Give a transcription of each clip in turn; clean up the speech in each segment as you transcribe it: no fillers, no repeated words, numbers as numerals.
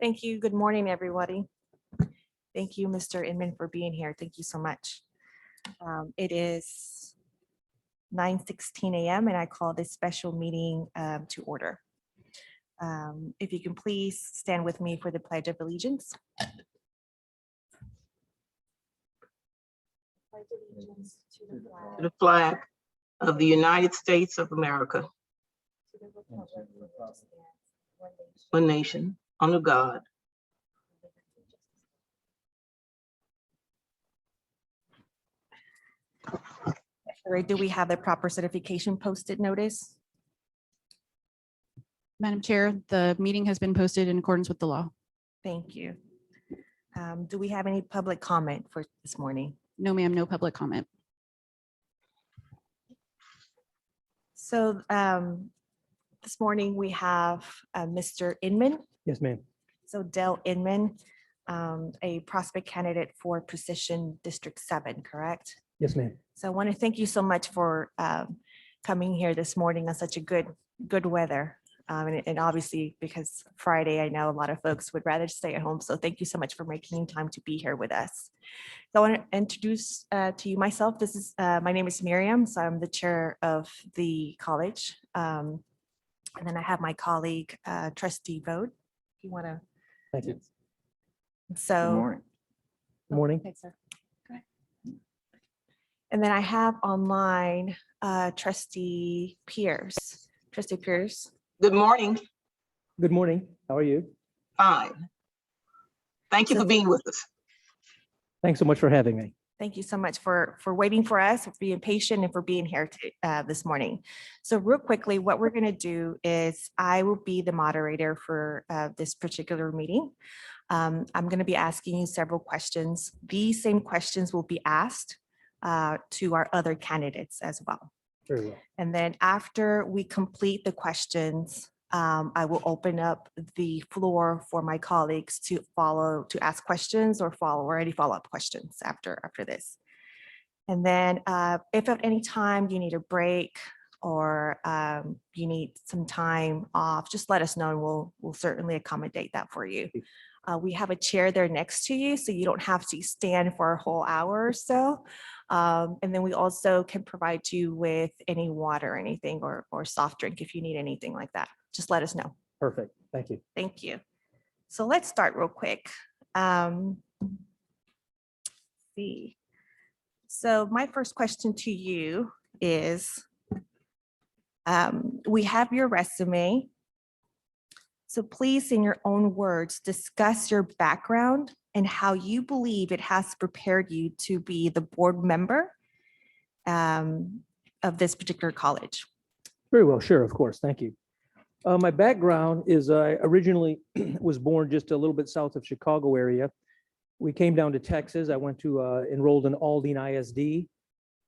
Thank you. Good morning, everybody. Thank you, Mr. Inman, for being here. Thank you so much. It is 9:16 a.m. and I call this special meeting to order. If you can please stand with me for the Pledge of Allegiance. Pledge allegiance to To the flag of the United States of America, to the republic for which it stands, one nation, under God. All right, do we have the proper certification posted notice? Madam Chair, the meeting has been posted in accordance with the law. Thank you. Do we have any public comment for this morning? No, ma'am, no public comment. So this morning we have Mr. Inman. Yes, ma'am. So Dell Inman, a prospect candidate for position District 7, correct? Yes, ma'am. So I want to thank you so much for coming here this morning on such a good weather. And obviously because Friday, I know a lot of folks would rather stay at home. So thank you so much for making time to be here with us. So I want to introduce to you myself. This is my name is Miriam. So I'm the chair of the college. And then I have my colleague, Trustee Vote. If you want to. Thank you. So. Good morning. Okay, sir. Go ahead. And then I have online Trustee Pierce. Trustee Pierce. Good morning. Good morning. How are you? Fine. Thank you for being with us. Thanks so much for having me. Thank you so much for waiting for us, for being patient, and for being here this morning. So real quickly, what we're going to do is I will be the moderator for this particular meeting. I'm going to be asking you several questions. These same questions will be asked to our other candidates as well. Very well. And then after we complete the questions, I will open up the floor for my colleagues to ask questions or any follow-up questions after this. And then if at any time you need a break or you need some time off, just let us know and we'll certainly accommodate that for you. We have a chair there next to you, so you don't have to stand for a whole hour or so. And then we also can provide you with any water or anything or soft drink if you need anything like that. Just let us know. Perfect. Thank you. Thank you. So let's start real quick. See. So my first question to you is, we have your resume. So please, in your own words, discuss your background and how you believe it has prepared you to be the board member of this particular college. Very well. Sure. Of course. Thank you. My background is I originally was born just a little bit south of Chicago area. We came down to Texas. I went to enrolled in Aldine ISD.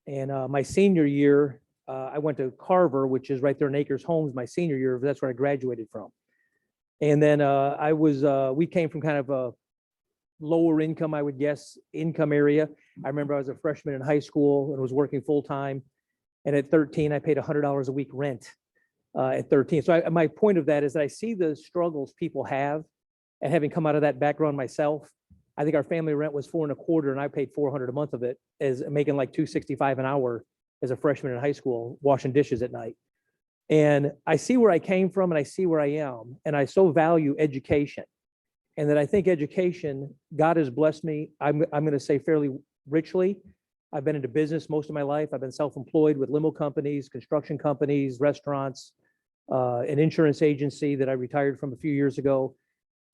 And my senior year, I went to Carver, which is right there in Acres Homes. My senior year, that's where I graduated from. And then we came from kind of a lower income, I would guess, income area. I remember I was a freshman in high school and was working full time. And at 13, I paid $100 a week rent at 13. So my point of that is that I see the struggles people have, and having come out of that background myself, I think our family rent was $4.25, and I paid $400 a month of it, as making like $265 an hour as a freshman in high school, washing dishes at night. And I see where I came from and I see where I am, and I so value education. And that I think education, God has blessed me, I'm going to say fairly richly. I've been into business most of my life. I've been self-employed with limo companies, construction companies, restaurants, an insurance agency that I retired from a few years ago.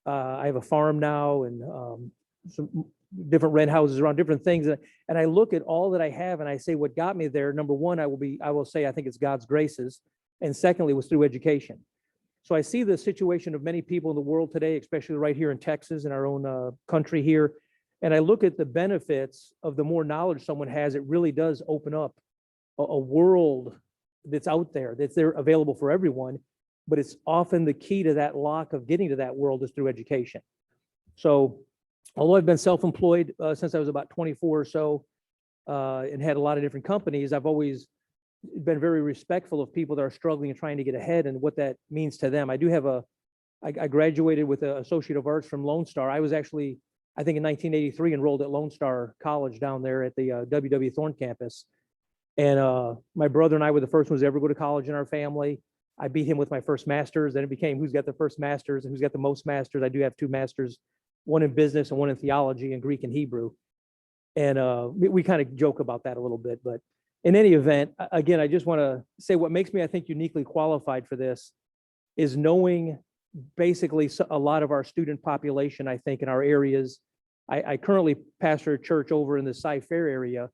I have a farm now and some different rent houses around different things. And I look at all that I have and I say, what got me there, number one, I will say, I think it's God's graces. And secondly, was through education. So I see the situation of many people in the world today, especially right here in Texas, in our own country here. And I look at the benefits of the more knowledge someone has. It really does open up a world that's out there, that's there available for everyone. But it's often the key to that lock of getting to that world is through education. So although I've been self-employed since I was about 24 or so and had a lot of different companies, I've always been very respectful of people that are struggling and trying to get ahead and what that means to them. I do have I graduated with an Associate of Arts from Lone Star. I was actually, I think in 1983, enrolled at Lone Star College down there at the W.W. Thorne campus. And my brother and I were the first ones to ever go to college in our family. I beat him with my first master's. Then it became who's got the first master's and who's got the most masters. I do have 2 masters, one in business and one in theology and Greek and Hebrew. And we kind of joke about that a little bit. But in any event, again, I just want to say what makes me, I think, uniquely qualified for this is knowing basically a lot of our student population, I think, in our areas. I currently pastor a church over in the Cy-Fair area.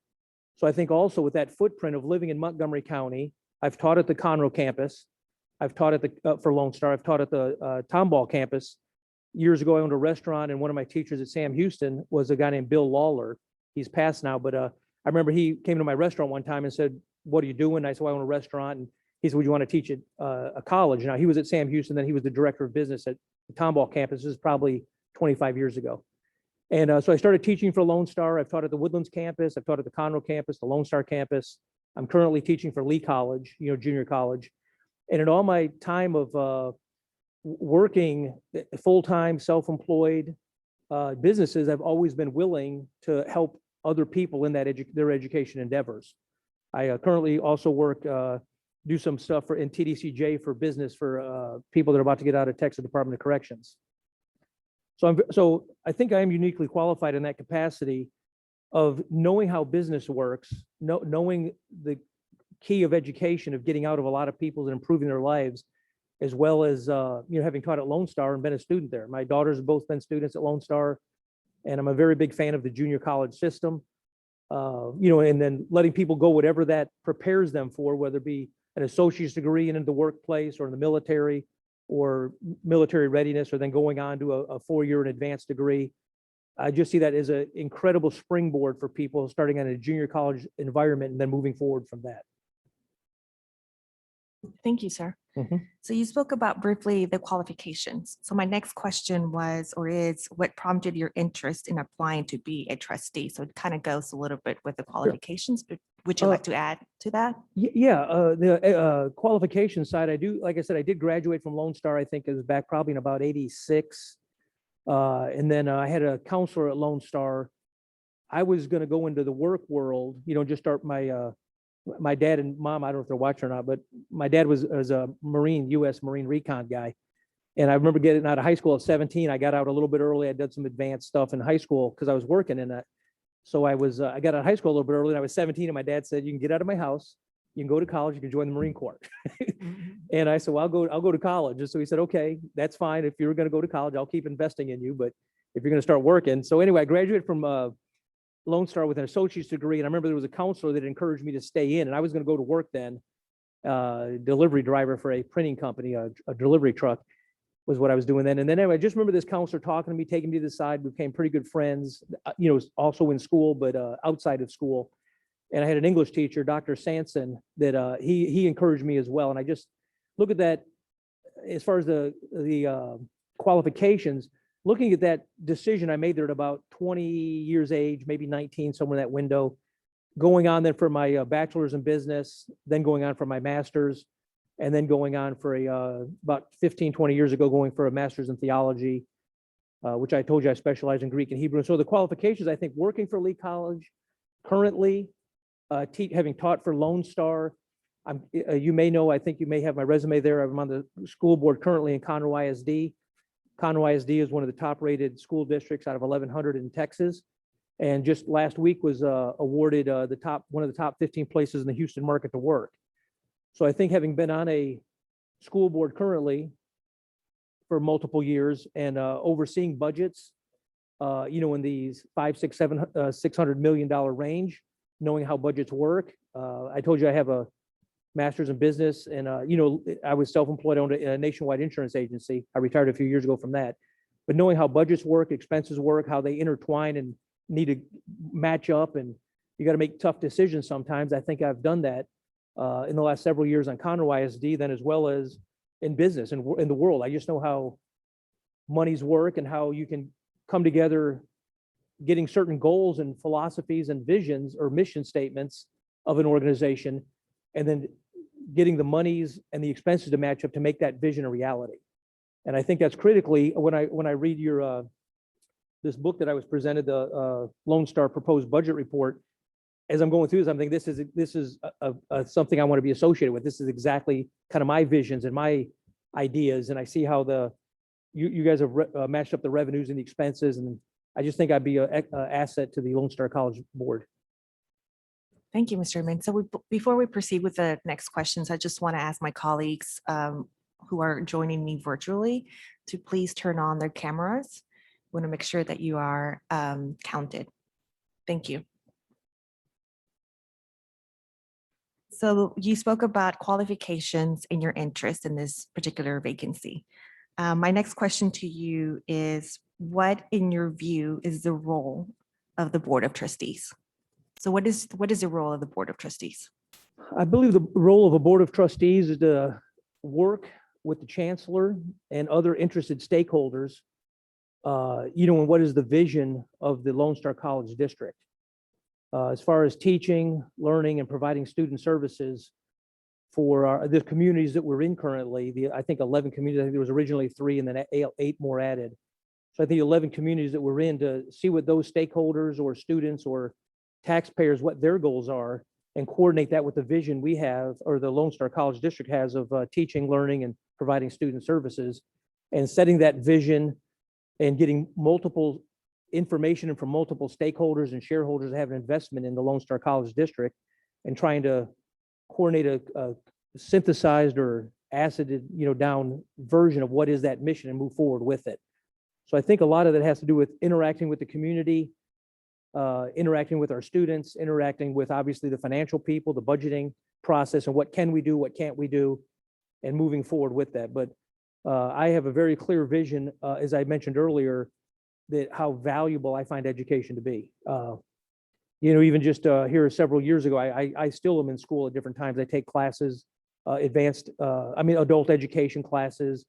So I think also with that footprint of living in Montgomery County, I've taught at the Conroe campus. I've taught at the, for Lone Star, I've taught at the Tomball campus. Years ago, I owned a restaurant, and one of my teachers at Sam Houston was a guy named Bill Lawler. He's passed now, but I remember he came to my restaurant one time and said, "What are you doing?" I said, "Well, I own a restaurant." And he said, "Would you want to teach at a college?" Now, he was at Sam Houston, then he was the director of business at the Tomball campus. This is probably 25 years ago. And so I started teaching for Lone Star. I've taught at the Woodlands campus. I've taught at the Conroe campus, the Lone Star campus. I'm currently teaching for Lee College, junior college. And in all my time of working full-time, self-employed businesses, I've always been willing to help other people in that their education endeavors. I currently also work, do some stuff in TDCJ for business for people that are about to get out of Texas Department of Corrections. So I think I am uniquely qualified in that capacity of knowing how business works, knowing the key of education, of getting out of a lot of people and improving their lives, as well as having taught at Lone Star and been a student there. My daughters have both been students at Lone Star, and I'm a very big fan of the junior college system. And then letting people go whatever that prepares them for, whether it be an associate's degree and in the workplace or in the military or military readiness, or then going on to a 4-year and advanced degree. I just see that as an incredible springboard for people starting on a junior college environment and then moving forward from that. Thank you, sir. Mhm. So you spoke about briefly the qualifications. So my next question was, or is, what prompted your interest in applying to be a trustee? So it kind of goes a little bit with the qualifications, but would you like to add to that? The qualification side, I do, like I said, I did graduate from Lone Star. I think it was back probably in about 86. And then I had a counselor at Lone Star. I was going to go into the work world, just start my dad and mom, I don't know if they're watching or not, but my dad was a Marine, U.S. Marine recon guy. And I remember getting out of high school at 17. I got out a little bit early. I did some advanced stuff in high school because I was working in that. So I got out of high school a little bit early, and I was 17, and my dad said, "You can get out of my house, you can go to college, you can join the Marine Corps." And I said, "Well, I'll go to college." And so he said, "Okay, that's fine. If you're going to go to college, I'll keep investing in you. But if you're going to start working." So anyway, I graduated from Lone Star with an associate's degree. And I remember there was a counselor that encouraged me to stay in, and I was going to go to work then, delivery driver for a printing company, a delivery truck was what I was doing then. And then anyway, I just remember this counselor talking to me, taking me to the side. We became pretty good friends, also in school, but outside of school. And I had an English teacher, Dr. Sanson, that he encouraged me as well. And I just look at that as far as the qualifications. Looking at that decision I made there at about 20 years age, maybe 19, somewhere in that window, going on then for my bachelor's in business, then going on for my master's, and then going on for about 15, 20 years ago, going for a master's in theology, which I told you I specialize in Greek and Hebrew. So the qualifications, I think, working for Lee College, currently having taught for Lone Star. You may know, I think you may have my resume there. I'm on the school board currently in Conroe ISD. Conroe ISD is one of the top-rated school districts out of 1,100 in Texas, and just last week was awarded one of the top 15 places in the Houston market to work. So I think having been on a school board currently for multiple years and overseeing budgets, in these $600 million range, knowing how budgets work. I told you I have a master's in business, and I was self-employed, owned a nationwide insurance agency. I retired a few years ago from that. But knowing how budgets work, expenses work, how they intertwine and need to match up, and you got to make tough decisions sometimes. I think I've done that in the last several years on Conroe ISD, then as well as in business and in the world. I just know how monies work and how you can come together getting certain goals and philosophies and visions or mission statements of an organization, and then getting the monies and the expenses to match up to make that vision a reality. And I think that's critically, when I read your this book that I was presented, the Lone Star Proposed Budget Report, as I'm going through this, I'm thinking this is something I want to be associated with. This is exactly kind of my visions and my ideas, and I see how you guys have matched up the revenues and the expenses, and I just think I'd be an asset to the Lone Star College Board. Thank you, Mr. Min. So before we proceed with the next questions, I just want to ask my colleagues who are joining me virtually to please turn on their cameras. We want to make sure that you are counted. Thank you. So you spoke about qualifications and your interest in this particular vacancy. My next question to you is, what in your view is the role of the Board of Trustees? So what is the role of the Board of Trustees? I believe the role of a Board of Trustees is to work with the Chancellor and other interested stakeholders, and what is the vision of the Lone Star College District. As far as teaching, learning, and providing student services for the communities that we're in currently, I think 11 communities, I think there was originally 3 and then 8 more added. So I think 11 communities that we're in, to see what those stakeholders or students or taxpayers, what their goals are, and coordinate that with the vision we have, or the Lone Star College District has, of teaching, learning, and providing student services, and setting that vision and getting multiple information from multiple stakeholders and shareholders that have an investment in the Lone Star College District, and trying to coordinate a synthesized or acided, down version of what is that mission and move forward with it. So I think a lot of that has to do with interacting with the community, interacting with our students, interacting with obviously the financial people, the budgeting process, and what can we do, what can't we do, and moving forward with that. But I have a very clear vision, as I mentioned earlier, that how valuable I find education to be. Even just here several years ago, I still am in school at different times. I take classes, adult education classes,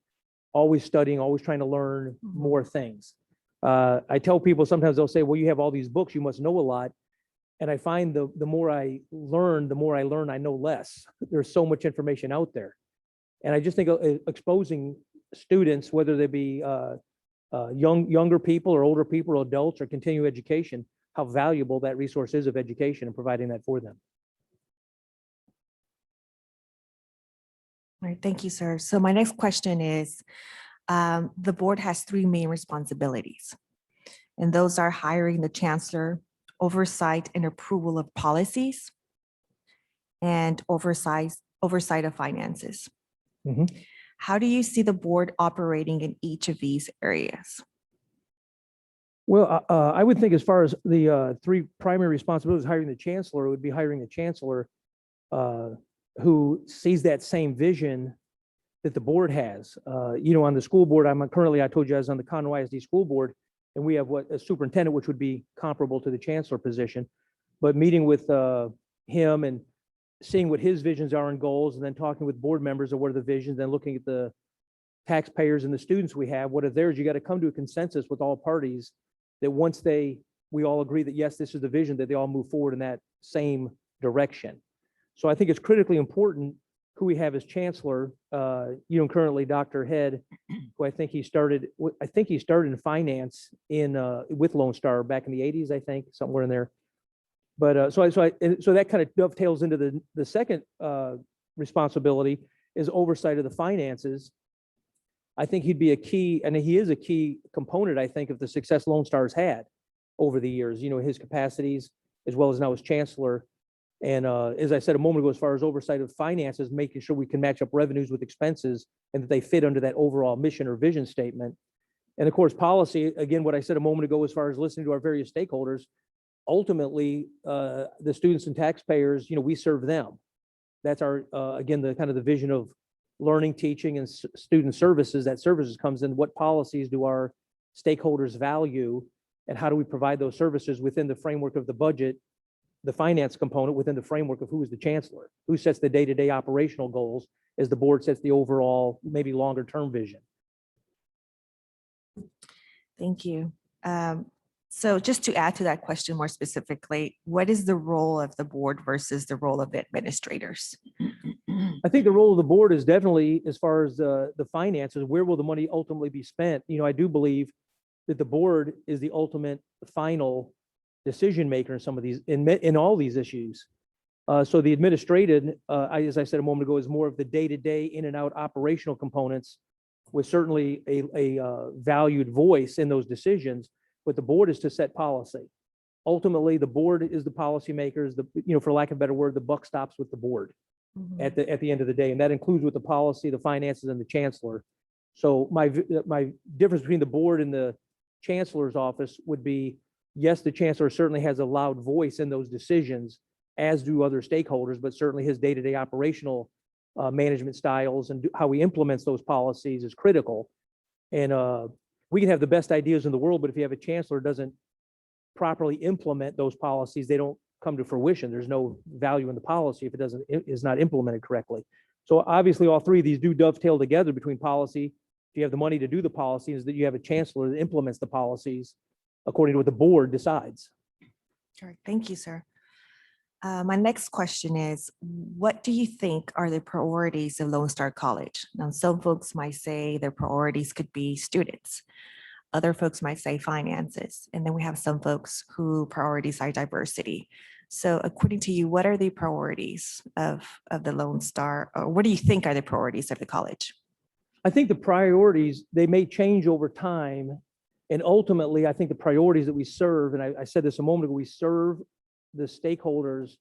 always studying, always trying to learn more things. I tell people sometimes, they'll say, well, you have all these books, you must know a lot. And I find the more I learn, I know less. There's so much information out there. And I just think exposing students, whether they be younger people or older people or adults or continuing education, how valuable that resource is of education and providing that for them. All right, thank you, sir. So my next question is, the board has 3 main responsibilities, and those are hiring the Chancellor, oversight and approval of policies, and oversight of finances. Mhm. How do you see the board operating in each of these areas? Well, I would think as far as the 3 primary responsibilities, hiring the Chancellor, it would be hiring the Chancellor who sees that same vision that the board has. On the school board, I told you I was on the Conroe ISD school board, and we have a superintendent, which would be comparable to the Chancellor position. But meeting with him and seeing what his visions are and goals, and then talking with board members of what are the visions, then looking at the taxpayers and the students we have, what are theirs, you got to come to a consensus with all parties that once we all agree that, yes, this is the vision, that they all move forward in that same direction. So I think it's critically important who we have as Chancellor. Currently Dr. Head, who I think he started in finance with Lone Star back in the 80s, I think, somewhere in there. But so that kind of dovetails into the second responsibility, is oversight of the finances. I think he'd be a key, and he is a key component, I think, of the success Lone Star's had over the years, his capacities, as well as now as Chancellor. And as I said a moment ago, as far as oversight of finances, making sure we can match up revenues with expenses and that they fit under that overall mission or vision statement. And of course, policy, again, what I said a moment ago, as far as listening to our various stakeholders, ultimately, the students and taxpayers, we serve them. That's our, again, the kind of the vision of learning, teaching, and student services. That services comes in, what policies do our stakeholders value, and how do we provide those services within the framework of the budget, the finance component within the framework of who is the Chancellor, who sets the day-to-day operational goals, as the board sets the overall, maybe longer term vision. Thank you. So just to add to that question more specifically, what is the role of the board versus the role of the administrators? I think the role of the board is definitely, as far as the finances, where will the money ultimately be spent? I do believe that the board is the ultimate final decision maker in some of these, in all these issues. So the administrative, as I said a moment ago, is more of the day-to-day in and out operational components, with certainly a valued voice in those decisions. But the board is to set policy. Ultimately, the board is the policymakers. For lack of a better word, the buck stops with the board at the end of the day, and that includes with the policy, the finances, and the chancellor. So my difference between the board and the chancellor's office would be, yes, the chancellor certainly has a loud voice in those decisions, as do other stakeholders, but certainly his day-to-day operational management styles and how he implements those policies is critical. And we can have the best ideas in the world, but if you have a chancellor who doesn't properly implement those policies, they don't come to fruition. There's no value in the policy if it is not implemented correctly. So obviously, all three of these do dovetail together between policy. If you have the money to do the policies, that you have a chancellor that implements the policies according to what the board decides. All right, thank you, sir. My next question is, what do you think are the priorities of Lone Star College? Now, some folks might say their priorities could be students. Other folks might say finances. And then we have some folks who priorities are diversity. So according to you, what are the priorities of the Lone Star, or what do you think are the priorities of the college? I think the priorities, they may change over time. And ultimately, I think the priorities that we serve, and I said this a moment ago, we serve the stakeholders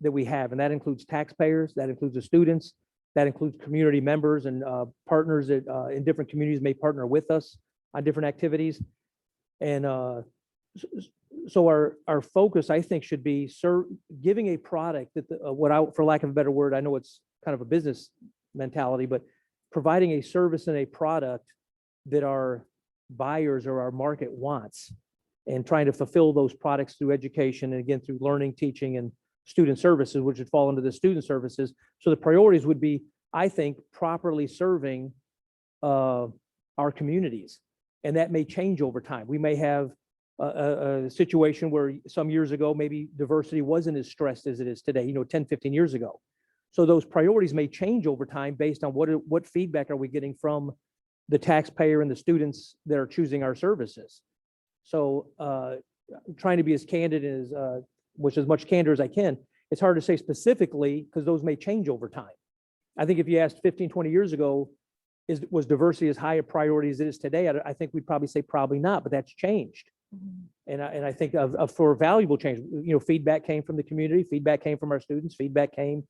that we have, and that includes taxpayers, that includes the students, that includes community members and partners that in different communities may partner with us on different activities. And so our focus, I think, should be giving a product that for lack of a better word, I know it's kind of a business mentality, but providing a service and a product that our buyers or our market wants, and trying to fulfill those products through education and again through learning, teaching, and student services, which would fall into the student services. So the priorities would be, I think, properly serving our communities, and that may change over time. We may have a situation where some years ago, maybe diversity wasn't as stressed as it is today, 10, 15 years ago. So those priorities may change over time based on what feedback are we getting from the taxpayer and the students that are choosing our services. So trying to be as candid as much candor as I can. It's hard to say specifically because those may change over time. I think if you asked 15, 20 years ago, was diversity as high a priority as it is today? I think we'd probably say probably not, but that's changed. And I think for valuable change, feedback came from the community, feedback came from our students, feedback came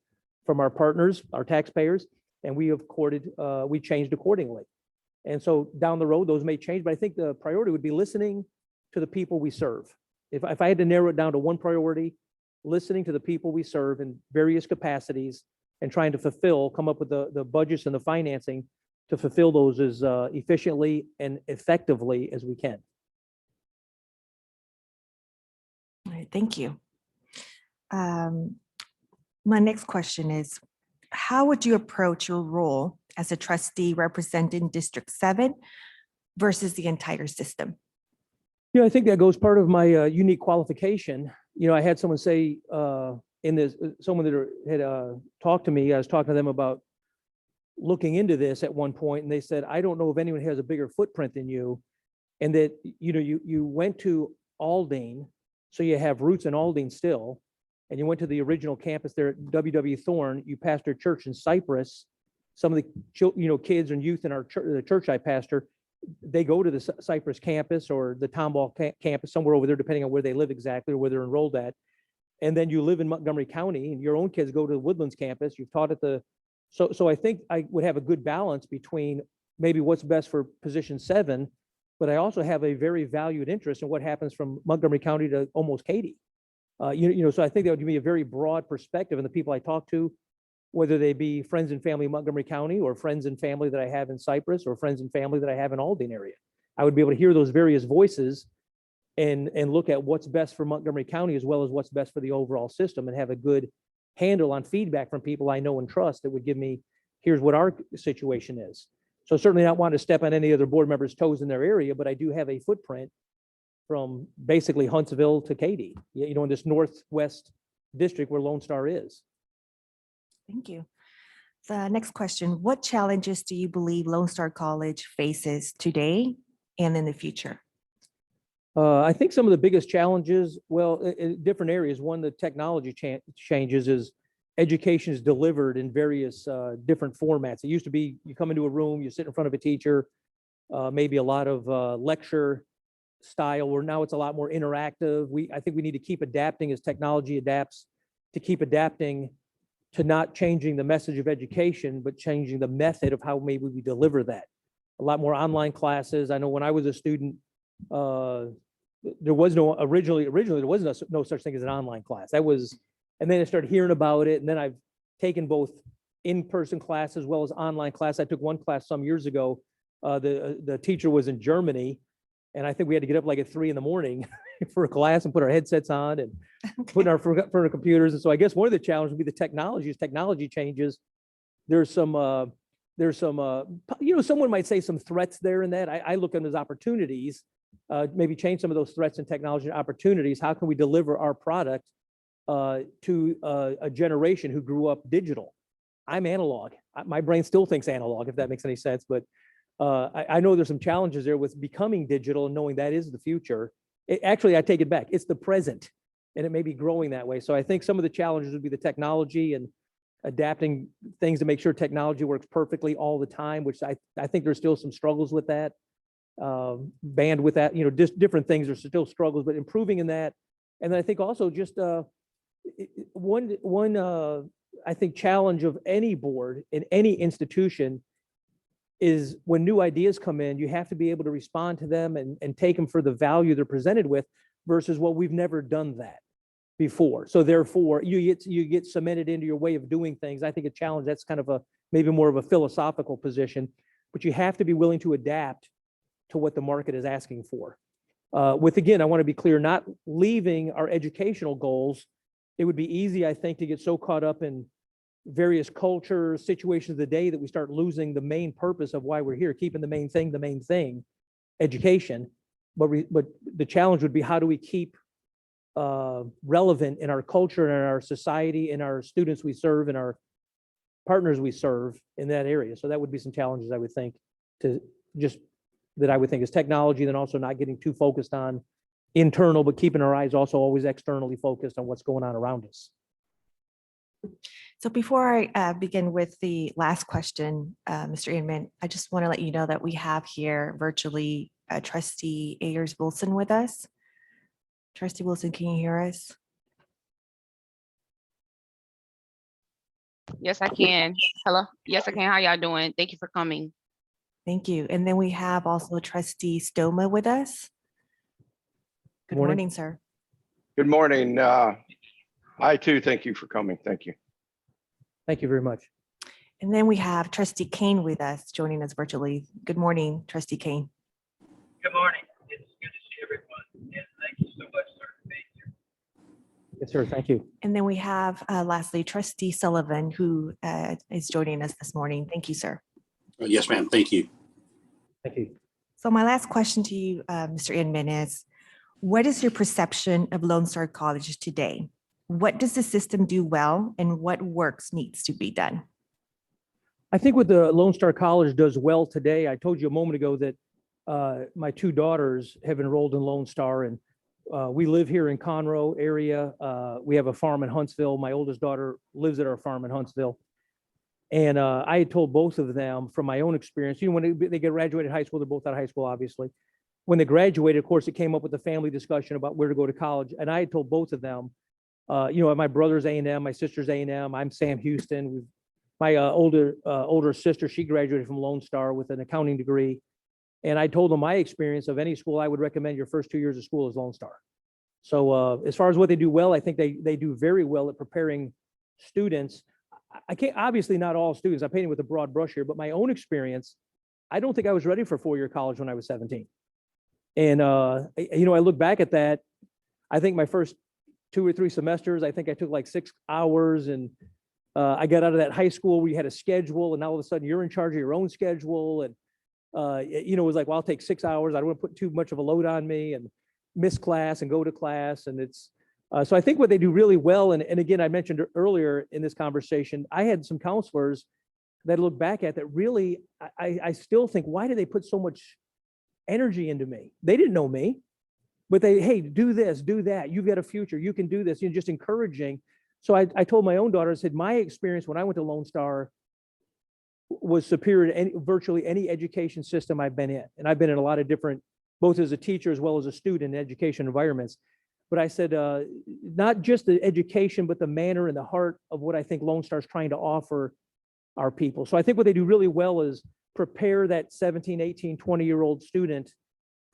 from our partners, our taxpayers, and we changed accordingly. And so down the road, those may change, but I think the priority would be listening to the people we serve. If I had to narrow it down to one priority, listening to the people we serve in various capacities and trying to come up with the budgets and the financing to fulfill those as efficiently and effectively as we can. All right, thank you. My next question is, how would you approach your role as a trustee representing District 7 versus the entire system? Yeah, I think that goes part of my unique qualification. I had someone say someone that had talked to me, I was talking to them about looking into this at one point, and they said, I don't know if anyone has a bigger footprint than you, and that, you went to Aldine, so you have roots in Aldine still, and you went to the original campus there at W.W. Thorne, you pastored church in Cypress. Some of the kids and youth in the church I pastor, they go to the Cypress campus or the Tomball campus, somewhere over there, depending on where they live exactly or where they're enrolled at. And then you live in Montgomery County, and your own kids go to the Woodlands campus. You've taught at so I think I would have a good balance between maybe what's best for position 7, but I also have a very valued interest in what happens from Montgomery County to almost Katy. So I think that would give me a very broad perspective, and the people I talk to, whether they be friends and family in Montgomery County or friends and family that I have in Cypress or friends and family that I have in Aldine area. I would be able to hear those various voices and look at what's best for Montgomery County as well as what's best for the overall system, and have a good handle on feedback from people I know and trust that would give me, here's what our situation is. So certainly not want to step on any other board members' toes in their area, but I do have a footprint from basically Huntsville to Katy, in this northwest district where Lone Star is. Thank you. The next question, what challenges do you believe Lone Star College faces today and in the future? I think some of the biggest challenges, well, in different areas. One, the technology changes is education is delivered in various different formats. It used to be you come into a room, you sit in front of a teacher, maybe a lot of lecture style, where now it's a lot more interactive. I think we need to keep adapting as technology adapts, to keep adapting to not changing the message of education, but changing the method of how maybe we deliver that. A lot more online classes. I know when I was a student, there was no originally there was no such thing as an online class. That was, and then I started hearing about it, and then I've taken both in-person class as well as online class. I took one class some years ago. The teacher was in Germany, and I think we had to get up like at 3 a.m. for a class and put our headsets on and put in our front of computers. And so I guess one of the challenges would be the technology. As technology changes, there's some someone might say some threats there in that. I look at them as opportunities, maybe change some of those threats and technology opportunities. How can we deliver our product to a generation who grew up digital? I'm analog. My brain still thinks analog, if that makes any sense. But I know there's some challenges there with becoming digital and knowing that is the future. Actually, I take it back. It's the present, and it may be growing that way. So I think some of the challenges would be the technology and adapting things to make sure technology works perfectly all the time, which I think there's still some struggles with that. Bandwidth, that, just different things are still struggles, but improving in that. And then I think also just one I think challenge of any board in any institution is when new ideas come in, you have to be able to respond to them and take them for the value they're presented with, versus what we've never done that before. So therefore you get cemented into your way of doing things. I think a challenge, that's kind of maybe more of a philosophical position, but you have to be willing to adapt to what the market is asking for. Again, I want to be clear, not leaving our educational goals. It would be easy, I think, to get so caught up in various cultures, situations of the day, that we start losing the main purpose of why we're here, keeping the main thing, education. But the challenge would be, how do we keep relevant in our culture and in our society, in our students we serve, and our partners we serve in that area. So that would be some challenges, I would think, that I would think is technology, then also not getting too focused on internal, but keeping our eyes also always externally focused on what's going on around us. So before I begin with the last question, Mr. Inman, I just want to let you know that we have here virtually Trustee Ayers Wilson with us. Trustee Wilson, can you hear us? Yes, I can. Hello. Yes, I can. How y'all doing? Thank you for coming. Thank you. And then we have also Trustee Stoma with us. Good morning, sir. Good morning. I too thank you for coming. Thank you. Thank you very much. And then we have Trustee Kane with us, joining us virtually. Good morning, Trustee Kane. Good morning. It's good to see everyone. And thank you so much, sir, for being here. Yes, sir. Thank you. And then we have lastly, Trustee Sullivan, who is joining us this morning. Thank you, sir. Yes, ma'am. Thank you. Thank you. So my last question to you, Mr. Inman, is what is your perception of Lone Star College today? What does the system do well, and what works needs to be done? I think what the Lone Star College does well today, I told you a moment ago that my 2 daughters have enrolled in Lone Star, and we live here in Conroe area. We have a farm in Huntsville. My oldest daughter lives at our farm in Huntsville. And I had told both of them from my own experience, when they graduated high school, they're both out of high school, obviously. When they graduated, of course, it came up with the family discussion about where to go to college. And I had told both of them, my brother's A&M, my sister's A&M, I'm Sam Houston. My older sister, she graduated from Lone Star with an accounting degree. And I told them my experience of any school, I would recommend your first 2 years of school is Lone Star. So as far as what they do well, I think they do very well at preparing students. I can't, obviously not all students, I'm painting with a broad brush here, but my own experience, I don't think I was ready for 4-year college when I was 17. And, I look back at that, I think my first 2 or 3 semesters, I think I took like 6 hours, and I got out of that high school where you had a schedule, and now all of a sudden you're in charge of your own schedule. And, it was like, well, I'll take 6 hours. I don't want to put too much of a load on me. And miss class and go to class. And it's, so I think what they do really well, and again, I mentioned earlier in this conversation, I had some counselors that look back at that really, I still think, why did they put so much energy into me? They didn't know me, but they, hey, do this, do that. You've got a future. You can do this. You're just encouraging. So I told my own daughter, I said, my experience when I went to Lone Star was superior to virtually any education system I've been in. And I've been in a lot of different, both as a teacher as well as a student in education environments. But I said, not just the education, but the manner and the heart of what I think Lone Star is trying to offer our people. So I think what they do really well is prepare that 17, 18, 20-year-old student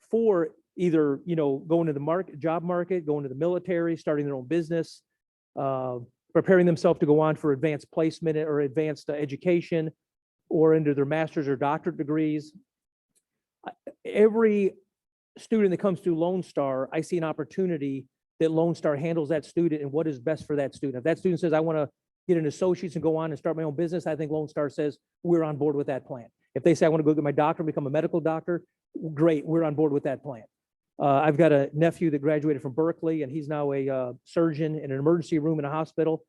for either, going to the job market, going to the military, starting their own business, preparing themselves to go on for advanced placement or advanced education, or into their master's or doctorate degrees. Every student that comes to Lone Star, I see an opportunity that Lone Star handles that student and what is best for that student. If that student says, I want to get an associate's and go on and start my own business, I think Lone Star says, we're on board with that plan. If they say, I want to go get my doctorate, become a medical doctor, great, we're on board with that plan. I've got a nephew that graduated from Berkeley, and he's now a surgeon in an emergency room in a hospital.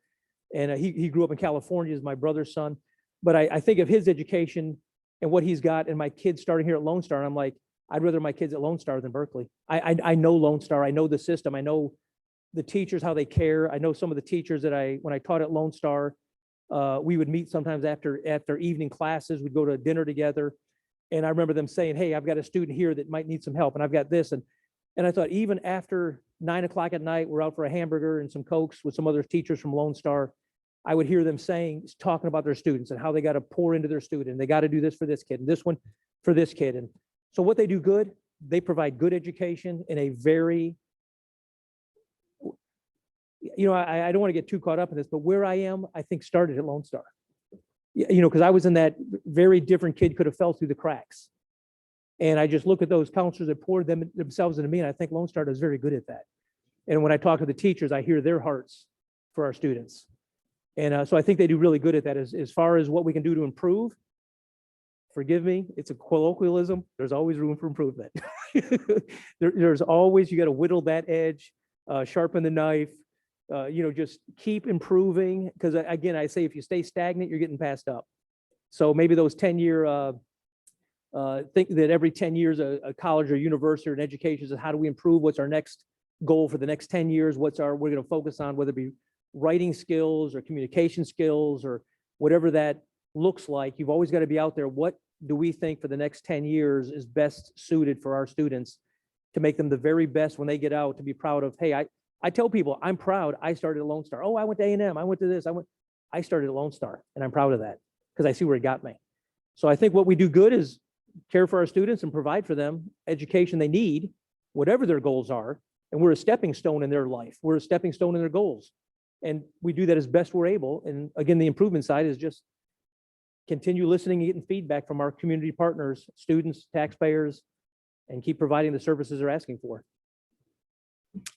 And he grew up in California, is my brother's son. But I think of his education and what he's got, and my kids starting here at Lone Star, and I'm like, I'd rather my kids at Lone Star than Berkeley. I know Lone Star. I know the system. I know the teachers, how they care. I know some of the teachers that when I taught at Lone Star, we would meet sometimes after evening classes. We'd go to dinner together. And I remember them saying, hey, I've got a student here that might need some help, and I've got this. And I thought, even after 9 o'clock at night, we're out for a hamburger and some Cokes with some other teachers from Lone Star, I would hear them talking about their students and how they got to pour into their student. They got to do this for this kid and this one for this kid. And so what they do good, they provide good education in a very, I don't want to get too caught up in this, but where I am, I think started at Lone Star. Because I was in that very different kid could have fell through the cracks. And I just look at those counselors that poured themselves into me, and I think Lone Star is very good at that. And when I talk to the teachers, I hear their hearts for our students. And so I think they do really good at that. As far as what we can do to improve, forgive me, it's a colloquialism. There's always room for improvement. There's always, you got to whittle that edge, sharpen the knife, just keep improving. Because again, I say, if you stay stagnant, you're getting passed up. So maybe those 10-year, think that every 10 years, a college or university or an education says, how do we improve? What's our next goal for the next 10 years? We're going to focus on, whether it be writing skills or communication skills or whatever that looks like. You've always got to be out there. What do we think for the next 10 years is best suited for our students to make them the very best when they get out, to be proud of? Hey, I tell people, I'm proud I started at Lone Star. Oh, I went to A&M. I went to this. I started at Lone Star, and I'm proud of that because I see where it got me. So I think what we do good is care for our students and provide for them education they need, whatever their goals are. And we're a stepping stone in their life. We're a stepping stone in their goals. And we do that as best we're able. And again, the improvement side is just continue listening and getting feedback from our community partners, students, taxpayers, and keep providing the services they're asking for.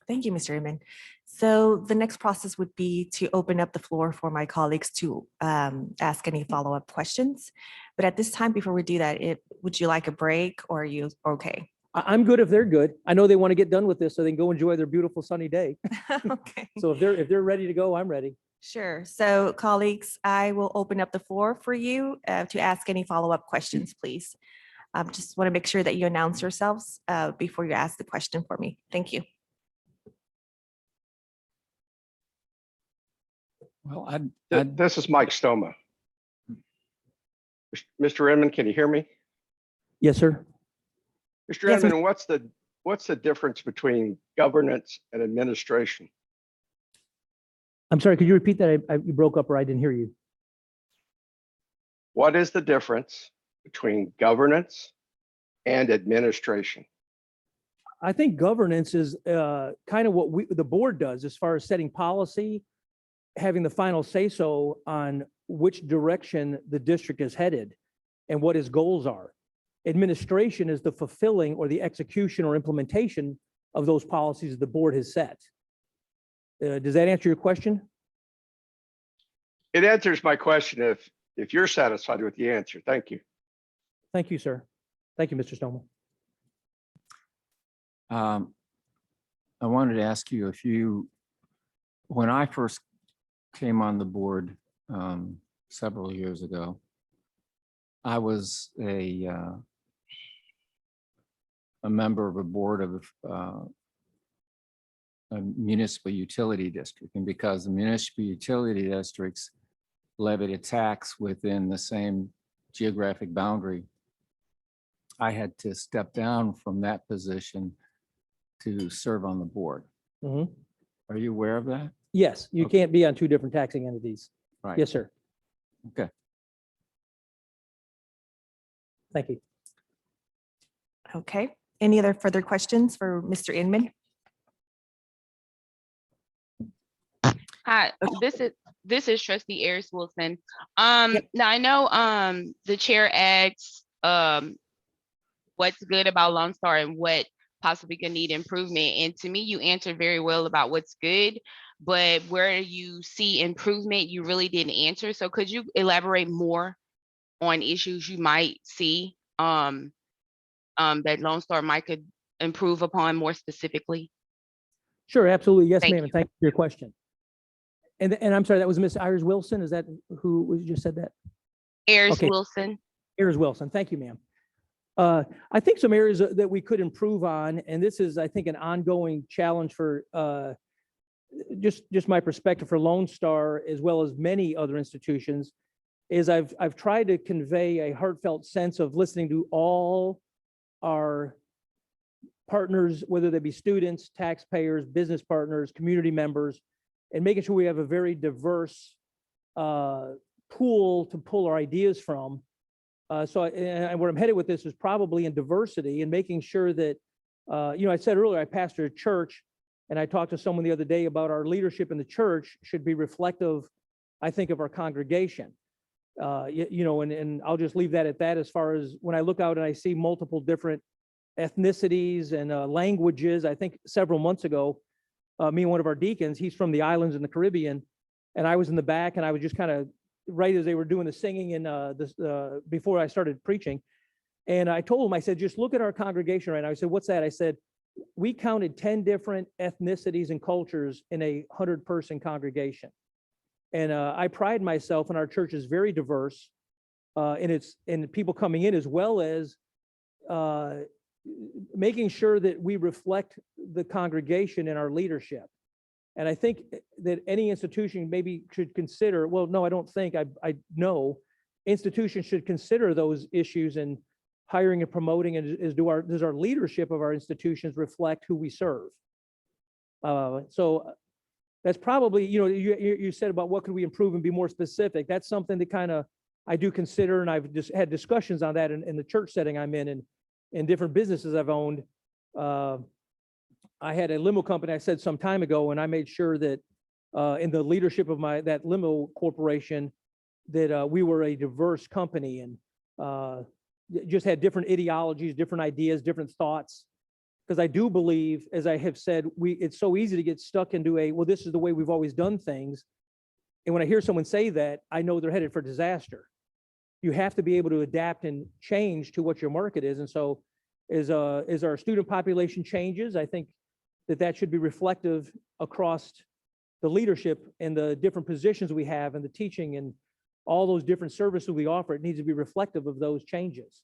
Thank you, Mr. Inman. So the next process would be to open up the floor for my colleagues to ask any follow-up questions. But at this time, before we do that, would you like a break, or are you okay? I'm good if they're good. I know they want to get done with this so they can go enjoy their beautiful sunny day. Okay. So if they're ready to go, I'm ready. Sure. So colleagues, I will open up the floor for you to ask any follow-up questions, please. Just want to make sure that you announce yourselves before you ask the question for me. Thank you. Well, This is Mike Stoma. Mr. Inman, can you hear me? Yes, sir. Mr. Yes, Inman, what's the difference between governance and administration? I'm sorry, could you repeat that? You broke up or I didn't hear you. What is the difference between governance and administration? I think governance is kind of what the board does as far as setting policy, having the final say-so on which direction the district is headed and what its goals are. Administration is the fulfilling or the execution or implementation of those policies the board has set. Does that answer your question? It answers my question if you're satisfied with the answer. Thank you. Thank you, sir. Thank you, Mr. Stoma. I wanted to ask you if you, when I first came on the board several years ago, I was a member of a board of a municipal utility district. And because the municipal utility districts levied a tax within the same geographic boundary, I had to step down from that position to serve on the board. Mhm. Are you aware of that? Yes, you Okay. can't be on two different taxing entities. Right. Yes, sir. Okay. Thank you. Okay, any other further questions for Mr. Inman? Hi, this is Trustee Aris Wilson. Yep. Now I know the chair asks what's good about Lone Star and what possibly could need improvement. And to me, you answered very well about what's good, but where you see improvement, you really didn't answer. So could you elaborate more on issues you might see that Lone Star might could improve upon more specifically? Sure, absolutely. Yes, Thank ma'am. you. And thank you for your question. And I'm sorry, that was Miss Iris Wilson. Is that who just said that? Aris Okay. Wilson. Iris Wilson. Thank you, ma'am. I think some areas that we could improve on, and this is, I think, an ongoing challenge for just my perspective for Lone Star, as well as many other institutions, is I've tried to convey a heartfelt sense of listening to all our partners, whether they be students, taxpayers, business partners, community members, and making sure we have a very diverse pool to pull our ideas from. And where I'm headed with this is probably in diversity and making sure that, I said earlier, I pastor a church, and I talked to someone the other day about our leadership in the church should be reflective, I think, of our congregation. And I'll just leave that at that. As far as when I look out and I see multiple different ethnicities and languages, I think several months ago, me and one of our deacons, he's from the islands in the Caribbean, and I was in the back, and I was just kind of right as they were doing the singing and before I started preaching. And I told him, I said, just look at our congregation right now. I said, what's that? I said, we counted 10 different ethnicities and cultures in a 100-person congregation. And I pride myself, and our church is very diverse, and people coming in, as well as making sure that we reflect the congregation in our leadership. And I think that any institution maybe should consider, well, no, I don't think, I know institutions should consider those issues in hiring and promoting, and does our leadership of our institutions reflect who we serve? So that's probably, you said about what could we improve and be more specific. That's something that kind of I do consider, and I've just had discussions on that in the church setting I'm in, and in different businesses I've owned. I had a limo company, I said some time ago, and I made sure that in the leadership of that limo corporation, that we were a diverse company, and just had different ideologies, different ideas, different thoughts. Because I do believe, as I have said, it's so easy to get stuck into well, this is the way we've always done things. And when I hear someone say that, I know they're headed for disaster. You have to be able to adapt and change to what your market is. And so as our student population changes, I think that should be reflective across the leadership and the different positions we have and the teaching and all those different services we offer. It needs to be reflective of those changes.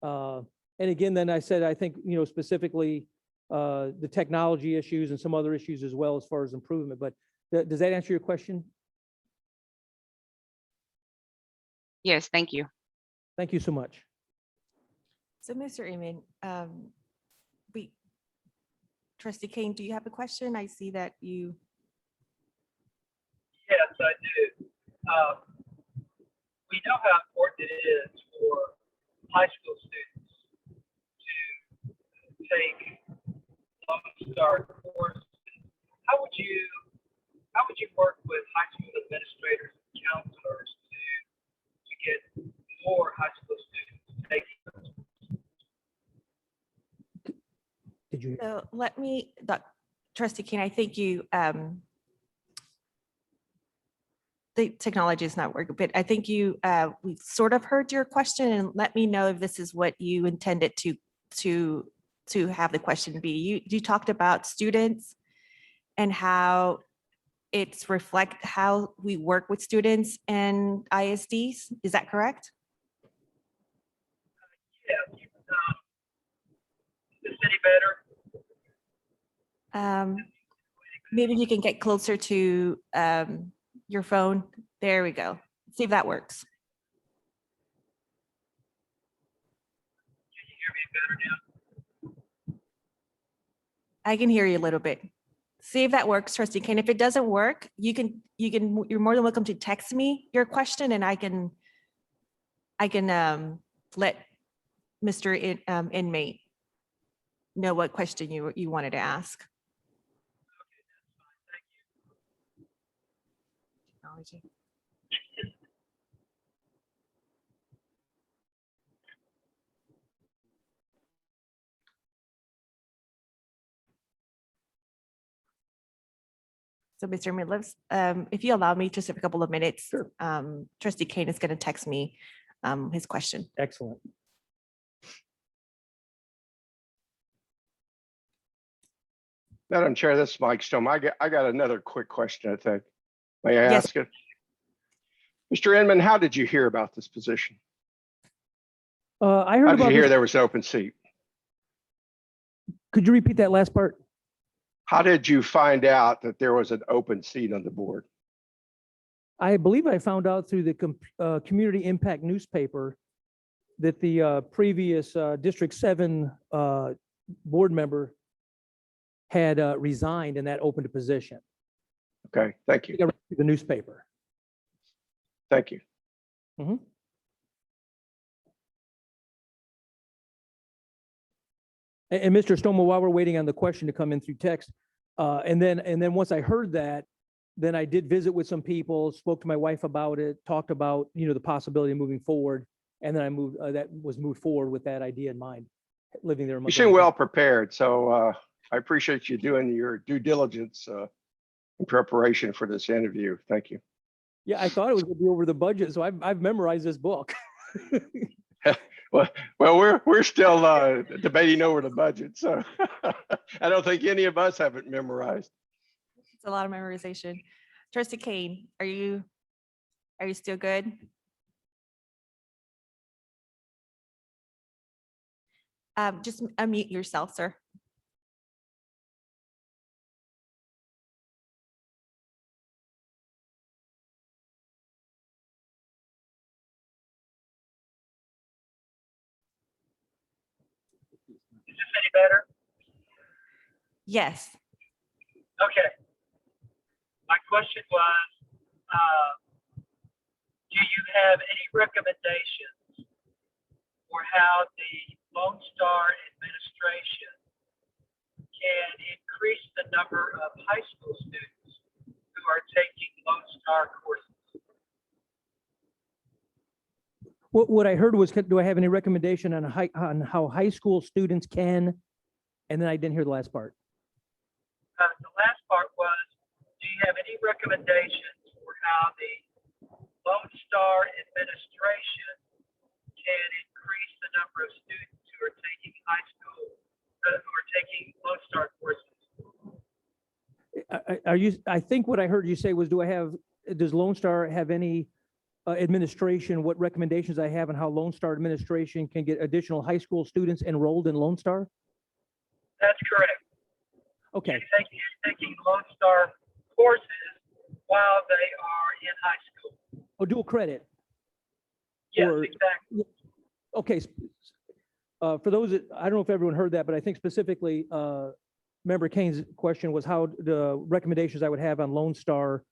And again, then I said, I think, specifically the technology issues and some other issues as well as far as improvement. But does that answer your question? Yes, thank you. Thank you so much. So, Mr. Inman, Trustee Kane, do you have a question? I see that you. Yes, I do. We know how important it is for high school students to take Lone Star courses. How would you work with high school administrators and counselors to get more high school students taking those? Did you? So let me, Trustee Kane, I think you, the technology is not working, but I think we sort of heard your question, and let me know if this is what you intended to to have the question be. You talked about students and how it's reflect how we work with students and ISDs. Is that correct? Yeah. The city better. Maybe you can get closer to your phone. There we go. See if that works. Can you hear me better now? I can hear you a little bit. See if that works, Trustee Kane. If it doesn't work, you're more than welcome to text me your question and I can let Mr. Inmate know what question you wanted to ask. Technology. So Mr. Midlips, if you allow me just a couple of minutes, Sure. Trustee Kane is going to text me his question. Excellent. Madam Chair, this is Mike Stone. I got another quick question, I think. May I Yes. ask it? Mr. Inman, how did you hear about this position? I heard How did about you hear this. there was an open seat? Could you repeat that last part? How did you find out that there was an open seat on the board? I believe I found out through the Community Impact newspaper that the previous District 7 board member had resigned and that opened a position. Okay, thank you. I read through the newspaper. Thank you. And Mr. Stoma, while we're waiting on the question to come in through text, and then once I heard that, then I did visit with some people, spoke to my wife about it, talked about, the possibility of moving forward. And then I moved, that was moved forward with that idea in mind, living there. You seem well prepared, so I appreciate you doing your due diligence in preparation for this interview. Thank you. Yeah, I thought it was gonna be over the budget, so I've memorized this book. Well, we're still debating over the budget, so I don't think any of us have it memorized. It's a lot of memorization. Trustee Kane, are you still good? Just unmute yourself, sir. Is this any better? Yes. Okay. My question was, do you have any recommendations for how the Lone Star administration can increase the number of high school students who are taking Lone Star courses? What I heard was, do I have any recommendation on how high school students can, and then I didn't hear the last part. The last part was, do you have any recommendations for how the Lone Star administration can increase the number of students who are taking high school, who are taking Lone Star courses? I think what I heard you say was, does Lone Star have any administration, what recommendations I have on how Lone Star administration can get additional high school students enrolled in Lone Star? That's correct. Okay, Taking Lone Star courses while they are in high school. oh, dual credit. Yes, Or- exactly. Okay. For those that, I don't know if everyone heard that, but I think specifically, Member Kane's question was how the recommendations I would have on Lone Star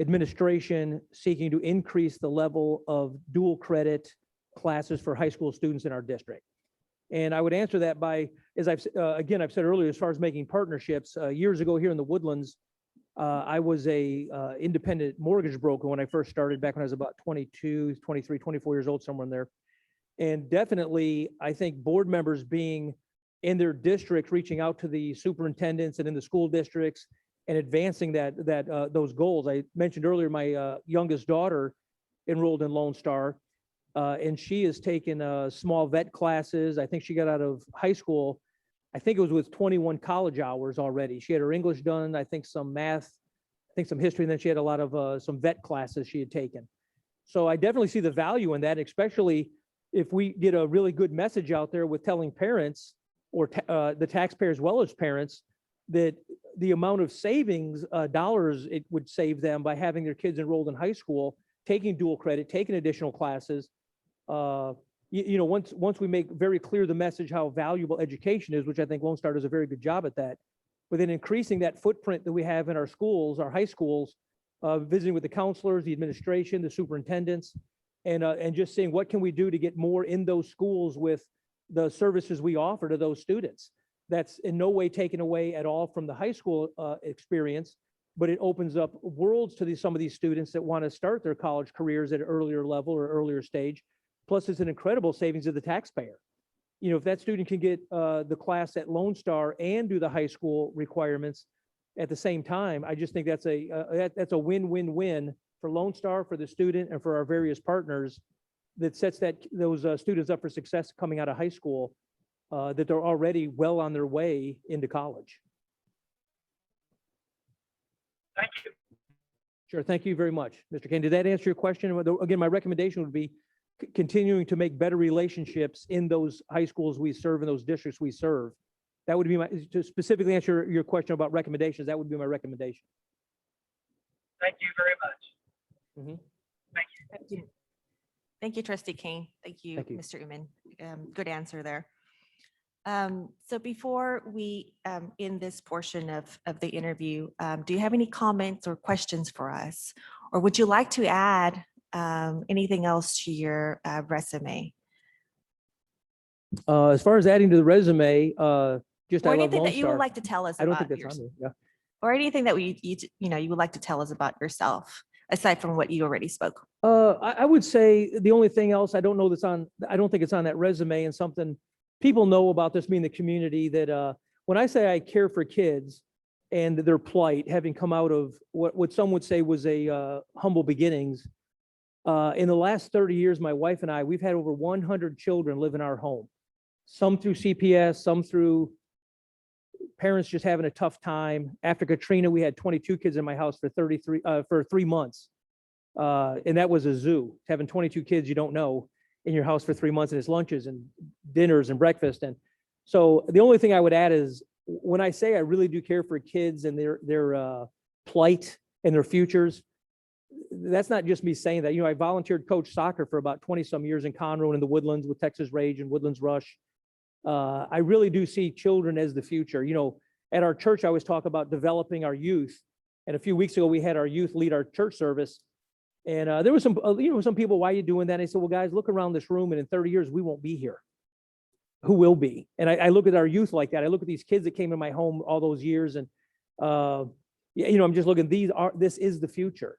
administration seeking to increase the level of dual credit classes for high school students in our district. And I would answer that by, as I've said earlier, as far as making partnerships, years ago here in the Woodlands, I was a independent mortgage broker when I first started back when I was about 22, 23, 24 years old, somewhere in there. And definitely, I think board members being in their districts, reaching out to the superintendents and in the school districts and advancing those goals. I mentioned earlier, my youngest daughter enrolled in Lone Star, and she has taken small vet classes. I think she got out of high school I think it was with 21 college hours already. She had her English done, I think some math, I think some history, and then she had a lot of some vet classes she had taken. So I definitely see the value in that, especially if we get a really good message out there with telling parents or the taxpayer as well as parents that the amount of savings dollars it would save them by having their kids enrolled in high school, taking dual credit, taking additional classes. Once we make very clear the message how valuable education is, which I think Lone Star does a very good job at that, but then increasing that footprint that we have in our schools, our high schools, visiting with the counselors, the administration, the superintendents, and just seeing what can we do to get more in those schools with the services we offer to those students. That's in no way taken away at all from the high school experience, but it opens up worlds to some of these students that want to start their college careers at an earlier level or earlier stage. Plus, it's an incredible savings to the taxpayer. You know, if that student can get the class at Lone Star and do the high school requirements at the same time, I just think that's a win-win-win for Lone Star, for the student, and for our various partners. That sets those students up for success coming out of high school, that they're already well on their way into college. Thank you. Sure, thank you very much, Mr. Kane. Did that answer your question? Again, my recommendation would be continuing to make better relationships in those high schools we serve, in those districts we serve. That would be to specifically answer your question about recommendations, that would be my recommendation. Thank you very much. Mhm. Thank you. Thank you. Thank you, Trustee King. Thank you, Thank you. Mr. Uman. Good answer there. So before we end this portion of the interview, do you have any comments or questions for us? Or would you like to add anything else to your resume? As far as adding to the resume, just Or I love anything Lone that you would Star. like to tell us I don't about think that's on there. Yeah. or anything that you would like to tell us about yourself, aside from what you already spoke? I would say the only thing else I don't think it's on that resume, and something people know about this being the community, that when I say I care for kids and their plight, having come out of what some would say was a humble beginnings, in the last 30 years, my wife and we've had over 100 children live in our home, some through CPS, some through parents just having a tough time. After Katrina, we had 22 kids in my house for 3 months. And that was a zoo, having 22 kids you don't know in your house for 3 months, and it's lunches and dinners and breakfast. And so the only thing I would add is, when I say I really do care for kids and their plight and their futures, that's not just me saying that. You know, I volunteered coach soccer for about 20 some years in Conroe and in the Woodlands with Texas Rage and Woodlands Rush. I really do see children as the future. You know, at our church, I always talk about developing our youth. And a few weeks ago, we had our youth lead our church service. And there was some people, why are you doing that? And I said, well, guys, look around this room, and in 30 years, we won't be here. Who will be? And I look at our youth like that. I look at these kids that came in my home all those years, and I'm just looking, this is the future.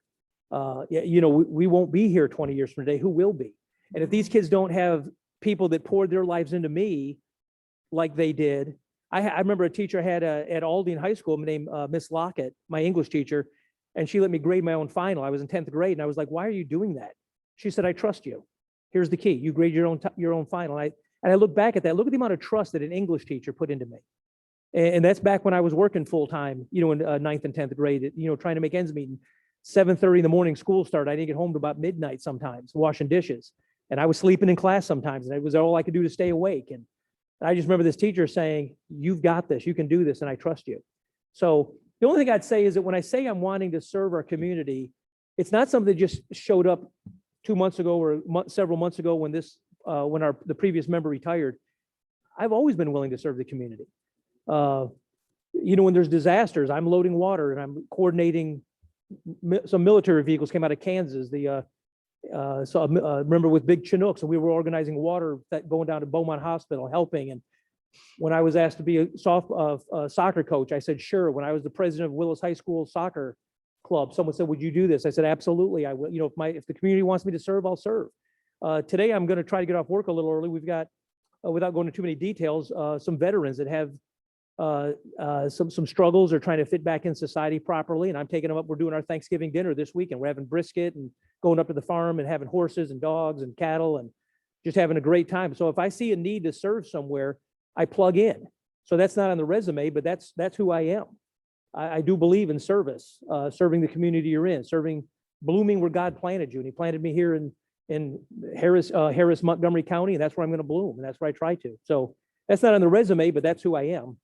We won't be here 20 years from today. Who will be? And if these kids don't have people that poured their lives into me like they did, I remember a teacher I had at Aldine High School named Miss Lockett, my English teacher, and she let me grade my own final. I was in 10th grade, and I was like, why are you doing that? She said, I trust you. Here's the key. You grade your own final. And I look back at that. Look at the amount of trust that an English teacher put into me. And that's back when I was working full time, in 9th and 10th grade, trying to make ends meet. 7:30 in the morning, school started. I didn't get home to about midnight sometimes, washing dishes. And I was sleeping in class sometimes, and it was all I could do to stay awake. And I just remember this teacher saying, you've got this, you can do this, and I trust you. So the only thing I'd say is that when I say I'm wanting to serve our community, it's not something that just showed up 2 months ago or several months ago when the previous member retired. I've always been willing to serve the community. When there's disasters, I'm loading water and I'm coordinating. Some military vehicles came out of Kansas. Remember with big Chinooks, and we were organizing water that going down to Beaumont Hospital, helping. And when I was asked to be a soccer coach, I said, sure. When I was the president of Willis High School soccer club, someone said, would you do this? I said, absolutely. I will. If the community wants me to serve, I'll serve. Today, I'm going to try to get off work a little early. We've got, without going into too many details, some veterans that have some struggles or trying to fit back in society properly. And I'm taking them up. We're doing our Thanksgiving dinner this weekend. We're having brisket and going up to the farm and having horses and dogs and cattle and just having a great time. So if I see a need to serve somewhere, I plug in. So that's not on the resume, but that's who I am. I do believe in service, serving the community you're in, blooming where God planted you. And he planted me here in Harris, Montgomery County, and that's where I'm going to bloom. And that's where I try to. So that's not on the resume, but that's who I am.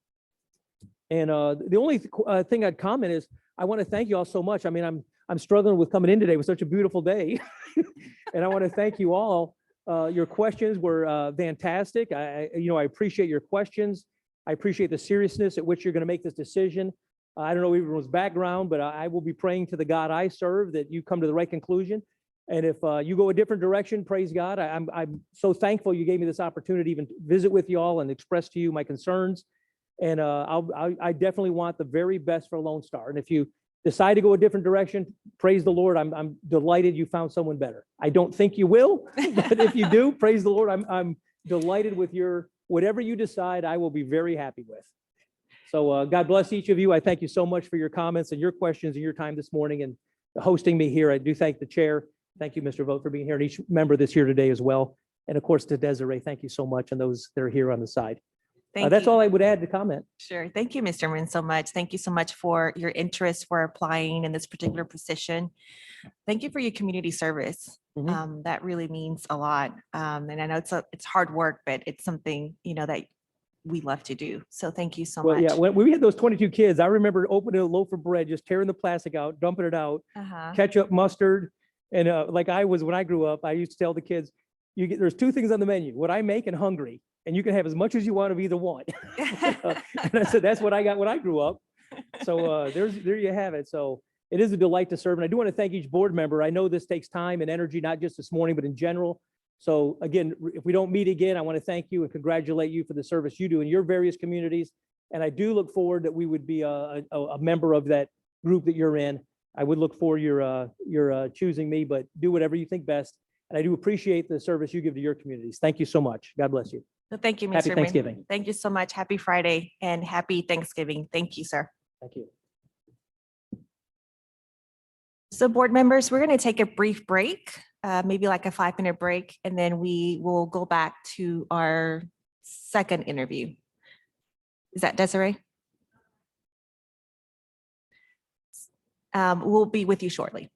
And the only thing I'd comment is I want to thank you all so much. I mean, I'm struggling with coming in today. It was such a beautiful day. And I want to thank you all. Your questions were fantastic. I appreciate your questions. I appreciate the seriousness at which you're going to make this decision. I don't know everyone's background, but I will be praying to the God I serve that you come to the right conclusion. And if you go a different direction, praise God. I'm so thankful you gave me this opportunity to even visit with you all and express to you my concerns. And I definitely want the very best for Lone Star. And if you decide to go a different direction, praise the Lord. I'm delighted you found someone better. I don't think you will, but if you do, praise the Lord. I'm delighted with whatever you decide, I will be very happy with. So God bless each of you. I thank you so much for your comments and your questions and your time this morning and hosting me here. I do thank the chair. Thank you, Mr. Vogt, for being here, and each member that's here today as well. And of course, to Desiree, thank you so much, and those that are here on the side. That's all I would add to comment. Sure. Thank you, Mr. Moon, so much. Thank you so much for your interest for applying in this particular position. Thank you for your community service. That really means a lot. And I know it's hard work, but it's something, that we love to do. So thank you so much. Yeah, when we had those 22 kids, I remember opening a loaf of bread, just tearing the plastic out, dumping it out, ketchup, mustard. And when I grew up, I used to tell the kids, there's two things on the menu, what I make and hungry. And you can have as much as you want of either one. And I said, that's what I got when I grew up. So there you have it. So it is a delight to serve. And I do want to thank each board member. I know this takes time and energy, not just this morning, but in general. So again, if we don't meet again, I want to thank you and congratulate you for the service you do in your various communities. And I do look forward that we would be a member of that group that you're in. I would look for your choosing me, but do whatever you think best. And I do appreciate the service you give to your communities. Thank you so much. God bless you. So thank you, Mr. Happy Moon. Thanksgiving. Thank you so much. Happy Friday and happy Thanksgiving. Thank you, sir. Thank you. So board members, we're going to take a brief break, maybe like a 5-minute break, and then we will go back to our second interview. Is that Desiree? We'll be with you shortly.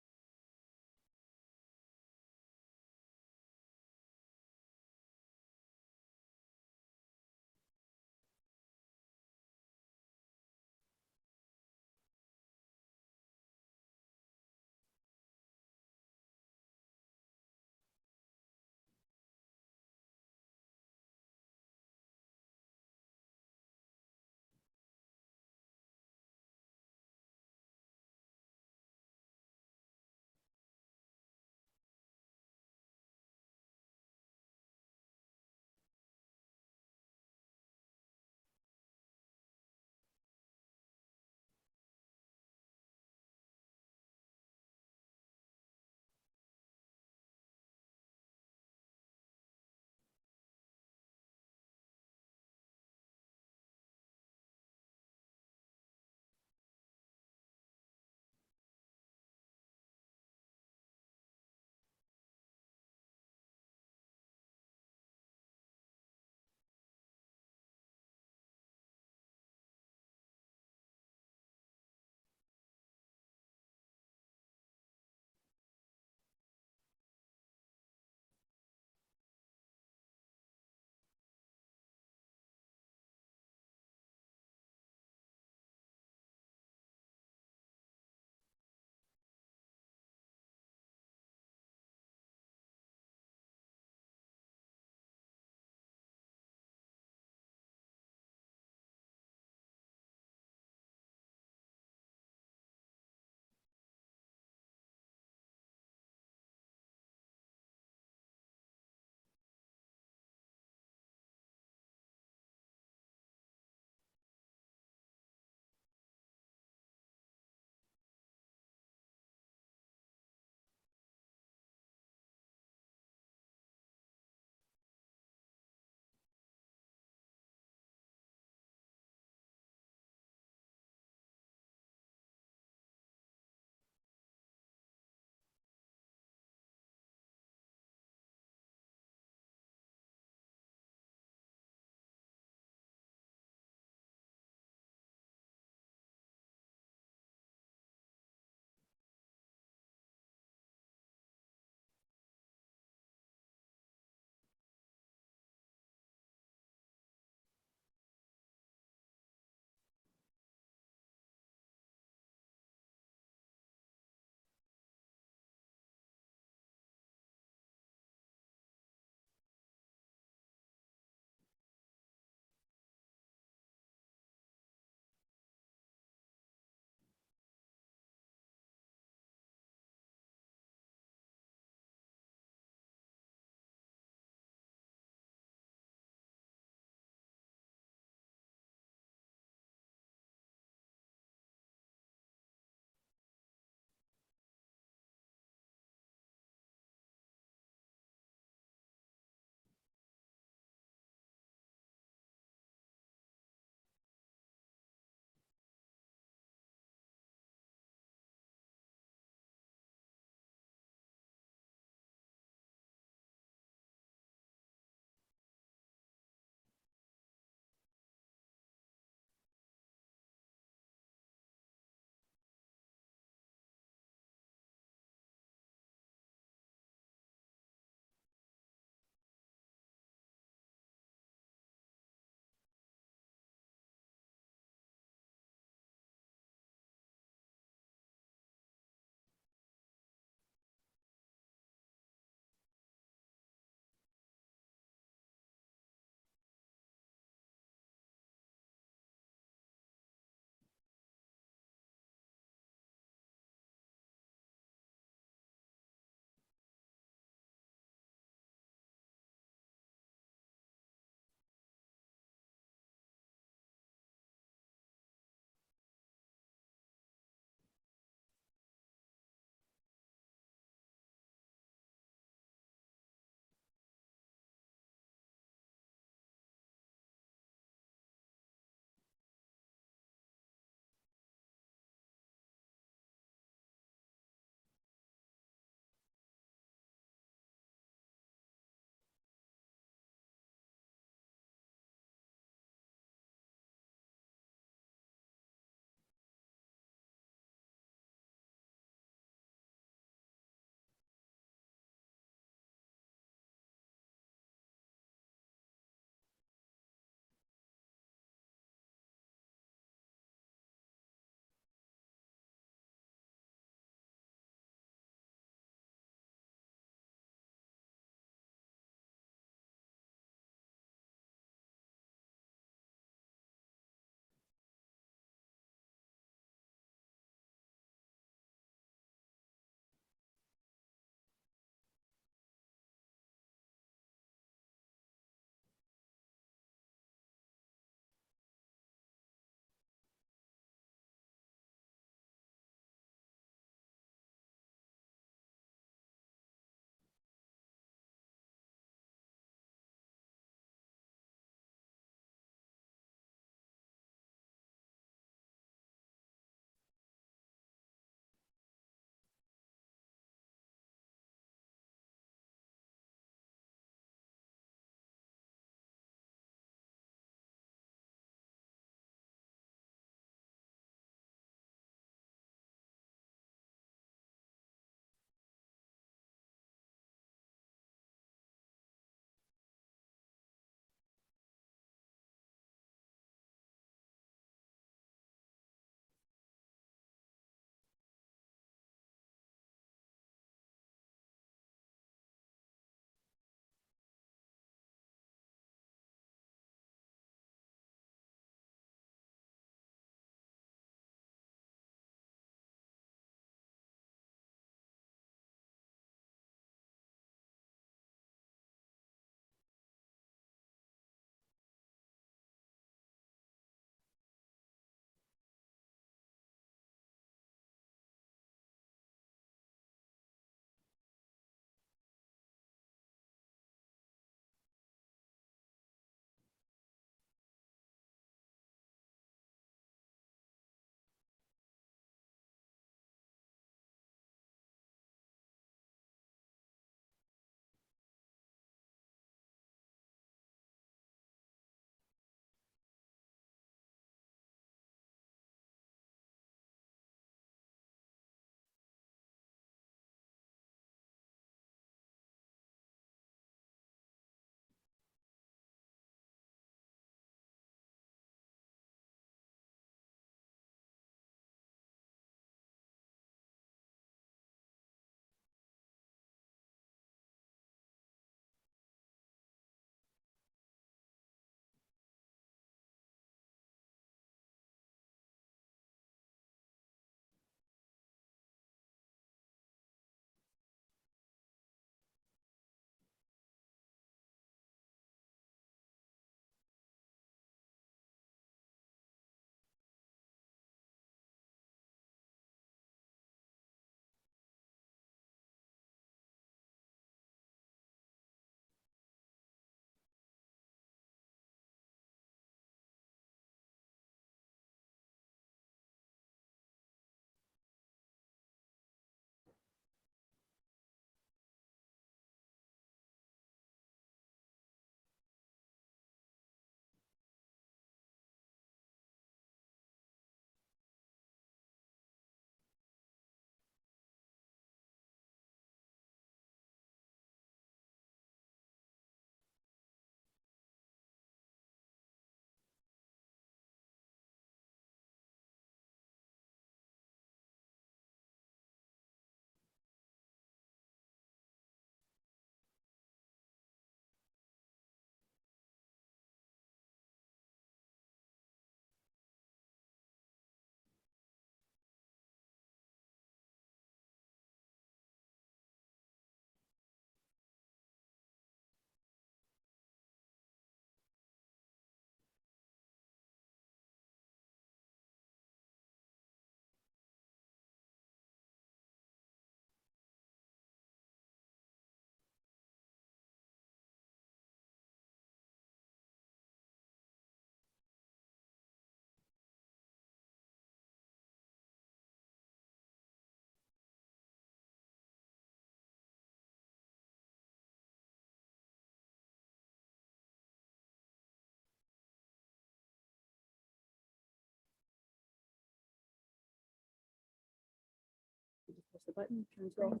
the button, turns green.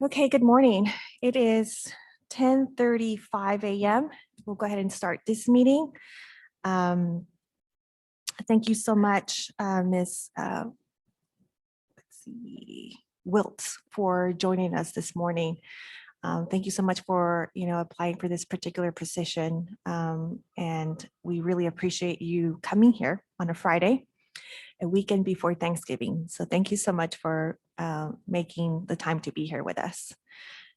Okay, good morning. It is 10:35 a.m. We'll go ahead and start this meeting. Thank you so much, Ms. Wilt, for joining us this morning. Thank you so much for, applying for this particular position. And we really appreciate you coming here on a Friday, a weekend before Thanksgiving. So thank you so much for making the time to be here with us.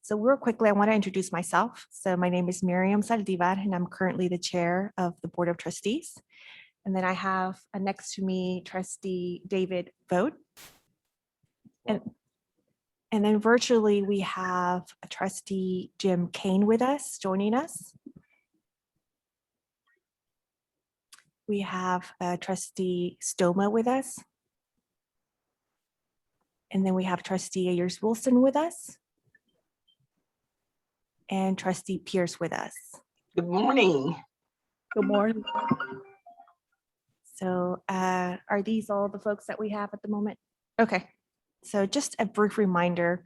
So real quickly, I want to introduce myself. So my name is Miriam Saldivar, and I'm currently the chair of the Board of Trustees. And then I have next to me, Trustee David Vogt. And then virtually, we have a Trustee Jim Kane with us, joining us. We have Trustee Stoma with us. And then we have Trustee Ayers Wilson with us. And Trustee Pierce with us. Good morning. Good morning. So are these all the folks that we have at the moment? Okay, so just a brief reminder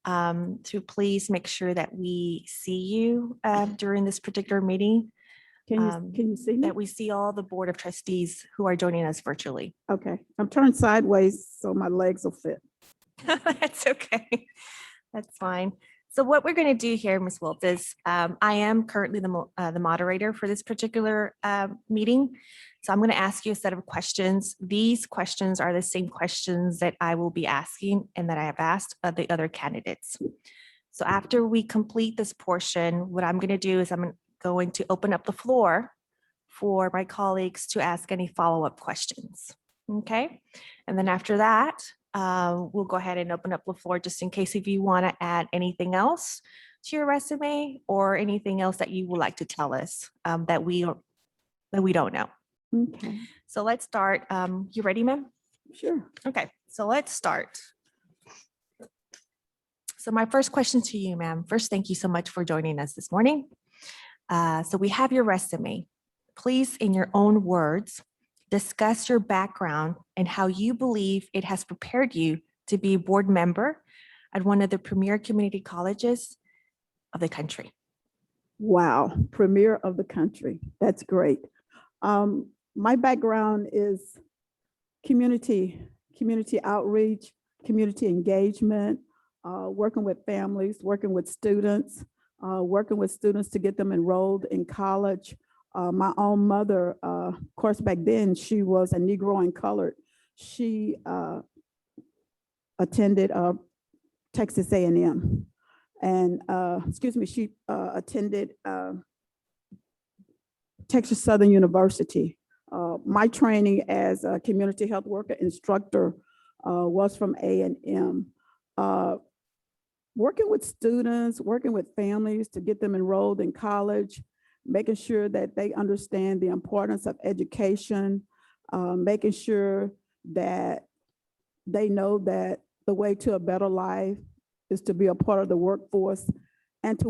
to please make sure that we see you during this particular meeting, Can you see me? that we see all the Board of Trustees who are joining us virtually. Okay, I'm turned sideways so my legs will fit. That's okay. That's fine. So what we're going to do here, Ms. Wilt, is I am currently the moderator for this particular meeting. So I'm going to ask you a set of questions. These questions are the same questions that I will be asking and that I have asked of the other candidates. So after we complete this portion, what I'm going to do is I'm going to open up the floor for my colleagues to ask any follow-up questions. Okay. And then after that, we'll go ahead and open up the floor just in case if you want to add anything else to your resume or anything else that you would like to tell us that we don't know. Okay, So let's start. You ready, ma'am? sure. Okay, so let's start. So my first question to you, ma'am. First, thank you so much for joining us this morning. So we have your resume. Please, in your own words, discuss your background and how you believe it has prepared you to be a board member at one of the premier community colleges of the country. Wow, premier of the country. That's great. My background is community outreach, community engagement, working with families, working with students to get them enrolled in college. My own mother, of course, back then, she was a Negro and colored. She attended Texas A&M. And, she attended Texas Southern University. My training as a community health worker instructor was from A&M. Working with students, working with families to get them enrolled in college, making sure that they understand the importance of education, making sure that they know that the way to a better life is to be a part of the workforce, and the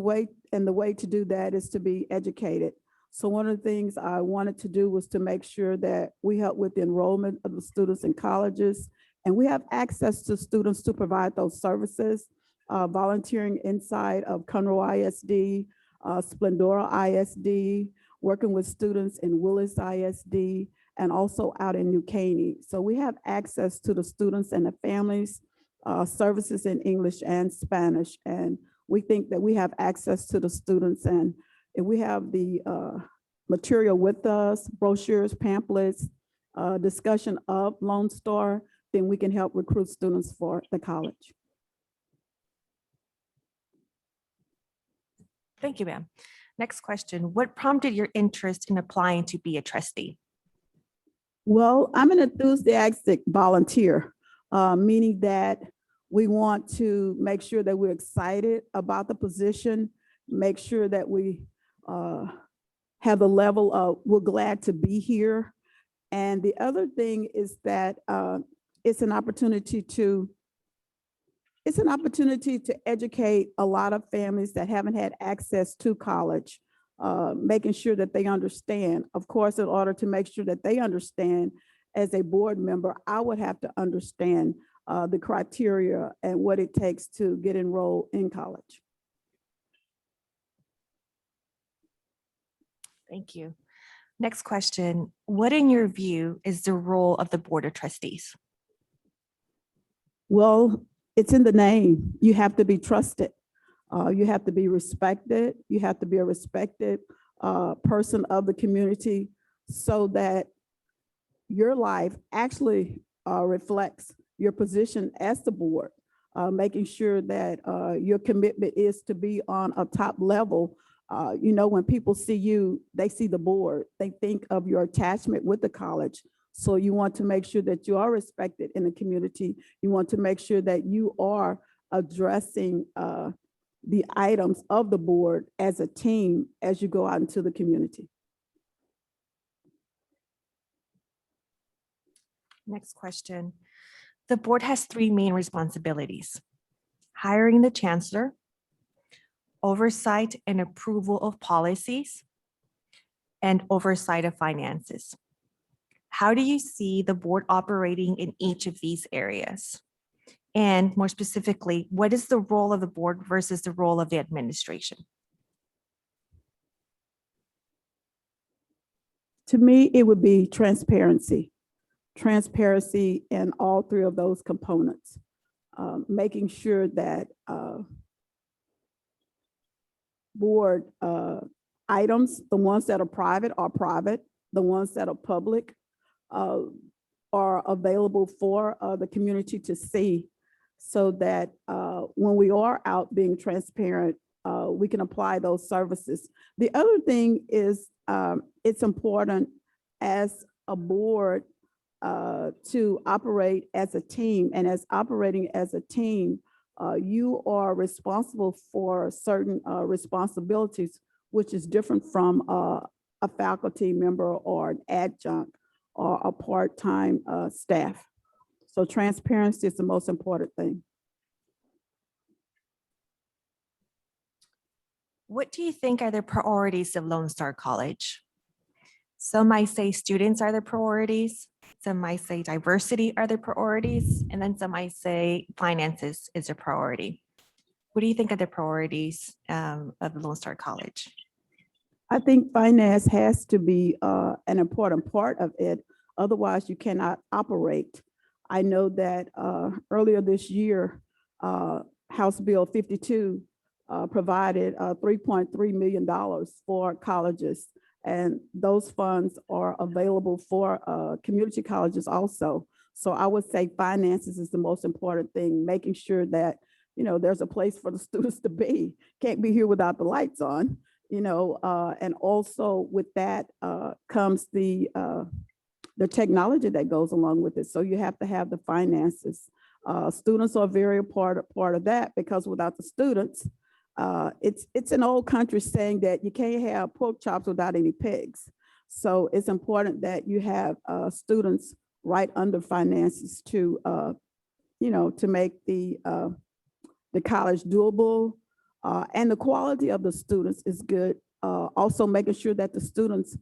way to do that is to be educated. So one of the things I wanted to do was to make sure that we help with the enrollment of the students in colleges, and we have access to students to provide those services, volunteering inside of Conroe ISD, Splendora ISD, working with students in Willis ISD, and also out in New Caney. So we have access to the students and the families, services in English and Spanish. And we think that we have access to the students, and if we have the material with us, brochures, pamphlets, discussion of Lone Star, then we can help recruit students for the college. Thank you, ma'am. Next question. What prompted your interest in applying to be a trustee? Well, I'm an enthusiastic volunteer, meaning that we want to make sure that we're excited about the position, make sure that we have the level of we're glad to be here. And the other thing is that it's an opportunity to educate a lot of families that haven't had access to college, making sure that they understand. Of course, in order to make sure that they understand as a board member, I would have to understand the criteria and what it takes to get enrolled in college. Thank you. Next question. What, in your view, is the role of the Board of Trustees? Well, it's in the name. You have to be trusted. You have to be respected. You have to be a respected person of the community so that your life actually reflects your position as the board, making sure that your commitment is to be on a top level. You know, when people see you, they see the board, they think of your attachment with the college. So you want to make sure that you are respected in the community. You want to make sure that you are addressing the items of the board as a team as you go out into the community. Next question. The board has three main responsibilities: hiring the chancellor, oversight and approval of policies, and oversight of finances. How do you see the board operating in each of these areas? And more specifically, what is the role of the board versus the role of the administration? To me, it would be transparency. Transparency in all three of those components. Making sure that board items, the ones that are private, the ones that are public are available for the community to see, so that when we are out being transparent, we can apply those services. The other thing is it's important as a board to operate as a team, and as operating as a team, you are responsible for certain responsibilities, which is different from a faculty member or an adjunct or a part-time staff. So transparency is the most important thing. What do you think are the priorities of Lone Star College? Some might say students are the priorities. Some might say diversity are the priorities. And then some might say finances is a priority. What do you think are the priorities of Lone Star College? I think finance has to be an important part of it. Otherwise, you cannot operate. I know that earlier this year, House Bill 52 provided $3.3 million for colleges. And those funds are available for community colleges also. So I would say finances is the most important thing, making sure that, you know, there's a place for the students to be. Can't be here without the lights on, you know, and also with that comes the technology that goes along with it. So you have to have the finances. Students are very part of that, because without the students, it's an old country saying that you can't have pork chops without any pigs. So it's important that you have students right under finances to, you know, to make the college doable, and the quality of the students is good. Also making sure that the students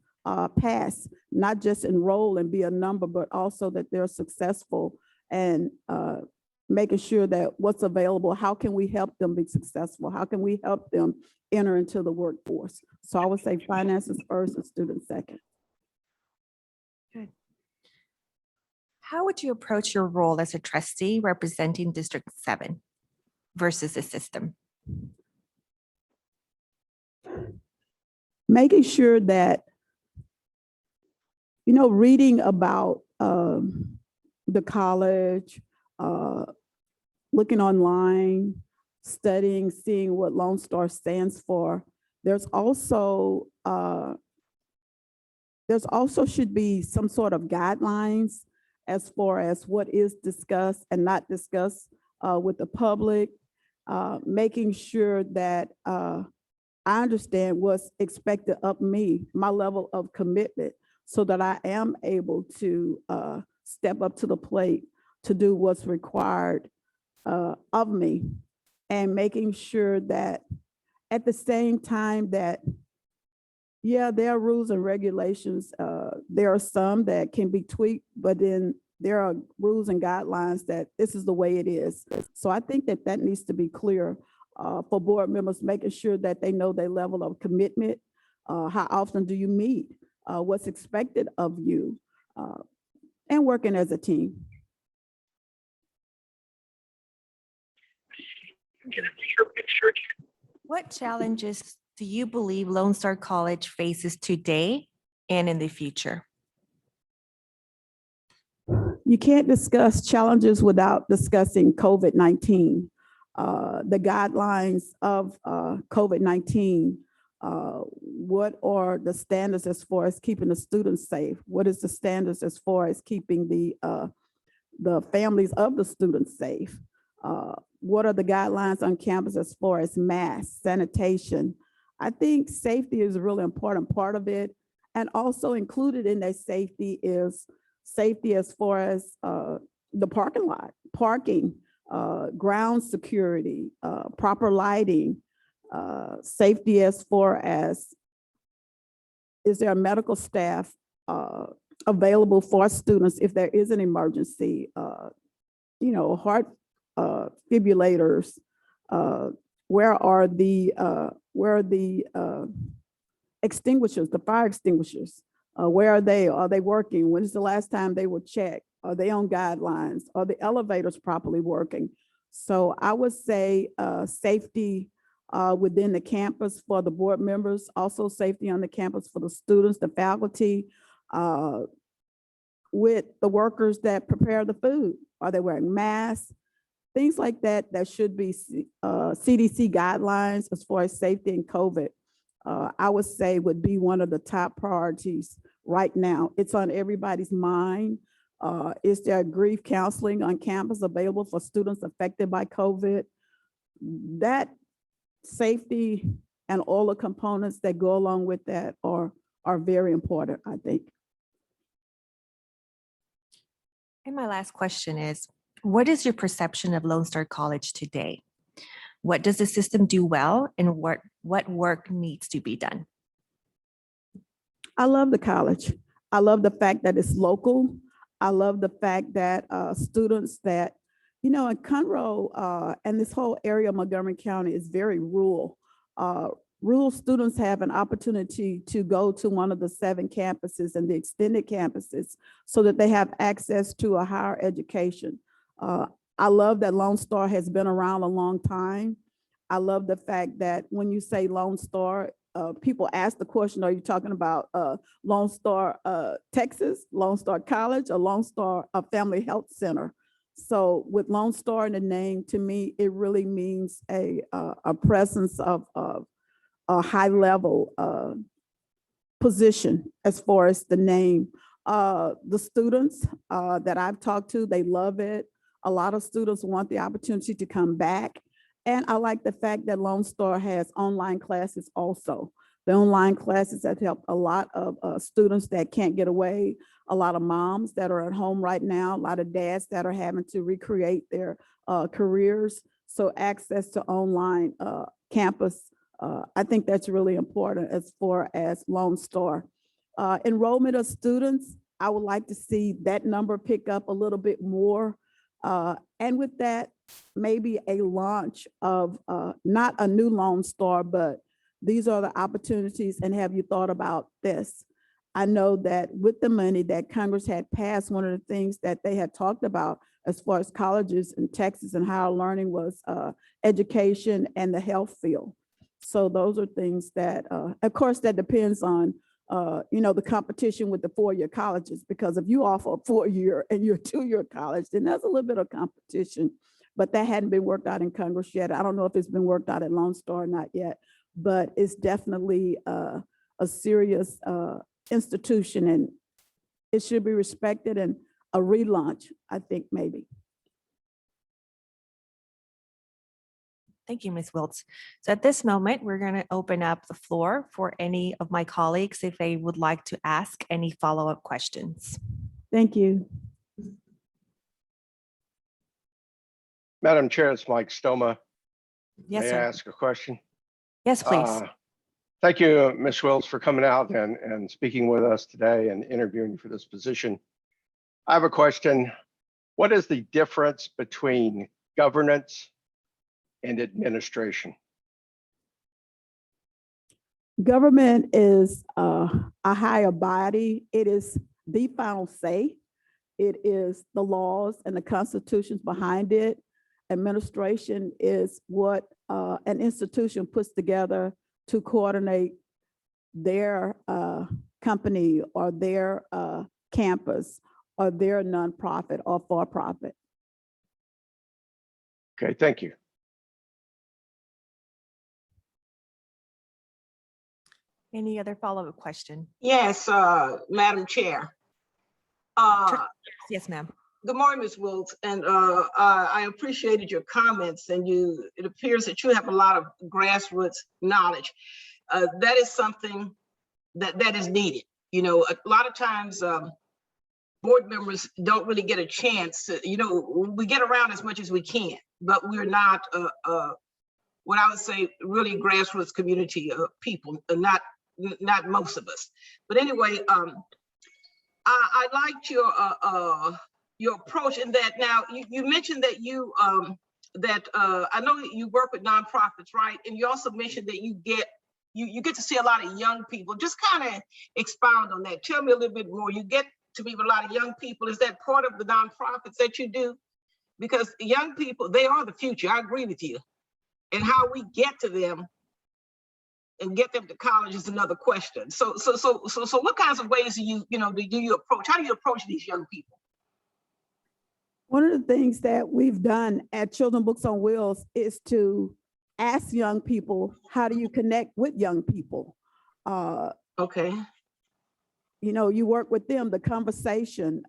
pass, not just enroll and be a number, but also that they're successful, and making sure that what's available, how can we help them be successful? How can we help them enter into the workforce? So I would say finances first and students second. Good. How would you approach your role as a trustee representing District 7 versus the system? Making sure that, you know, reading about the college, looking online, studying, seeing what Lone Star stands for. There's also should be some sort of guidelines as far as what is discussed and not discussed with the public, making sure that I understand what's expected of me, my level of commitment, so that I am able to step up to the plate to do what's required of me, and making sure that at the same time that Yeah, there are rules and regulations. There are some that can be tweaked, but then there are rules and guidelines that this is the way it is. So I think that that needs to be clear for board members, making sure that they know their level of commitment. How often do you meet? What's expected of you? And working as a team. Get a bigger picture. What challenges do you believe Lone Star College faces today and in the future? You can't discuss challenges without discussing COVID-19. The guidelines of COVID-19, what are the standards as far as keeping the students safe? What is the standards as far as keeping the families of the students safe? What are the guidelines on campus as far as masks, sanitation? I think safety is a really important part of it. And also included in that safety is safety as far as the parking lot, parking, ground security, proper lighting, safety as far as, is there a medical staff available for students if there is an emergency, heart defibrillators, where are the extinguishers, the fire extinguishers? Where are they? Are they working? When is the last time they were checked? Are they on guidelines? Are the elevators properly working? So I would say safety within the campus for the board members, also safety on the campus for the students, the faculty, with the workers that prepare the food. Are they wearing masks? Things like that, that should be CDC guidelines as far as safety and COVID. I would say would be one of the top priorities right now. It's on everybody's mind. Is there grief counseling on campus available for students affected by COVID? That safety and all the components that go along with that are very important, I think. And my last question is, what is your perception of Lone Star College today? What does the system do well, and what work needs to be done? I love the college. I love the fact that it's local. I love the fact that students that, in Conroe and this whole area of Montgomery County is very rural. Rural students have an opportunity to go to one of the 7 campuses and the extended campuses so that they have access to a higher education. I love that Lone Star has been around a long time. I love the fact that when you say Lone Star, people ask the question, are you talking about Lone Star, Texas, Lone Star College, or Lone Star Family Health Center? So with Lone Star in the name, to me, it really means a presence of a high level position as far as the name. The students that I've talked to, they love it. A lot of students want the opportunity to come back. And I like the fact that Lone Star has online classes also. The online classes have helped a lot of students that can't get away, a lot of moms that are at home right now, a lot of dads that are having to recreate their careers. So access to online campus, I think that's really important as far as Lone Star. Enrollment of students, I would like to see that number pick up a little bit more. And with that, maybe a launch of not a new Lone Star, but these are the opportunities, and have you thought about this? I know that with the money that Congress had passed, one of the things that they had talked about as far as colleges in Texas and higher learning was education and the health field. So those are things that, of course, that depends on the competition with the 4-year colleges, because if you offer a 4-year and you're a 2-year college, then there's a little bit of competition, but that hadn't been worked out in Congress yet. I don't know if it's been worked out at Lone Star or not yet, but it's definitely a serious institution, and it should be respected, and a relaunch, I think, maybe. Thank you, Ms. Wiltz. So at this moment, we're going to open up the floor for any of my colleagues if they would like to ask any follow-up questions. Thank you. Madam Chair, it's Mike Stoma. Yes, May I sir. ask a question? Yes, please. Thank you, Ms. Wills, for coming out and speaking with us today and interviewing for this position. I have a question. What is the difference between governance and administration? Government is a higher body. It is the final say. It is the laws and the constitutions behind it. Administration is what an institution puts together to coordinate their company or their campus or their nonprofit or for-profit. Okay, thank you. Any other follow-up question? Yes, Madam Chair. Yes, ma'am. Good morning, Ms. Wills, and I appreciated your comments, and it appears that you have a lot of grassroots knowledge. That is something that is needed. You know, a lot of times board members don't really get a chance to, we get around as much as we can, but we're not what I would say really grassroots community people, not most of us. But anyway, I liked your approach in that. Now you mentioned that I know that you work with nonprofits, right? And you also mentioned that you get to see a lot of young people. Just kind of expound on that. Tell me a little bit more. You get to meet with a lot of young people. Is that part of the nonprofits that you do? Because young people, they are the future. I agree with you. And how we get to them and get them to college is another question. So what kinds of ways do you approach? How do you approach these young people? One of the things that we've done at Children's Books on Wheels is to ask young people, how do you connect with young people? Okay. You work with them, the conversation.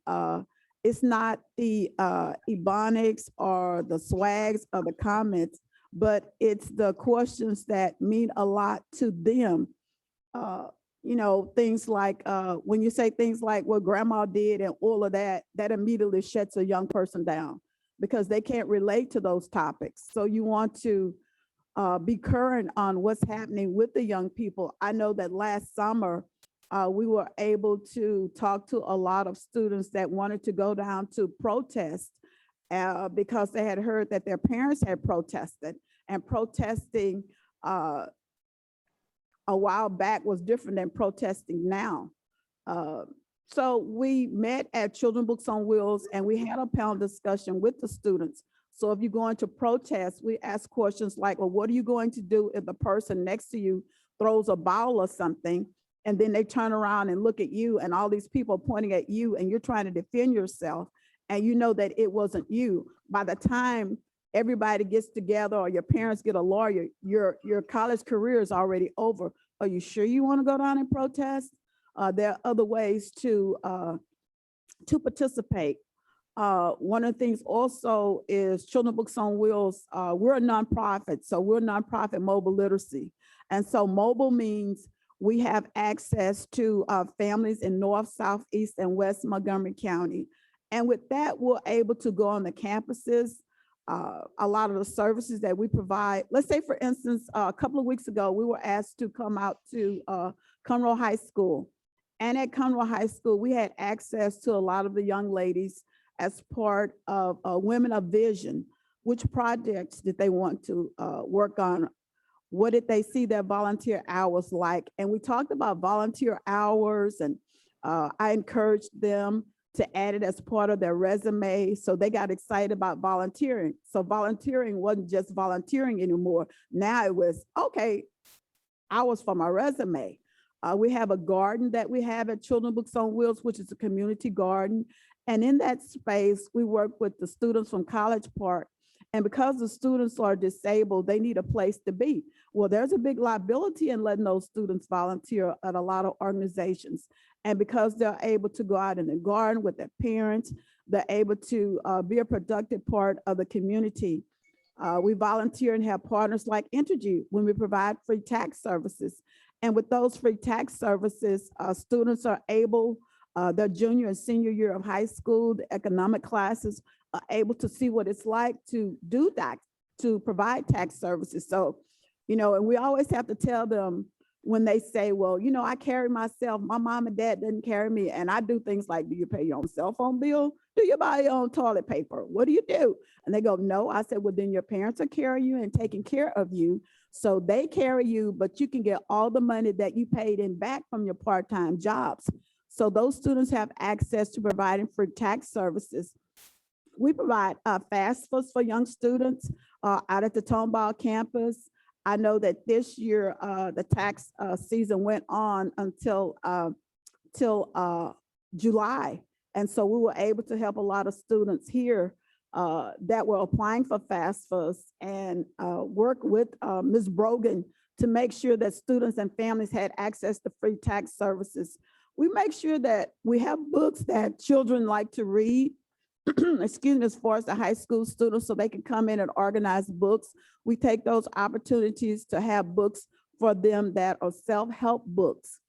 It's not the ebonics or the swags or the comments, but it's the questions that mean a lot to them. Things like when you say things like what grandma did and all of that, that immediately shuts a young person down because they can't relate to those topics. So you want to be current on what's happening with the young people. I know that last summer, we were able to talk to a lot of students that wanted to go down to protest because they had heard that their parents had protested, and protesting a while back was different than protesting now. So we met at Children's Books on Wheels and we had a panel discussion with the students. So if you're going to protest, we ask questions like, well, what are you going to do if the person next to you throws a ball or something, and then they turn around and look at you and all these people pointing at you and you're trying to defend yourself and you know that it wasn't you. By the time everybody gets together or your parents get a lawyer, your college career is already over. Are you sure you want to go down and protest? There are other ways to participate. One of the things also is Children's Books on Wheels. We're a nonprofit, so we're nonprofit mobile literacy. And so mobile means we have access to families in North, South, East, and West Montgomery County. And with that, we're able to go on the campuses. A lot of the services that we provide. Let's say, for instance, a couple of weeks ago, we were asked to come out to Conroe High School. And at Conroe High School, we had access to a lot of the young ladies as part of Women of Vision. Which projects did they want to work on? What did they see their volunteer hours like? And we talked about volunteer hours, and I encouraged them to add it as part of their resume. So they got excited about volunteering. So volunteering wasn't just volunteering anymore. Now it was, okay, hours for my resume. We have a garden that we have at Children's Books on Wheels, which is a community garden. And in that space, we work with the students from College Park. And because the students are disabled, they need a place to be. Well, there's a big liability in letting those students volunteer at a lot of organizations. And because they're able to go out in the garden with their parents, they're able to be a productive part of the community. We volunteer and have partners like Entergy when we provide free tax services. And with those free tax services, students are able, their junior and senior year of high school, the economic classes, are able to see what it's like to do that, to provide tax services. So, and we always have to tell them, when they say, well, you know, I carry myself, my mom and dad didn't carry me. And I do things like, do you pay your own cell phone bill? Do you buy your own toilet paper? What do you do? And they go, no. I said, well, then your parents are carrying you and taking care of you. So they carry you, but you can get all the money that you paid in back from your part-time jobs. So those students have access to providing free tax services. We provide FAFSAs for young students out at the Tomball campus. I know that this year, the tax season went on until July. And so we were able to help a lot of students here that were applying for FAFSAs and work with Ms. Brogan to make sure that students and families had access to free tax services. We make sure that we have books that children like to read, excuse me, as far as the high school students, so they can come in and organize books. We take those opportunities to have books for them that are self-help books.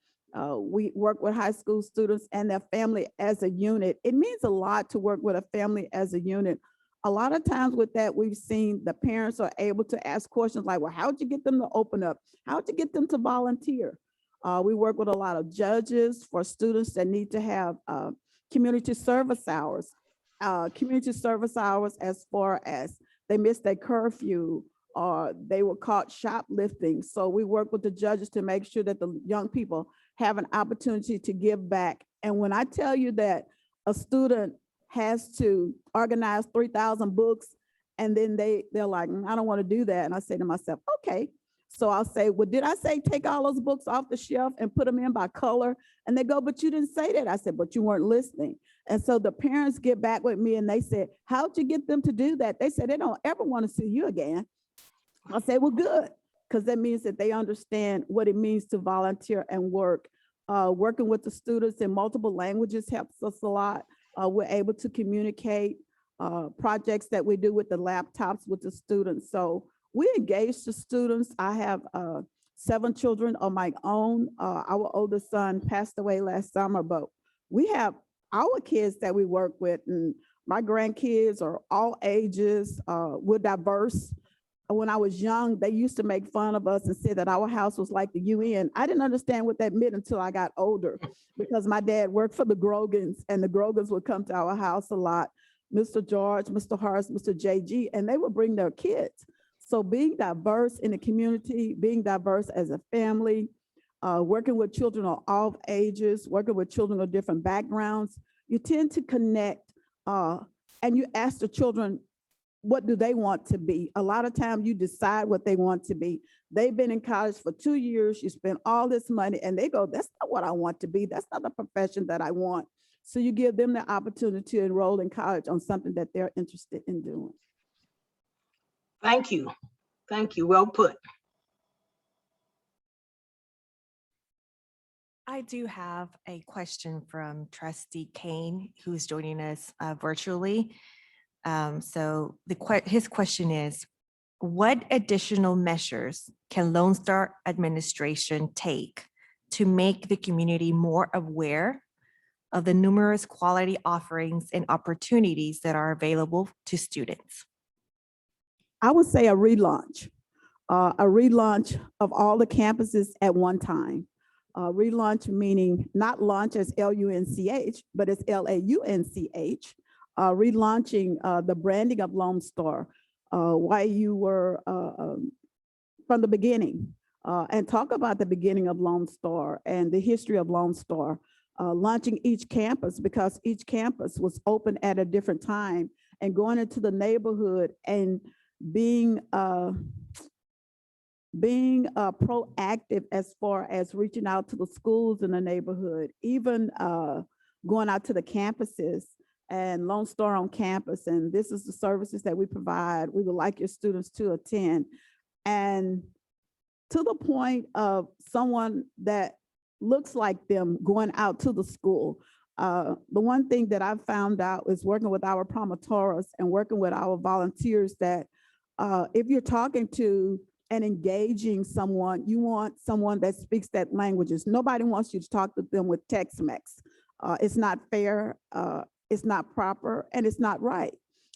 We work with high school students and their family as a unit. It means a lot to work with a family as a unit. A lot of times with that, we've seen the parents are able to ask questions like, well, how'd you get them to open up? How'd you get them to volunteer? We work with a lot of judges for students that need to have community service hours. As far as they missed their curfew or they were caught shoplifting. So we work with the judges to make sure that the young people have an opportunity to give back. And when I tell you that a student has to organize 3,000 books and then they're like, I don't want to do that. And I say to myself, okay. So I'll say, well, did I say take all those books off the shelf and put them in by color? And they go, but you didn't say that. I said, but you weren't listening. And so the parents get back with me and they said, how'd you get them to do that? They said, they don't ever want to see you again. I said, well, good, because that means that they understand what it means to volunteer and work. Working with the students in multiple languages helps us a lot. We're able to communicate projects that we do with the laptops with the students. So we engage the students. I have 7 children of my own. Our oldest son passed away last summer, but we have our kids that we work with, and my grandkids are all ages. We're diverse. When I was young, they used to make fun of us and say that our house was like the UN. I didn't understand what that meant until I got older, because my dad worked for the Grogans, and the Grogans would come to our house a lot. Mr. George, Mr. Horace, Mr. JG, and they would bring their kids. So being diverse in the community, being diverse as a family, working with children of all ages, working with children of different backgrounds, you tend to connect and you ask the children, what do they want to be? A lot of times you decide what they want to be. They've been in college for 2 years, you spend all this money and they go, that's not what I want to be. That's not the profession that I want. So you give them the opportunity to enroll in college on something that they're interested in doing. Thank you. Thank you. Well put. I do have a question from Trustee Kane, who's joining us virtually. So his question is, what additional measures can Lone Star administration take to make the community more aware of the numerous quality offerings and opportunities that are available to students? I would say a relaunch of all the campuses at one time. Relaunch meaning not launch as L-U-N-C-H, but it's L-A-U-N-C-H. Relaunching the branding of Lone Star, why you were from the beginning, and talk about the beginning of Lone Star and the history of Lone Star. Launching each campus, because each campus was open at a different time, and going into the neighborhood and being proactive as far as reaching out to the schools in the neighborhood, even going out to the campuses and Lone Star on campus. And this is the services that we provide. We would like your students to attend. And to the point of someone that looks like them going out to the school. The one thing that I've found out is working with our promotoras and working with our volunteers that if you're talking to and engaging someone, you want someone that speaks that languages. Nobody wants you to talk to them with Tex-Mex. It's not fair, it's not proper, and it's not right.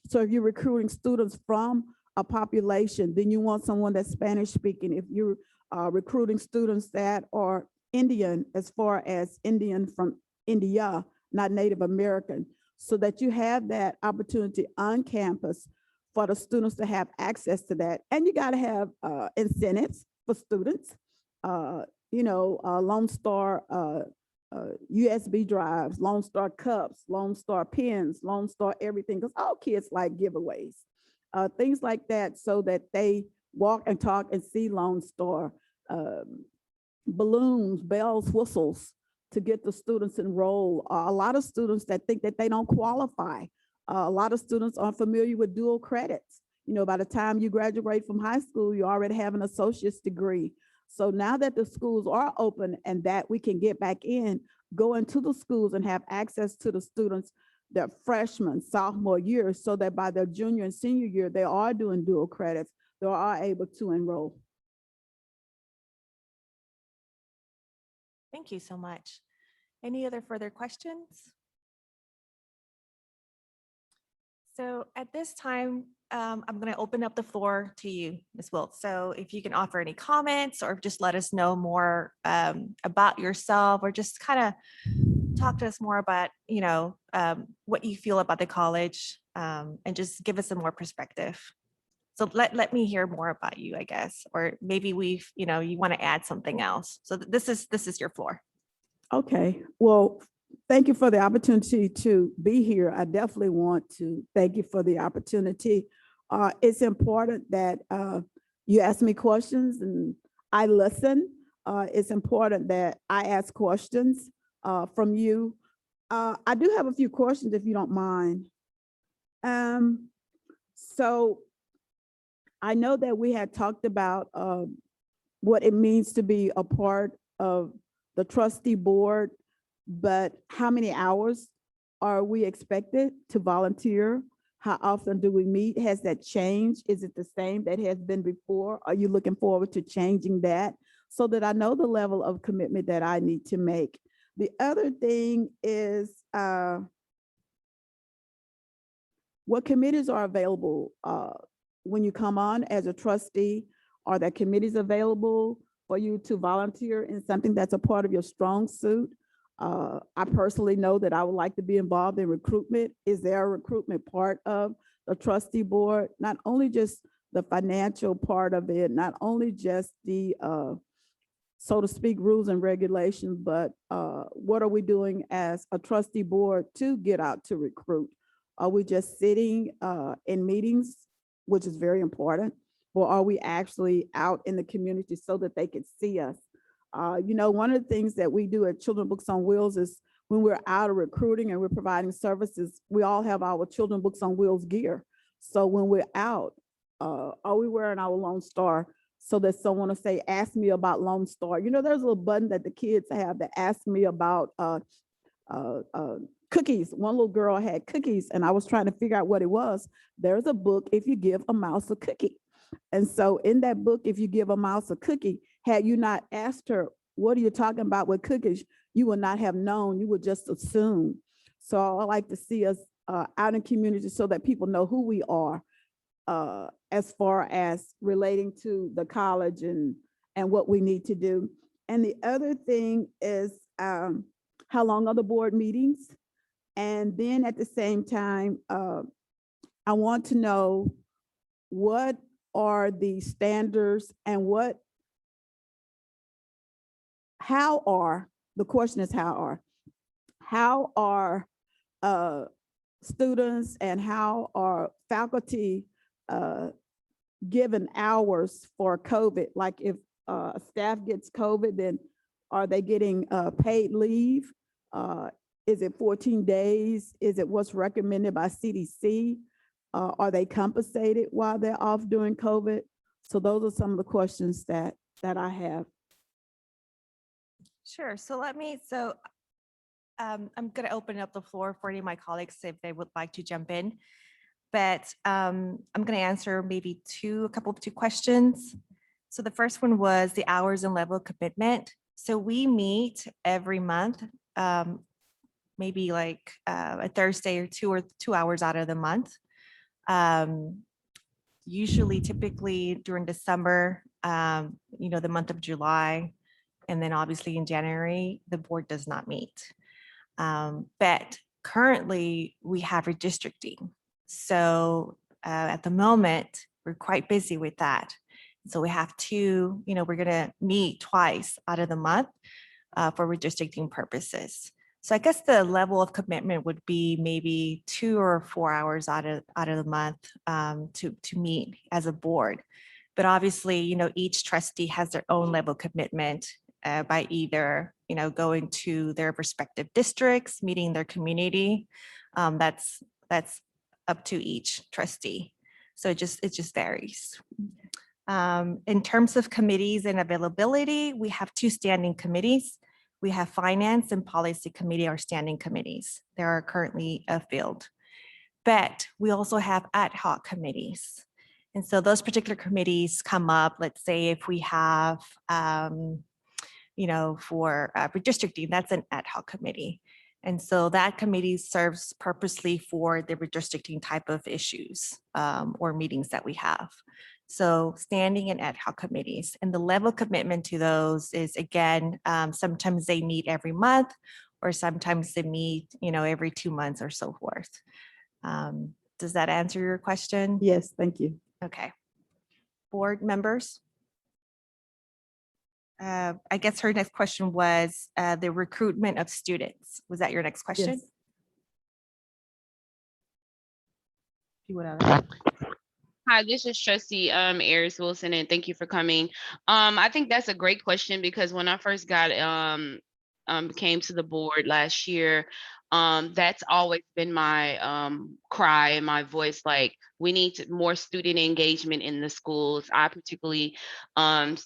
So if you're recruiting students from a population, then you want someone that's Spanish speaking. If you're recruiting students that are Indian, as far as Indian from India, not Native American, so that you have that opportunity on campus for the students to have access to that. And you got to have incentives for students, Lone Star USB drives, Lone Star cups, Lone Star pens, Lone Star everything, because all kids like giveaways, things like that, so that they walk and talk and see Lone Star, balloons, bells, whistles, to get the students enrolled. A lot of students that think that they don't qualify. A lot of students aren't familiar with dual credits. By the time you graduate from high school, you already have an associate's degree. So now that the schools are open and that we can get back in, go into the schools and have access to the students, their freshman, sophomore year, so that by their junior and senior year, they are doing dual credits. They are able to enroll. Thank you so much. Any other further questions? So at this time, I'm going to open up the floor to you, Ms. Wilt. So if you can offer any comments or just let us know more about yourself, or just kind of talk to us more about, what you feel about the college, and just give us some more perspective. So let me hear more about you, I guess, or maybe you want to add something else. So this is your floor. Okay, well, thank you for the opportunity to be here. I definitely want to thank you for the opportunity. It's important that you ask me questions and I listen. It's important that I ask questions from you. I do have a few questions if you don't mind. So I know that we had talked about what it means to be a part of the trustee board, but how many hours are we expected to volunteer? How often do we meet? Has that changed? Is it the same that has been before? Are you looking forward to changing that, so that I know the level of commitment that I need to make? The other thing is what committees are available when you come on as a trustee? Are there committees available for you to volunteer in something that's a part of your strong suit? I personally know that I would like to be involved in recruitment. Is there a recruitment part of the trustee board? Not only just the financial part of it, not only just the, so to speak, rules and regulations, but what are we doing as a trustee board to get out to recruit? Are we just sitting in meetings, which is very important, or are we actually out in the community so that they can see us? One of the things that we do at Children's Books on Wheels is when we're out of recruiting and we're providing services, we all have our Children's Books on Wheels gear. So when we're out, are we wearing our Lone Star so that someone will say, ask me about Lone Star? There's a little button that the kids have that ask me about cookies. One little girl had cookies and I was trying to figure out what it was. There's a book, If You Give a Mouse a Cookie. And so in that book, If You Give a Mouse a Cookie, had you not asked her, what are you talking about with cookies? You would not have known, you would just assume. So I like to see us out in community so that people know who we are as far as relating to the college and what we need to do. And the other thing is how long are the board meetings? And then at the same time, I want to know what are the standards and the question is how are students and how are faculty given hours for COVID? Like if staff gets COVID, then are they getting paid leave? Is it 14 days? Is it what's recommended by CDC? Are they compensated while they're off during COVID? So those are some of the questions that I have. Sure. So I'm going to open up the floor for any of my colleagues if they would like to jump in. But I'm going to answer maybe two questions. So the first one was the hours and level of commitment. So we meet every month, maybe like a Thursday or 2 hours out of the month. Usually, typically during December, the month of July. And then obviously in January, the board does not meet. But currently we have redistricting. So at the moment, we're quite busy with that. So we have to, we're gonna meet twice out of the month for redistricting purposes. So I guess the level of commitment would be maybe 2 or 4 hours out of the month to meet as a board. But obviously, each trustee has their own level of commitment by either, going to their respective districts, meeting their community. That's up to each trustee. So it just varies. In terms of committees and availability, we have 2 standing committees. We have Finance and Policy Committee are standing committees. They are currently filled. But we also have ad hoc committees. And so those particular committees come up, let's say if we have, for redistricting, that's an ad hoc committee. And so that committee serves purposely for the redistricting type of issues or meetings that we have. So standing and ad hoc committees, and the level of commitment to those is, again, sometimes they meet every month or sometimes they meet, every 2 months or so forth. Does that answer your question? Yes, thank you. Okay. Board members? I guess her next question was the recruitment of students. Was that your next question? Yes. You would have- Hi, this is Trustee Aries Wilson, and thank you for coming. I think that's a great question because when I first got came to the board last year, that's always been my cry and my voice. Like, we need more student engagement in the schools. I particularly, am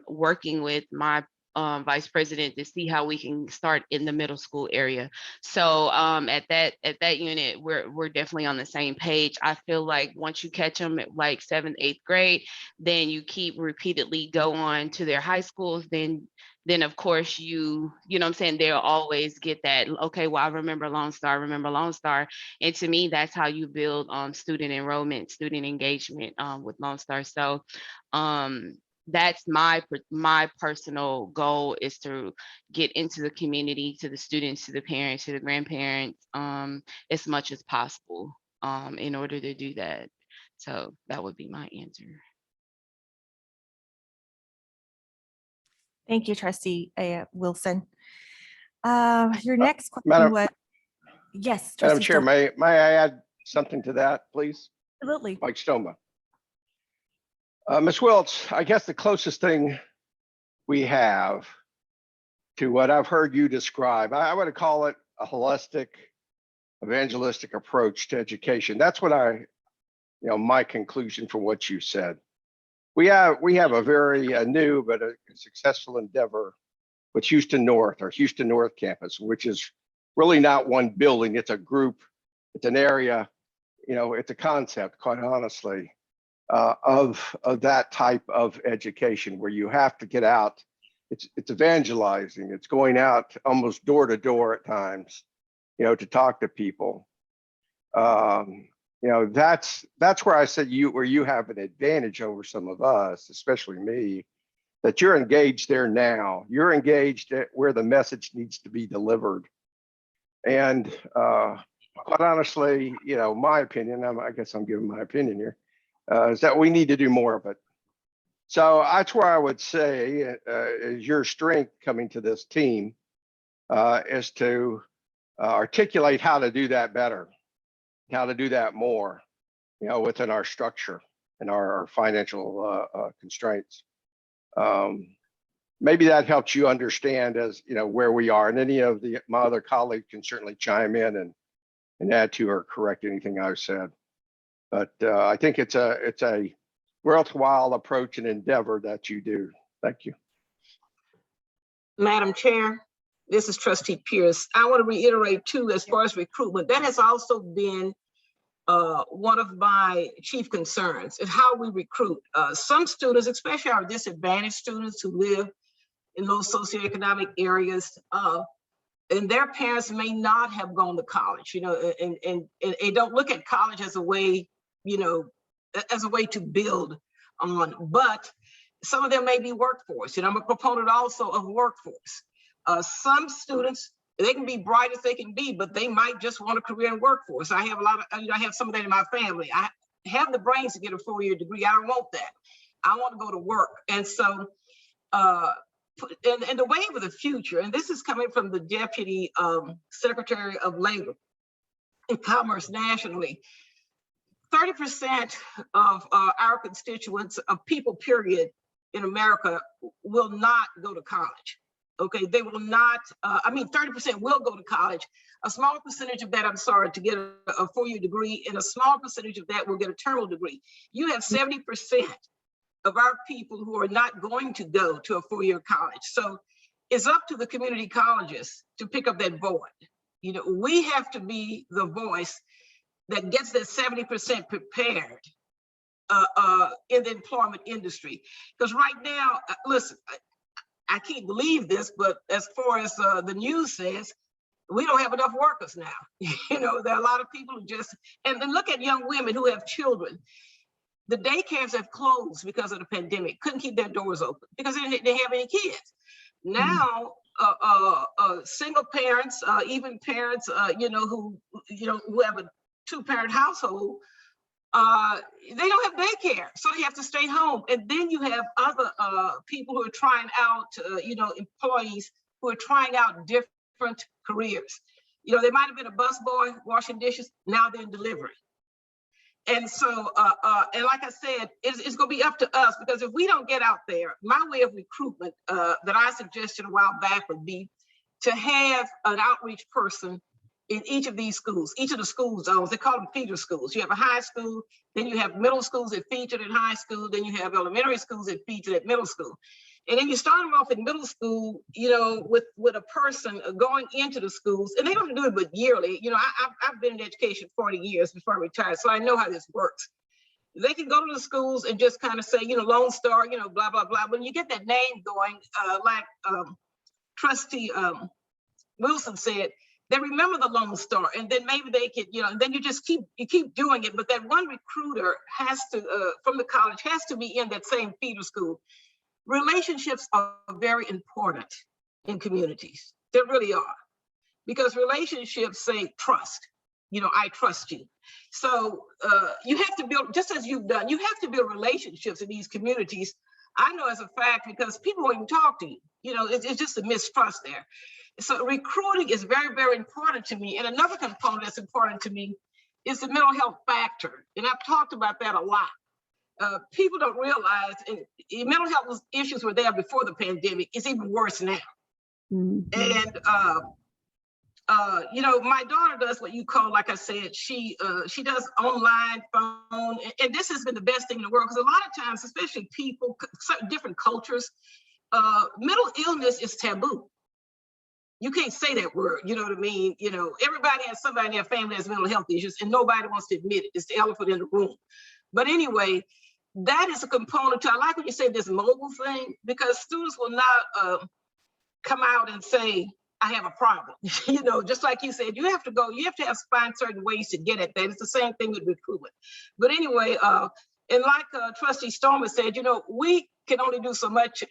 working with my vice president to see how we can start in the middle school area. So at that unit, we're definitely on the same page. I feel like once you catch them at like 7th, 8th grade, then you keep repeatedly go on to their high schools, then of course you know what I'm saying, they'll always get that, okay, well, I remember Lone Star. And to me, that's how you build student enrollment, student engagement with Lone Star. So that's my personal goal, is to get into the community, to the students, to the parents, to the grandparents, as much as possible in order to do that. So that would be my answer. Thank you, Trustee Wilson. Your next question Madam- was, yes. Madam Trustee Chair, Stone. may I add something to that, please? Absolutely. Mike Stoma. Ms. Wiltz, I guess the closest thing we have to what I've heard you describe, I would call it a holistic, evangelistic approach to education. That's what my conclusion from what you said. We have a very new but a successful endeavor with Houston North campus, which is really not one building. It's a group, it's an area, it's a concept, quite honestly, of that type of education where you have to get out. It's evangelizing. It's going out almost door to door at times, to talk to people. That's where I said where you have an advantage over some of us, especially me, that you're engaged there now. You're engaged at where the message needs to be delivered. And quite honestly, my opinion, I guess I'm giving my opinion here, is that we need to do more of it. So that's where I would say is your strength coming to this team is to articulate how to do that better, how to do that more, within our structure and our financial constraints. Maybe that helps you understand as where we are, and any of my other colleagues can certainly chime in and add to or correct anything I've said. But I think it's a worthwhile approach and endeavor that you do. Thank you. Madam Chair, this is Trustee Pierce. I want to reiterate too, as far as recruitment, that has also been one of my chief concerns, is how we recruit. Some students, especially our disadvantaged students who live in those socioeconomic areas, and their parents may not have gone to college, and they don't look at college as a way, as a way to build on, but some of them may be workforce, and I'm a proponent also of workforce. Some students, they can be bright as they can be, but they might just want a career in workforce. I have a lot of, I have some of that in my family. I have the brains to get a 4-year degree. I don't want that. I want to go to work. And so, and the wave of the future, and this is coming from the Deputy Secretary of Labor and Commerce nationally, 30% of our constituents, of people, period, in America will not go to college. Okay, they will not, 30% will go to college. A small percentage of that, I'm sorry, to get a 4-year degree, and a small percentage of that will get a terminal degree. You have 70% of our people who are not going to go to a 4-year college. So it's up to the community colleges to pick up that void. You know, we have to be the voice that gets that 70% prepared in the employment industry. Because right now, listen, I can't believe this, but as far as the news says, we don't have enough workers now. You know, there are a lot of people who just, and then look at young women who have children. The daycares have closed because of the pandemic, couldn't keep their doors open because they didn't have any kids. Now, single parents, even parents, who have a 2-parent household, they don't have daycare, so they have to stay home. And then you have other people who are trying out, employees who are trying out different careers. You know, they might have been a busboy washing dishes, now they're in delivery. And so, and like I said, it's going to be up to us, because if we don't get out there, my way of recruitment that I suggested a while back would be to have an outreach person in each of these schools, each of the school zones. They call them feeder schools. You have a high school, then you have middle schools that featured in high school, then you have elementary schools that featured at middle school. And then you start them off in middle school, with a person going into the schools, and they don't do it but yearly. You know, I've been in education 40 years before I retired, so I know how this works. They can go to the schools and just kind of say, Lone Star, blah, blah, blah. When you get that name going, like Trustee Wilson said, they remember the Lone Star, and then maybe they could, and then you just keep doing it. But that one recruiter has to, from the college, has to be in that same feeder school. Relationships are very important in communities. They really are, because relationships say trust. I trust you. So you have to build, just as you've done, you have to build relationships in these communities. I know as a fact, because people won't even talk to you. It's just a mistrust there. So recruiting is very, very important to me. And another component that's important to me is the mental health factor. And I've talked about that a lot. People don't realize, and mental health issues were there before the pandemic. It's even worse now. Mm-hmm. And my daughter does what you call, like I said, she does online phone, and this has been the best thing in the world, because a lot of times, especially people, different cultures, mental illness is taboo. You can't say that word, you know what I mean? Everybody has somebody in their family has mental health issues, and nobody wants to admit it. It's the elephant in the room. But anyway, that is a component to, I like when you say this mobile thing, because students will not come out and say, I have a problem. Just like you said, you have to find certain ways to get at that. It's the same thing with recruitment. But anyway, and like Trustee Stormer said, we can only do so much.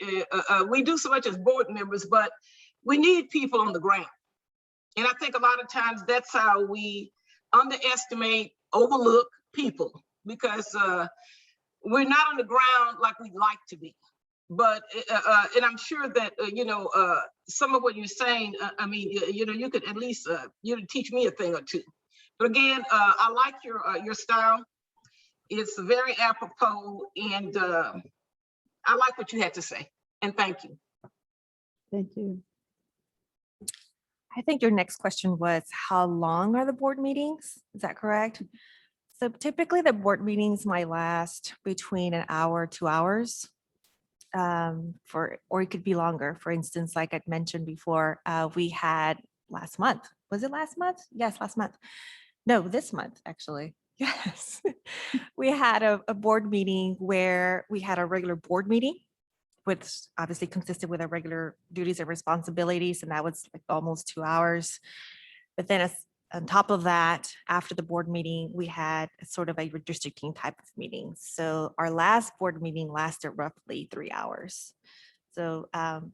We do so much as board members, but we need people on the ground. And I think a lot of times that's how we underestimate, overlook people, because we're not on the ground like we'd like to be. But, and I'm sure that, some of what you're saying, you could at least, teach me a thing or two. But again, I like your style. It's very apropos, and I like what you had to say. And thank you. Thank you. I think your next question was, how long are the board meetings? Is that correct? So typically the board meetings might last between an hour, 2 hours. Or it could be longer. For instance, like I'd mentioned before, we had last month. Was it last month? Yes, last month. No, this month, actually. Yes. We had a board meeting where we had a regular board meeting, which obviously consisted with our regular duties and responsibilities, and that was like almost 2 hours. But then on top of that, after the board meeting, we had sort of a redistricting type of meeting. So our last board meeting lasted roughly 3 hours. So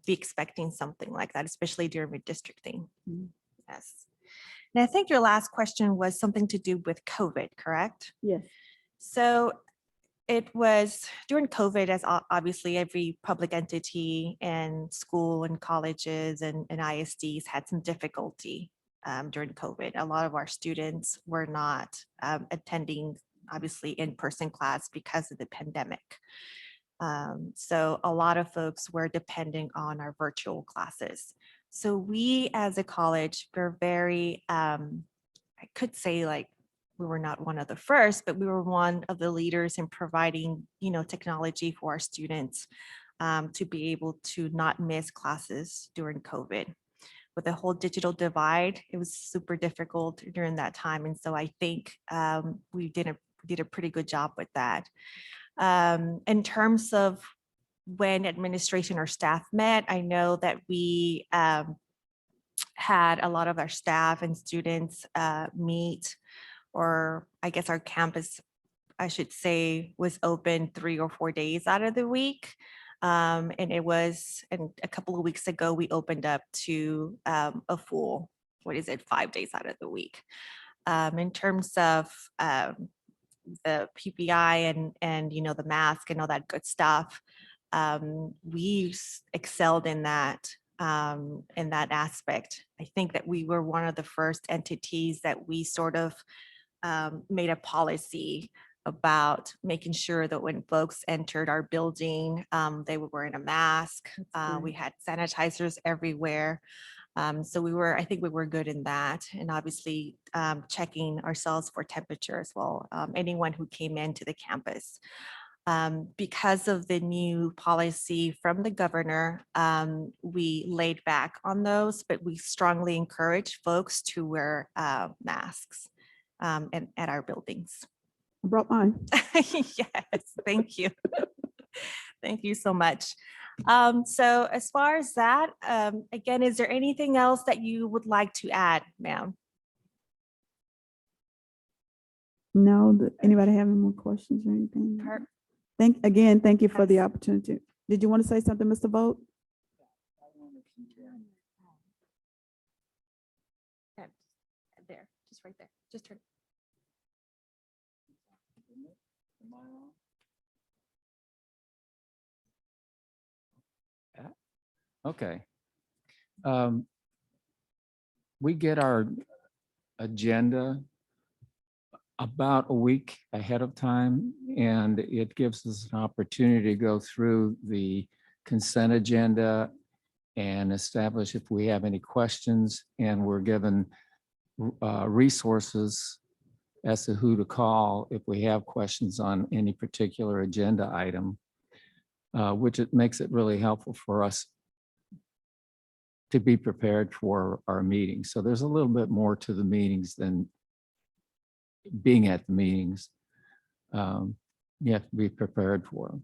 be expecting something like that, especially during redistricting. Yes. And I think your last question was something to do with COVID, correct? Yes. So it was during COVID, as obviously every public entity and school and colleges and ISDs had some difficulty during COVID. A lot of our students were not attending, obviously, in-person class because of the pandemic. So a lot of folks were depending on our virtual classes. So we as a college were very, I could say like, we were not one of the first, but we were one of the leaders in providing, technology for our students to be able to not miss classes during COVID. With the whole digital divide, it was super difficult during that time. And so I think we did a pretty good job with that. In terms of when administration or staff met, I know that we had a lot of our staff and students meet, or I guess our campus, I should say, was open 3 or 4 days out of the week. And a couple of weeks ago, we opened up to a full, 5 days out of the week. In terms of the PPI and the mask and all that good stuff, we excelled in that aspect. I think that we were one of the first entities that we sort of made a policy about making sure that when folks entered our building, they were wearing a mask. We had sanitizers everywhere. So I think we were good in that, and obviously checking ourselves for temperature as well, anyone who came into the campus. Because of the new policy from the governor, we laid back on those, but we strongly encourage folks to wear masks at our buildings. I brought mine. Yes, thank you. Thank you so much. So as far as that, again, is there anything else that you would like to add, ma'am? No, anybody have any more questions or anything? Thank you for the opportunity. Did you want to say something, Mr. Vogt? There, just right there, just turn. Okay. We get our agenda about a week ahead of time, and it gives us an opportunity to go through the consent agenda and establish if we have any questions, and we're given resources as to who to call if we have questions on any particular agenda item, which it makes it really helpful for us to be prepared for our meetings. So there's a little bit more to the meetings than being at the meetings. You have to be prepared for them.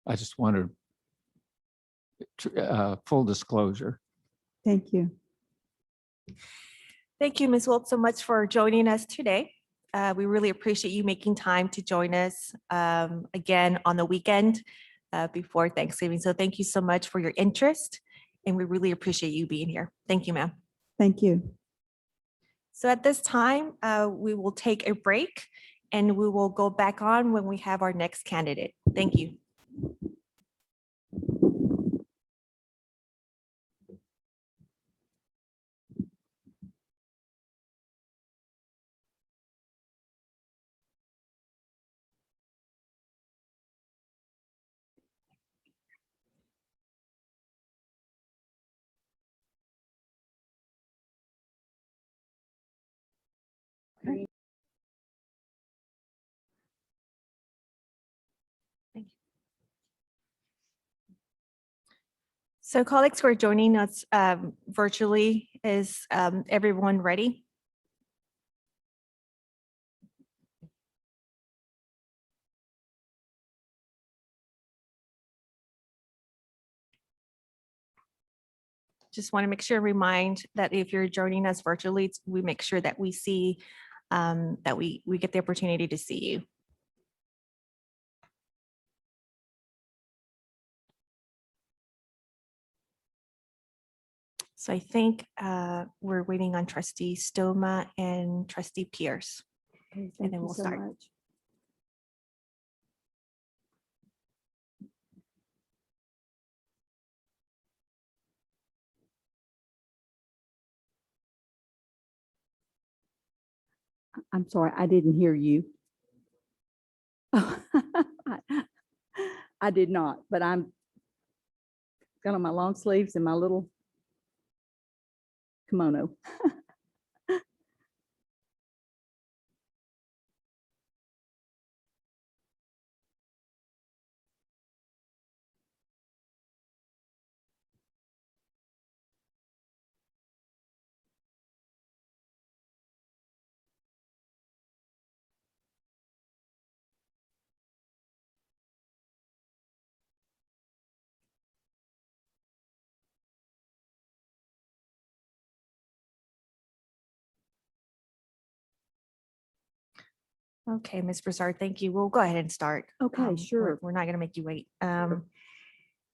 I just wanted full disclosure. Thank you. Thank you, Ms. Wolf, so much for joining us today. We really appreciate you making time to join us again on the weekend before Thanksgiving. So thank you so much for your interest, and we really appreciate you being here. Thank you, ma'am. Thank you. So at this time, we will take a break, and we will go back on when we have our next candidate. Thank you. So colleagues who are joining us virtually, is everyone ready? just want to make sure, remind that if you're joining us virtually, we make sure that we see, that we get the opportunity to see you. So I think we're waiting on Trustee Stoma and Trustee Pierce. Okay, And thank then you we'll so start. much. I'm sorry, I didn't hear you. I did not, but I'm got on my long sleeves and my little kimono. Okay, Ms. Broussard, thank you. We'll go ahead and start. Okay, We're- sure. We're not going to make you wait.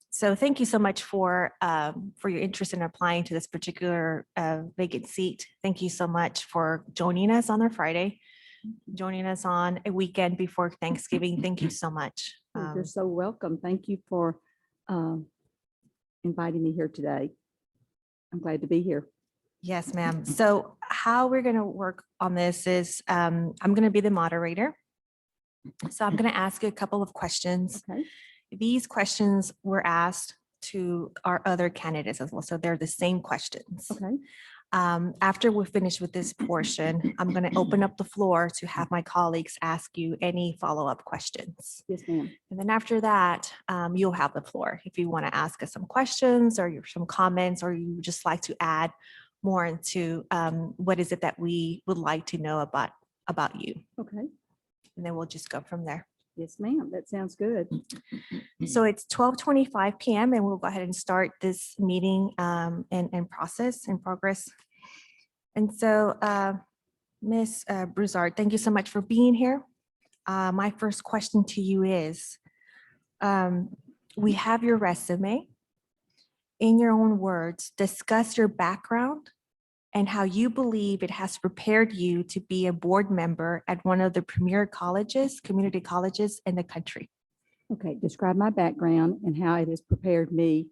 So thank you so much for your interest in applying to this particular vacant seat. Thank you so much for joining us on our Friday, joining us on a weekend before Thanksgiving. Thank you so much. You're so welcome. Thank you for inviting me here today. I'm glad to be here. Yes, ma'am. So how we're going to work on this is I'm going to be the moderator. So I'm going to ask you a couple of questions. Okay. These questions were asked to our other candidates as well. So they're the same questions. Okay. After we're finished with this portion, I'm going to open up the floor to have my colleagues ask you any follow-up questions. Yes, ma'am. And then after that, you'll have the floor. If you want to ask us some questions or some comments, or you would just like to add more into what is it that we would like to know about you. Okay. And then we'll just go from there. Yes, ma'am. That sounds good. So it's 12:25 p.m. and we'll go ahead and start this meeting and process in progress. And so Ms. Broussard, thank you so much for being here. My first question to you is, we have your resume. In your own words, discuss your background and how you believe it has prepared you to be a board member at one of the premier colleges, community colleges in the country. Okay. Describe my background and how it has prepared me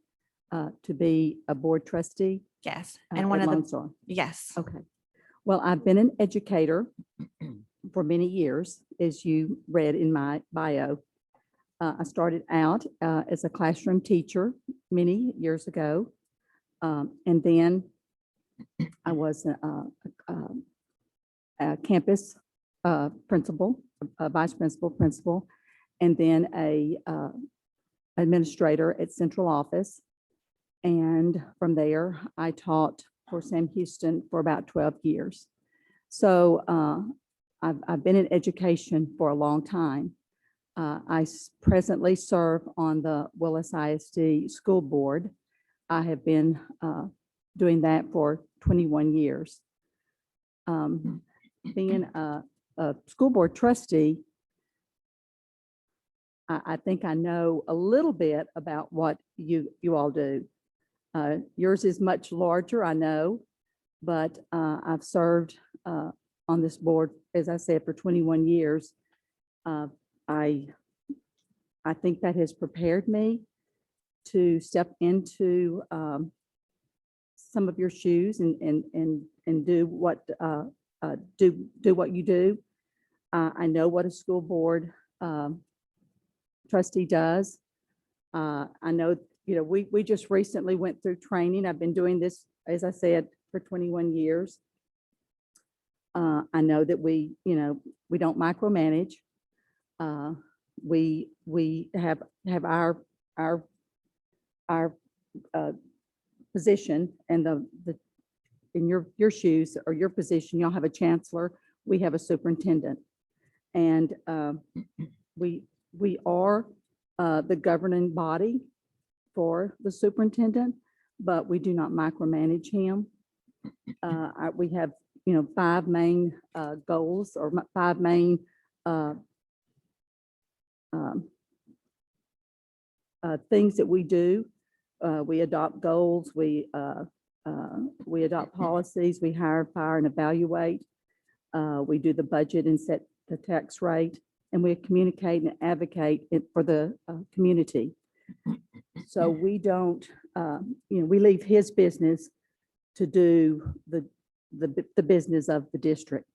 to be a board trustee. Yes, And and one of the, Lone Star. yes. Okay. Well, I've been an educator for many years, as you read in my bio. I started out as a classroom teacher many years ago. And then I was a campus principal, a vice principal, and then a administrator at central office. And from there, I taught for Sam Houston for about 12 years. So I've been in education for a long time. I presently serve on the Willis ISD School Board. I have been doing that for 21 years. Being a school board trustee, I think I know a little bit about what you all do. Yours is much larger, I know, but I've served on this board, as I said, for 21 years. I think that has prepared me to step into some of your shoes and do what what you do. I know what a school board trustee does. I know, we just recently went through training. I've been doing this, as I said, for 21 years. I know that we don't micromanage. We have our position, and in your shoes or your position, y'all have a chancellor. We have a superintendent, and we are the governing body for the superintendent. but we do not micromanage him. We have, 5 main goals or 5 main things that we do. We adopt goals, we adopt policies, we hire, fire, and evaluate. We do the budget and set the tax rate, and we communicate and advocate for the community. So we don't, we leave his business to do the business of the district.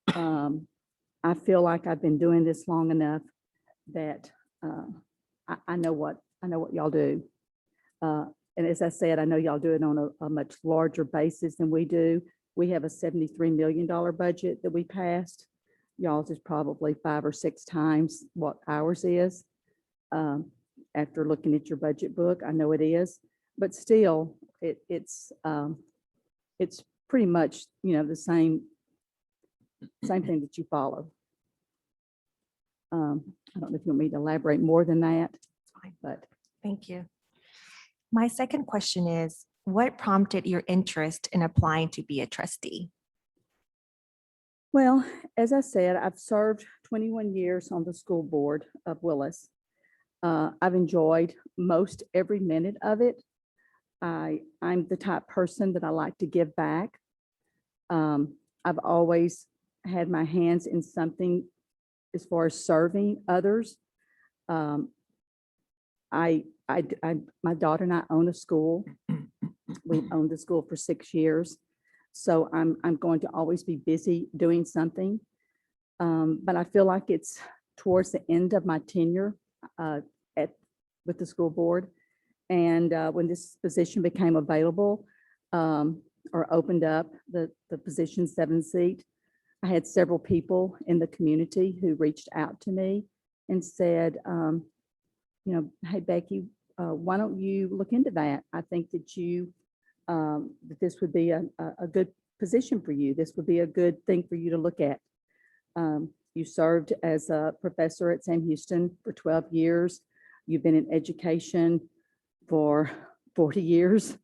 I feel like I've been doing this long enough that I know what y'all do. And as I said, I know y'all do it on a much larger basis than we do. We have a $73 million budget that we passed. Y'all's is probably 5 or 6 times what ours is. After looking at your budget book, I know it is, but still, it's pretty much, the same thing that you follow. I don't know if you want me to elaborate more than that, but Thank you. My second question is, what prompted your interest in applying to be a trustee? well, as I said, I've served 21 years on the school board of Willis. I've enjoyed most every minute of it. I'm the type person that I like to give back. I've always had my hands in something as far as serving others. My daughter and I own a school. We've owned the school for 6 years. So I'm going to always be busy doing something. But I feel like it's towards the end of my tenure with the school board. And when this position became available or opened up, the position 7 seat, I had several people in the community who reached out to me and said, hey, Becky, why don't you look into that? I think that that this would be a good position for you. This would be a good thing for you to look at. You served as a professor at Sam Houston for 12 years. You've been in education for 40 years.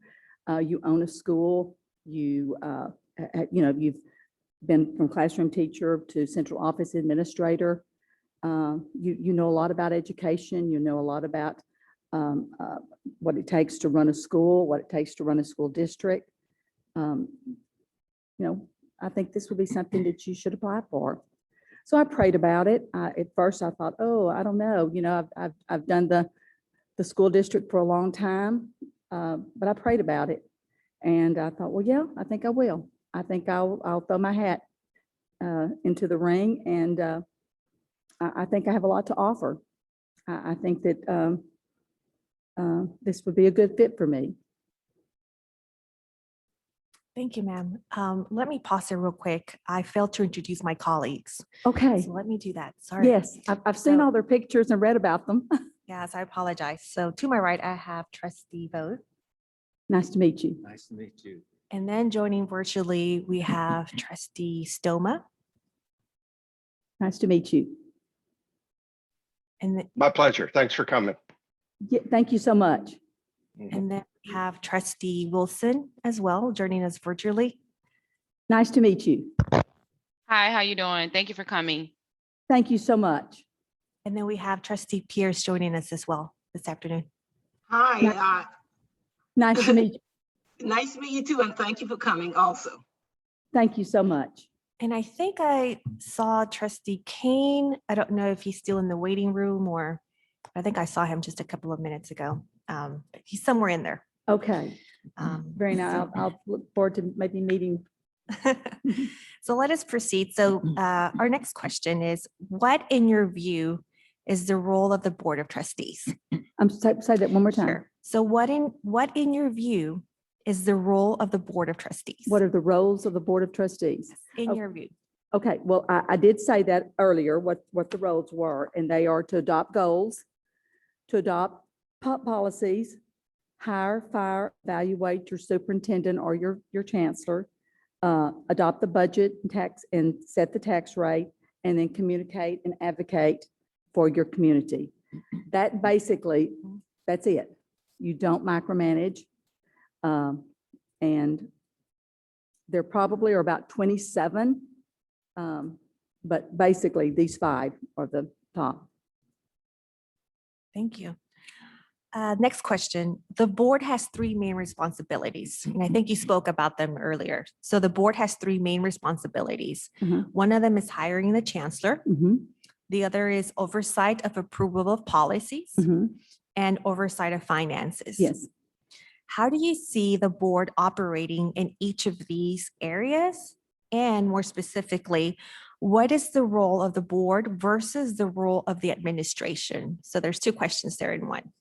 You own a school. You've been from classroom teacher to central office administrator. You know a lot about education. You know a lot about what it takes to run a school, what it takes to run a school district. I think this would be something that you should apply for. So I prayed about it. At first I thought, oh, I don't know. I've done the school district for a long time, but I prayed about it. And I thought, well, yeah, I think I will. I think I'll throw my hat into the ring, and I think I have a lot to offer. I think that this would be a good fit for me. Thank you, ma'am. Let me pause here real quick. I failed to introduce my colleagues. Okay. So let me do that. Sorry. Yes, I've seen So- all their pictures and read about them. Yes, I apologize. So to my right, I have Trustee Vogt. Nice to meet you. Nice to meet you. And then joining virtually, we have Trustee Stoma. Nice to meet you. And, My pleasure. Thanks for coming. Yeah, thank you so much. and then we have Trustee Wilson as well, joining us virtually. Nice to meet you. Hi, how you doing? Thank you for coming. Thank you so much. And then we have Trustee Pierce joining us as well this afternoon. Hi, Nice to meet you. nice to meet you too, and thank you for coming also. Thank you so much. And I think I saw Trustee Kane. I don't know if he's still in the waiting room, or I think I saw him just a couple of minutes ago. But he's somewhere in there. Okay, very nice. So- I'll look forward to maybe meeting. So let us proceed. So our next question is, what in your view is the role of the Board of Trustees? Say that one more time. Sure. So what in your view is the role of the Board of Trustees? What are the roles of the Board of Trustees? In Oh. your view? Okay, well, I did say that earlier, what the roles were, and they are to adopt goals, to adopt policies, hire, fire, evaluate your superintendent or your chancellor, adopt the budget and tax and set the tax rate, and then communicate and advocate for your community. That basically, that's it. You don't micromanage. And there probably are about 27. But basically, these 5 are the top. Thank you. Next question. The board has 3 main responsibilities, and I think you spoke about them earlier. So the board has 3 main responsibilities. Mhm. One of them is hiring the chancellor. Mhm, The other is oversight of approval of policies mhm. and oversight of finances. Yes. How do you see the board operating in each of these areas? And more specifically, what is the role of the board versus the role of the administration? So there's 2 questions there in one.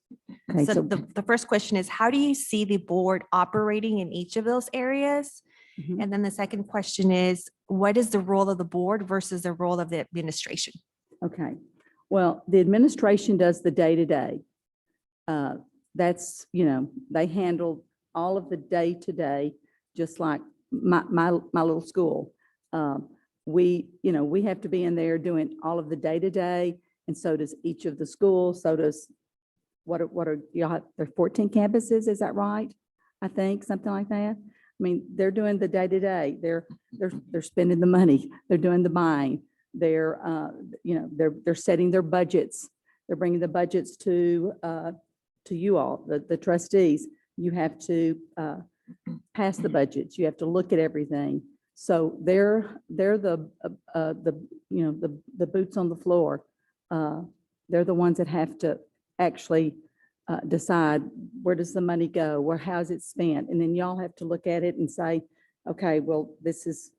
Okay, So so the first question is, how do you see the board operating in each of those areas? Mhm. And then the second question is, what is the role of the board versus the role of the administration? okay. Well, the administration does the day-to-day. That's, they handle all of the day-to-day, just like my little school. We have to be in there doing all of the day-to-day, and so does each of the schools. So does, what are, y'all, there are 14 campuses, is that right? I think, something like that. I mean, they're doing the day-to-day. They're spending the money. They're doing the buying. They're setting their budgets. They're bringing the budgets to you all, the trustees. You have to pass the budgets. You have to look at everything. So they're the boots on the floor. They're the ones that have to actually decide, where does the money go? How's it spent? And then y'all have to look at it and say, okay, well, this is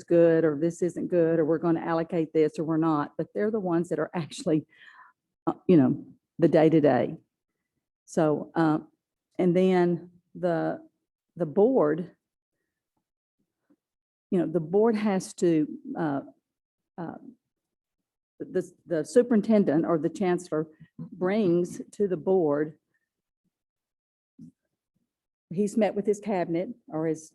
good, or this isn't good, or we're going to allocate this, or we're not. But they're the ones that are actually, the day-to-day. So, and then the board, the board has to, the superintendent or the chancellor brings to the board, he's met with his cabinet or his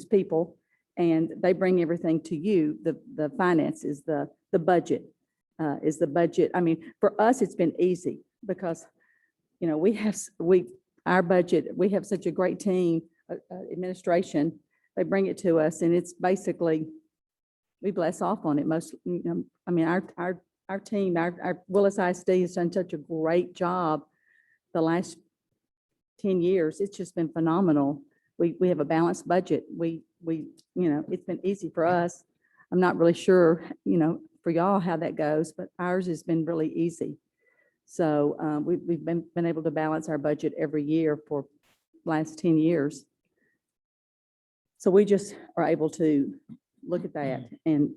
people, and they bring everything to you. The finances, the budget is the budget. I mean, for us, it's been easy because, our budget, we have such a great team, administration. They bring it to us, and it's basically, we bless off on it most. Our team, our Willis ISD has done such a great job the last 10 years. It's just been phenomenal. We have a balanced budget. It's been easy for us. I'm not really sure, for y'all how that goes, but ours has been really easy. So we've been able to balance our budget every year for the last 10 years. So we just are able to look at that and,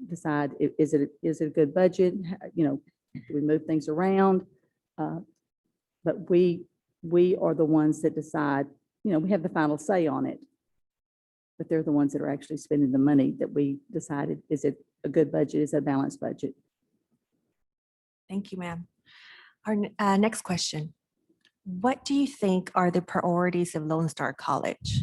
decide, is it a good budget? Do we move things around? But we are the ones that decide, we have the final say on it. But they're the ones that are actually spending the money that we decided, is it a good budget? Is it a balanced budget? Thank you, ma'am. Our next question. What do you think are the priorities of Lone Star College?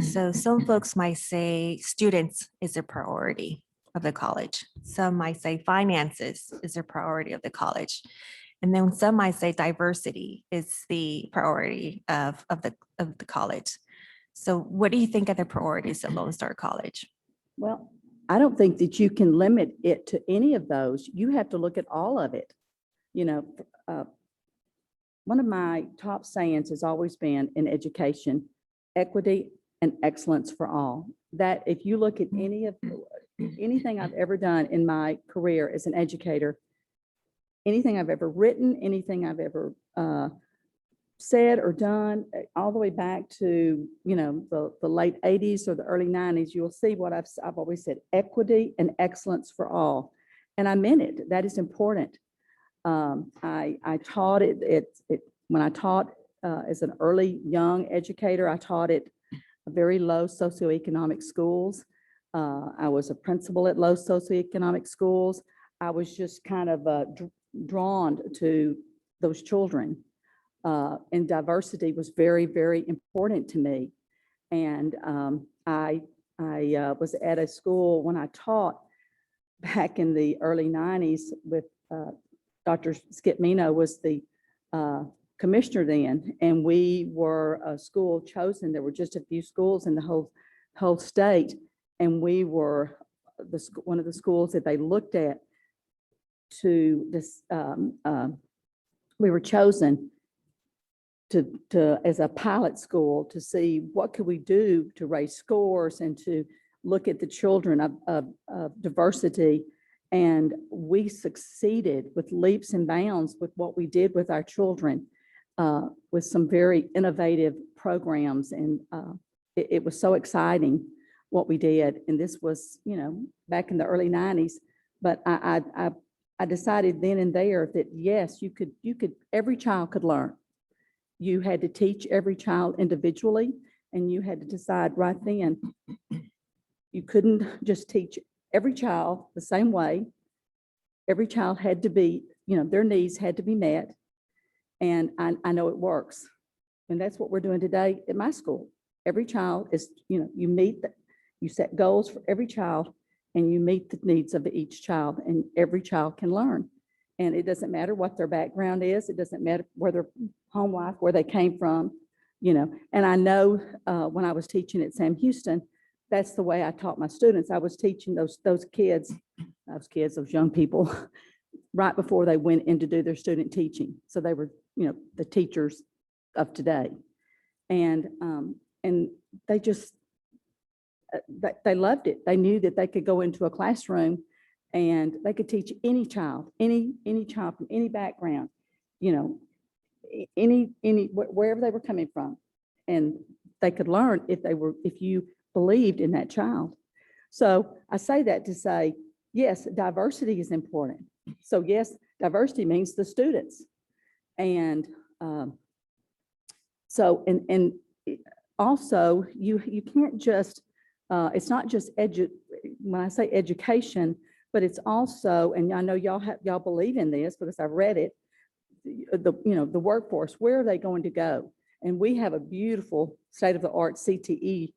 So some folks might say students is a priority of the college. Some might say finances is a priority of the college. And then some might say diversity is the priority of the college. So what do you think are the priorities of Lone Star College? Well, I don't think that you can limit it to any of those. You have to look at all of it. One of my top sayings has always been in education, equity and excellence for all. That if you look at anything I've ever done in my career as an educator, anything I've ever written, anything I've ever said or done, all the way back to the late 80s or the early 90s, you'll see what I've always said: equity and excellence for all. And I meant it. That is important. I taught it when I taught as an early young educator. I taught at very low socioeconomic schools. I was a principal at low socioeconomic schools. I was just kind of drawn to those children, and diversity was very, very important to me. And I was at a school when I taught back in the early 90s with Dr. Skip Mino was the commissioner then, and we were a school chosen. There were just a few schools in the whole state, and we were one of the schools that they looked at to this. We were chosen to as a pilot school to see what could we do to raise scores and to look at the children of diversity. And we succeeded with leaps and bounds with what we did with our children, with some very innovative programs. And it was so exciting what we did. And this was, back in the early 90s. But I decided then and there that yes, you could, every child could learn. You had to teach every child individually, and you had to decide right then. You couldn't just teach every child the same way. Every child had to be, their needs had to be met. And I know it works. And that's what we're doing today at my school. Every child is, you set goals for every child, and you meet the needs of each child, and every child can learn. And it doesn't matter what their background is. It doesn't matter where their home life, where they came from, And I know when I was teaching at Sam Houston, that's the way I taught my students. I was teaching those kids, those young people, right before they went in to do their student teaching. So they were, the teachers of today. And they just, they loved it. They knew that they could go into a classroom and they could teach any child, any child from any background, wherever they were coming from. And they could learn if you believed in that child. So I say that to say, yes, diversity is important. So yes, diversity means the students. And also you can't just, it's not just when I say education, but it's also, and I know y'all believe in this because I've read it, the workforce, where are they going to go? And we have a beautiful state-of-the-art CTE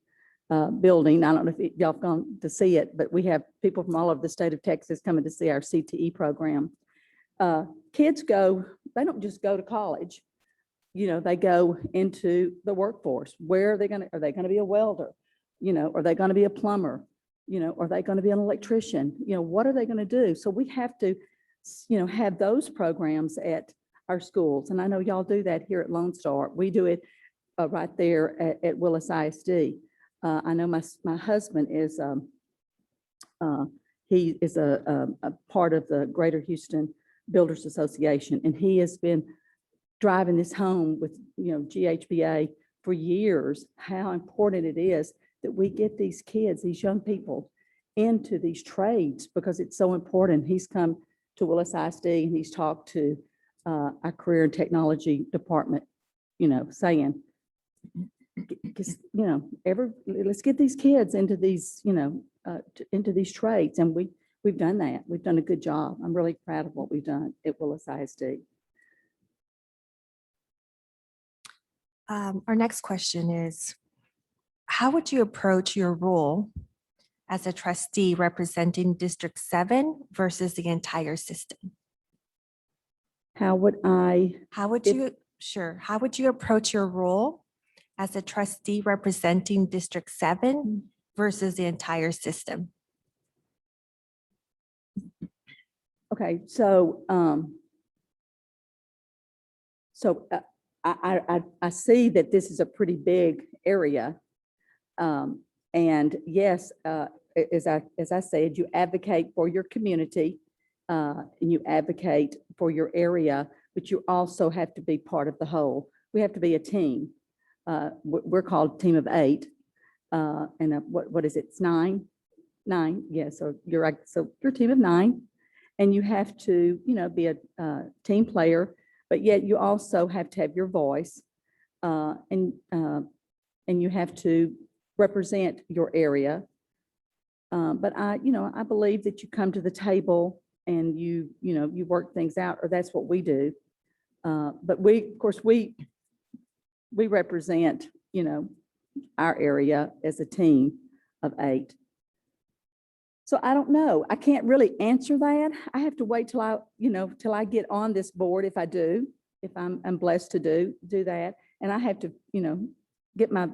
building. I don't know if y'all have gone to see it, but we have people from all over the state of Texas coming to see our CTE program. Kids they don't just go to college. They go into the workforce. Where are they going to be a welder? Are they going to be a plumber? Are they going to be an electrician? What are they going to do? So we have to, have those programs at our schools. And I know y'all do that here at Lone Star. We do it right there at Willis ISD. I know my husband is, he is a part of the Greater Houston Builders Association, and he has been driving this home with, GHBA for years, how important it is that we get these kids, these young people, into these trades because it's so important. He's come to Willis ISD and he's talked to our career and technology department, saying, let's get these kids into these, into these trades. And we've done that. We've done a good job. I'm really proud of what we've done at Willis ISD. Our next question is, how would you approach your role as a trustee representing District 7 versus the entire system? How would you approach your role as a trustee representing District 7 versus the entire system? Okay, so I see that this is a pretty big area. And yes, as I said, you advocate for your community and you advocate for your area, but you also have to be part of the whole. We have to be a team. We're called Team of 8. And what is it? It's 9? 9, yeah, so you're a team of 9. And you have to, be a team player, but yet you also have to have your voice, and you have to represent your area. But I believe that you come to the table and you work things out, or that's what we do. But of course, we represent, our area as a team of 8. So I don't know. I can't really answer that. I have to wait till I get on this board if I do. if I'm blessed to do that. And I have to, get my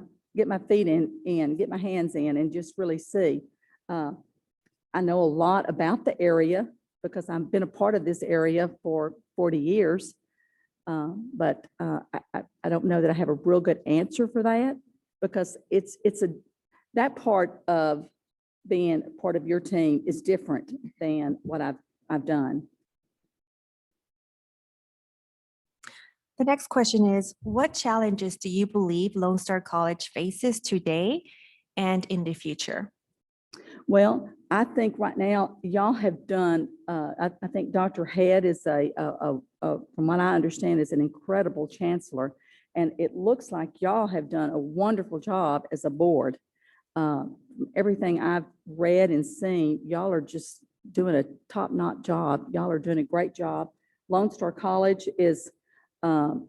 feet in, get my hands in and just really see. I know a lot about the area because I've been a part of this area for 40 years. But I don't know that I have a real good answer for that because that part of being part of your team is different than what I've done. The next question is, what challenges do you believe Lone Star College faces today and in the future? Well, I think right now y'all have done, I think Dr. Head is from what I understand, is an incredible chancellor. And it looks like y'all have done a wonderful job as a board. Everything I've read and seen, y'all are just doing a top-notch job. Y'all are doing a great job. Lone Star College is, from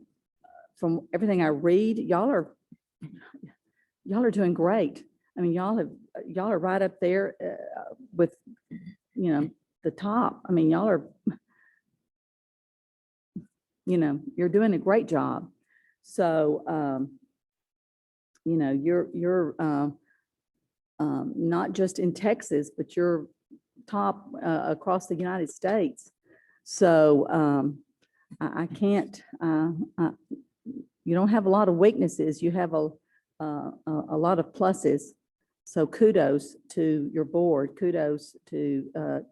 everything I read, y'all are doing great. I mean, y'all are right up there with, the top. I mean, y'all are, you're doing a great job. So, you're not just in Texas, but you're top across the United States. So I can't, you don't have a lot of weaknesses. You have a lot of pluses. So kudos to your board, kudos to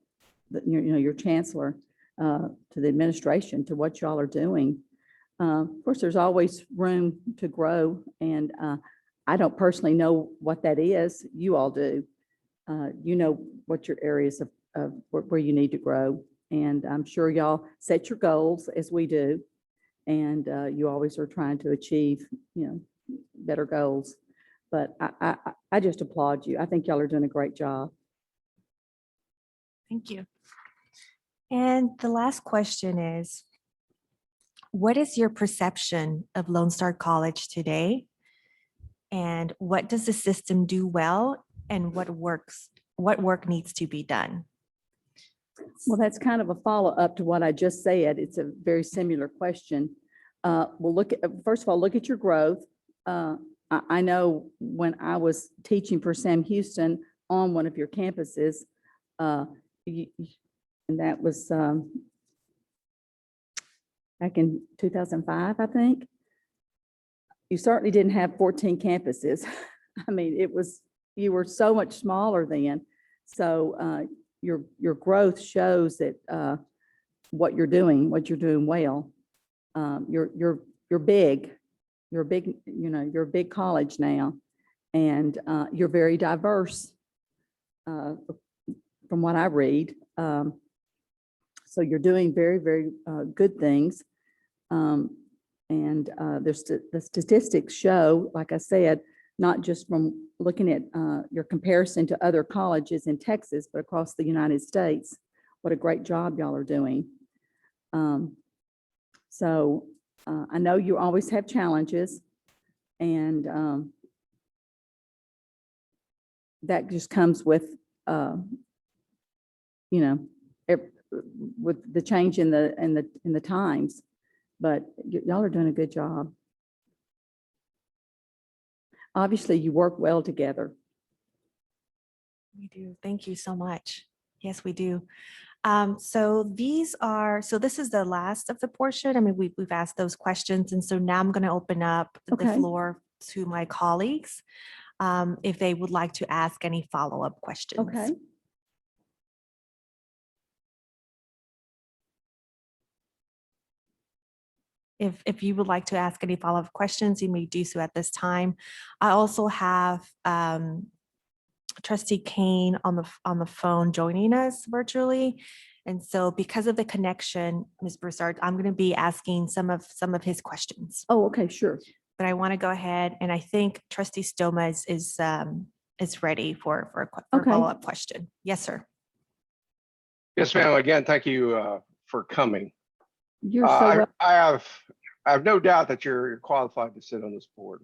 your chancellor, to the administration, to what y'all are doing. Of course, there's always room to grow, and I don't personally know what that is. You all do. You know what your areas of where you need to grow, and I'm sure y'all set your goals as we do, and you always are trying to achieve, better goals. But I just applaud you. I think y'all are doing a great job. Thank you. And the last question is, what is your perception of Lone Star College today? And what does the system do well? And what work needs to be done? Well, that's kind of a follow-up to what I just said. It's a very similar question. Well, first of all, look at your growth. I know when I was teaching for Sam Houston on one of your campuses, and that was back in 2005, I think. You certainly didn't have 14 campuses. I mean, you were so much smaller then. So your growth shows that what you're doing well. You're big. You're a big college now, and you're very diverse from what I read. So you're doing very, very good things. And the statistics show, like I said, not just from looking at your comparison to other colleges in Texas, but across the United States, what a great job y'all are doing. So I know you always have challenges, and that just comes with, with the change in the times. But y'all are doing a good job. Obviously, you work well together. We do. Thank you so much. Yes, we do. So this is the last of the portion. I mean, we've asked those questions. And so now I'm going to open up the floor to my colleagues if they would like to ask any follow-up questions. Okay. If you would like to ask any follow-up questions, you may do so at this time. I also have Trustee Kane on the phone joining us virtually. And so because of the connection, Ms. Broussard, I'm going to be asking some of his questions. Oh, okay, sure. But I want to go ahead, and I think Trustee Stoma is ready for a follow-up question. Yes, sir. Yes, ma'am. Again, thank you for coming. You're so I have no doubt that you're qualified to sit on this board.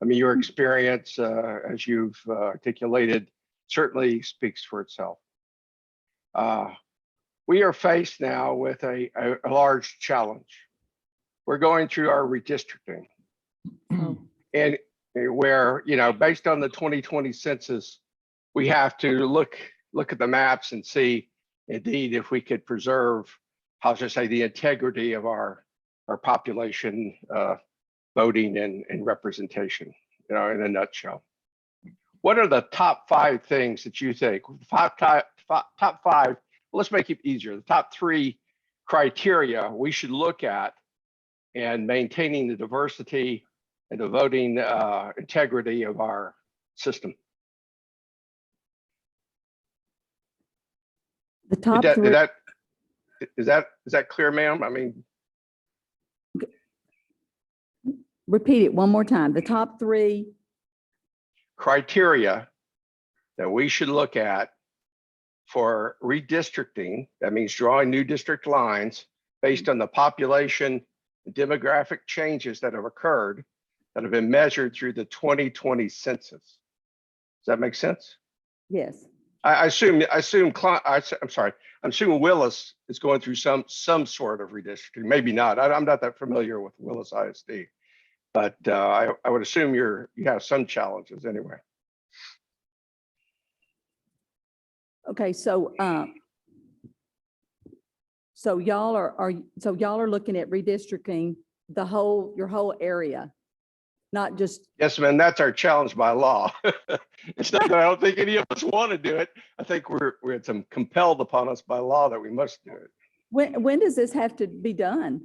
I mean, your experience, as you've articulated, certainly speaks for itself. We are faced now with a large challenge. we're going through our redistricting. Oh. And where, based on the 2020 census, we have to look at the maps and see indeed if we could preserve, how should I say, the integrity of our population voting and representation, in a nutshell. What are the top 5 things that you think, top 5, let's make it easier, the top 3 criteria we should look at in maintaining the diversity and the voting integrity of our system? The top 3. Is that clear, ma'am? I mean, Repeat it one more time. The top 3. criteria that we should look at for redistricting, that means drawing new district lines based on the population and demographic changes that have occurred that have been measured through the 2020 census. Does that make sense? Yes. I'm assuming Willis is going through some sort of redistricting, maybe not. I'm not that familiar with Willis ISD, but I would assume you have some challenges anyway. Okay, so y'all are looking at redistricting your whole area, not just. Yes, ma'am, that's our challenge by law. It's not that I don't think any of us want to do it. I think it's compelled upon us by law that we must do it. When does this have to be done?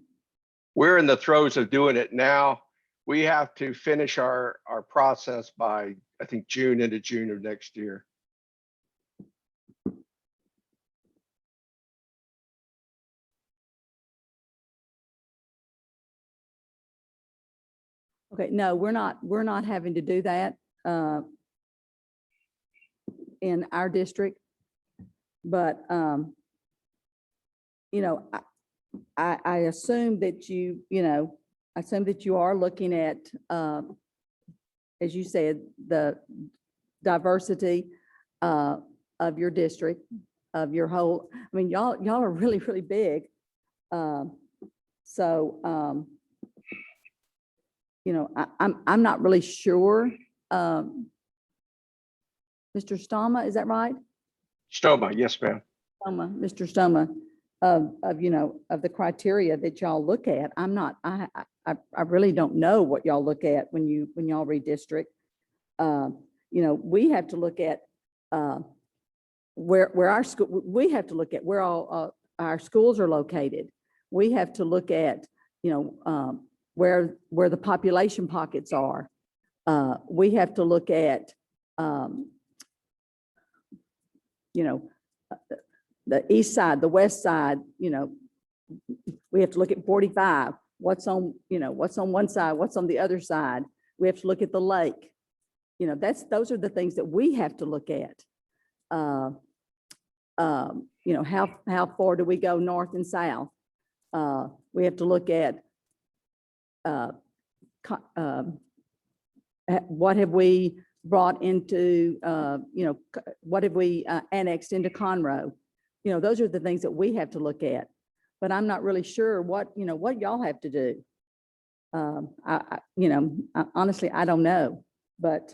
We're in the throes of doing it now. We have to finish our process by, I think, into June of next year. Okay, no, we're not having to do that in our district, but I assume that you are looking at, as you said, the diversity of your district, of your whole. I mean, y'all are really, really big, so. I'm not really sure. Mr. Stoma, is that right? Stoma, yes, ma'am. Stoma, Mr. Stoma, of the criteria that y'all look at. I really don't know what y'all look at when y'all redistrict. We have to look at where our school. We have to look at where all our schools are located. We have to look at where the population pockets are. We have to look at, the east side, the west side, we have to look at 45, what's on one side, what's on the other side. We have to look at the lake. Those are the things that we have to look at. How far do we go north and south? We have to look at what have we brought into, what have we annexed into Conroe? Those are the things that we have to look at. But I'm not really sure what y'all have to do. Honestly, I don't know, but.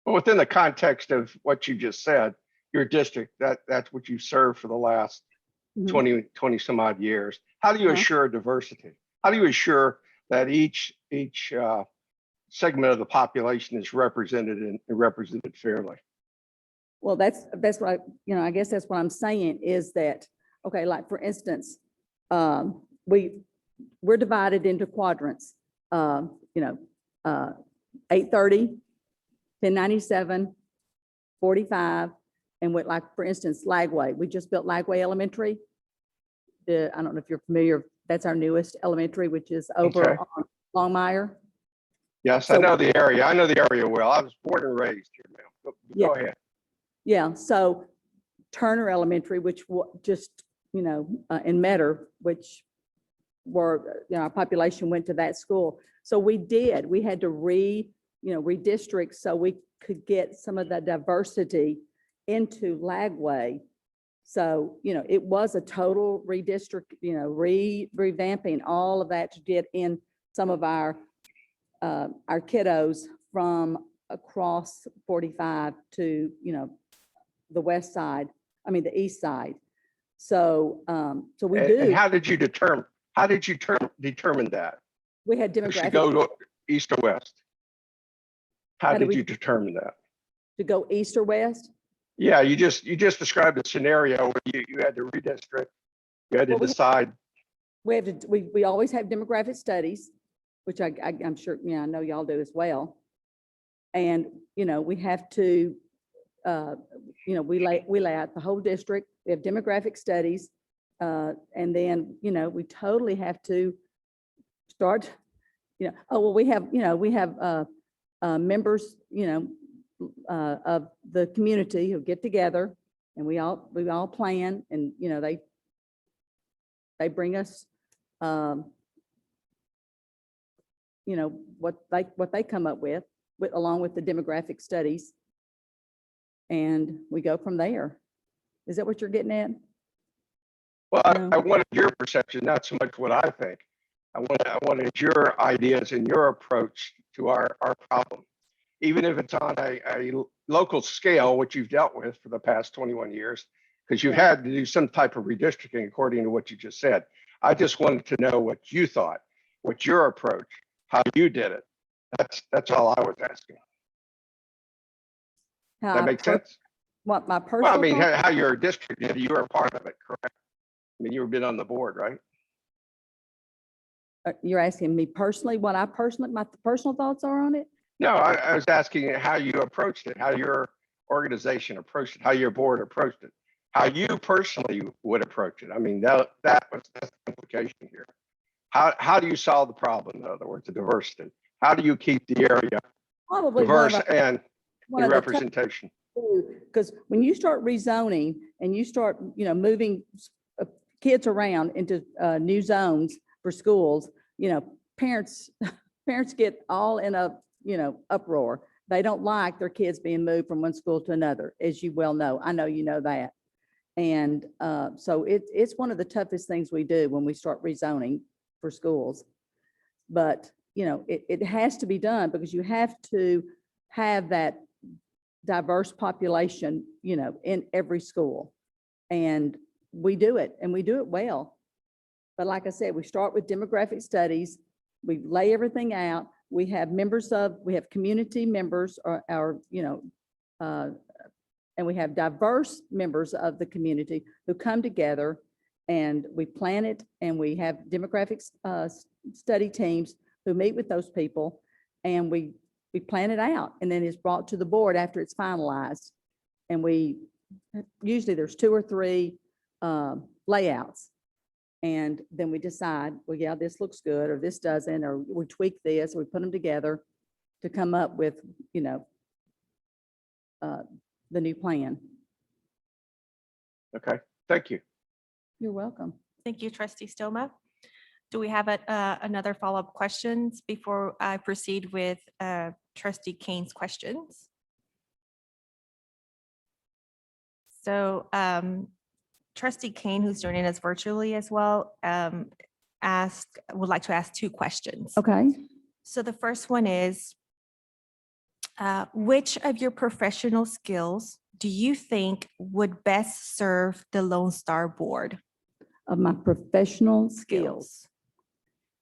Well, within the context of what you just said, your district, that's what you've served for the last 20 some odd years. How do you assure diversity? How do you assure that each segment of the population is represented and represented fairly? Well, that's what I guess that's what I'm saying is that, okay, like for instance, we're divided into quadrants, 830, 1097, 45, and with, like, for instance, Lagway. We just built Lagway Elementary. I don't know if you're familiar, that's our newest elementary, which is over on Longmire. Yes, I know the area. I know the area well. I was born and raised here, ma'am. Go ahead. Yeah, so Turner Elementary, which just, in Metter, which were, our population went to that school. So we had to redistrict so we could get some of the diversity into Lagway So, it was a total redistrict, revamping all of that to get in some of our kiddos from across 45 to, the west side, the east side. So, we And do, how did you determine that? we had You should demographic go to east or west. How How did did we- you determine that? to go east or west. Yeah, you just described a scenario where you had to redistrict, you had to Well, we- decide. We always have demographic studies, which I'm sure, I know y'all do as well. And, we have to, we lay out the whole district, we have demographic studies. And then, we totally have to start, we have members, of the community who get together and we all plan and, they bring us, what they come up with along with the demographic studies. And we go from there. Is that what you're getting at? Well, No. I wanted your perception, not so much what I think. I wanted your ideas and your approach to our problem. Even if it's on a local scale, which you've dealt with for the past 21 years, because you've had to do some type of redistricting according to what you just said. I just wanted to know what you thought, what your approach, how you did it. That's all I was asking. How That I make per- sense? What my Well, I personal mean, thought- how your district did, you were a part of it, correct? I mean, you've been on the board, right? you're asking me personally, what my personal thoughts are on it? No, I was asking how you approached it, how your organization approached it, how your board approached it, how you personally would approach it. I mean, that's the implication here. How do you solve the problem, in other words, the diversity? How do you keep the area Probably diverse and one the of the tough- representation? Because when you start rezoning and you start, moving kids around into new zones for schools, parents get all in a, uproar. They don't like their kids being moved from one school to another, as you well know. I know you know that. And so it's one of the toughest things we do when we start rezoning for schools. But, it has to be done because you have to have that diverse population, in every school. And we do it and we do it well. But like I said, we start with demographic studies. We lay everything out. We have community members and we have diverse members of the community who come together and we plan it and we have demographic study teams who meet with those people and we plan it out and then it's brought to the board after it's finalized. And usually there's 2 or 3 layouts. And then we decide, well, yeah, this looks good, or this doesn't, or we tweak this, we put them together to come up with, the new plan. Okay, thank you. You're welcome. Thank you, Trustee Stoma. Do we have another follow-up questions before I proceed with Trustee Kane's questions? So Trustee Kane, who's joining us virtually as well, would like to ask 2 questions. Okay. So the first one is, which of your professional skills do you think would best serve the Lone Star Board? Of my professional skills.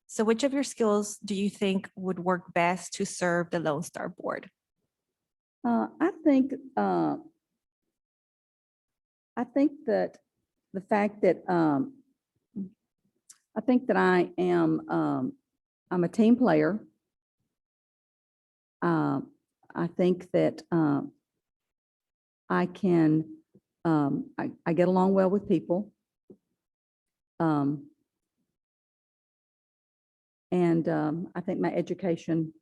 So which of your skills do you think would work best to serve the Lone Star Board? I think that the fact that I am I'm a team player. I think that I can I get along well with people. And I think my education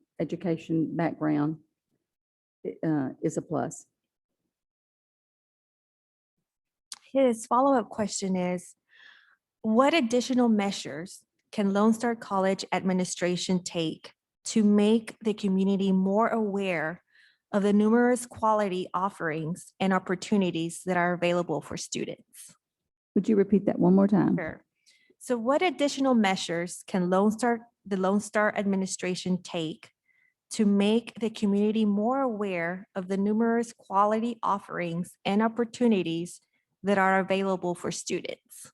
background is a plus. His follow-up question is, what additional measures can Lone Star College administration take to make the community more aware of the numerous quality offerings and opportunities that are available for students. Would you repeat that one more time? Sure. So what additional measures can the Lone Star administration take to make the community more aware of the numerous quality offerings and opportunities that are available for students?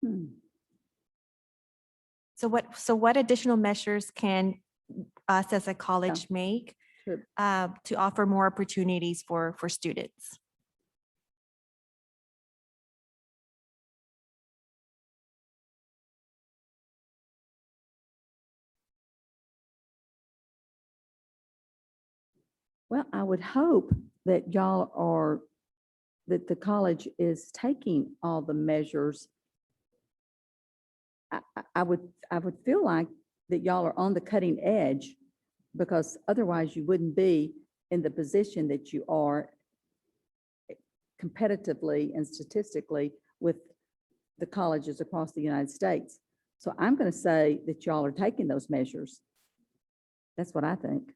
Hmm. So what additional measures can us as a college make Sure. to offer more opportunities for students? Well, I would hope that that the college is taking all the measures. I would feel like that y'all are on the cutting edge, because otherwise you wouldn't be in the position that you are competitively and statistically with the colleges across the United States. So I'm going to say that y'all are taking those measures. That's what I think.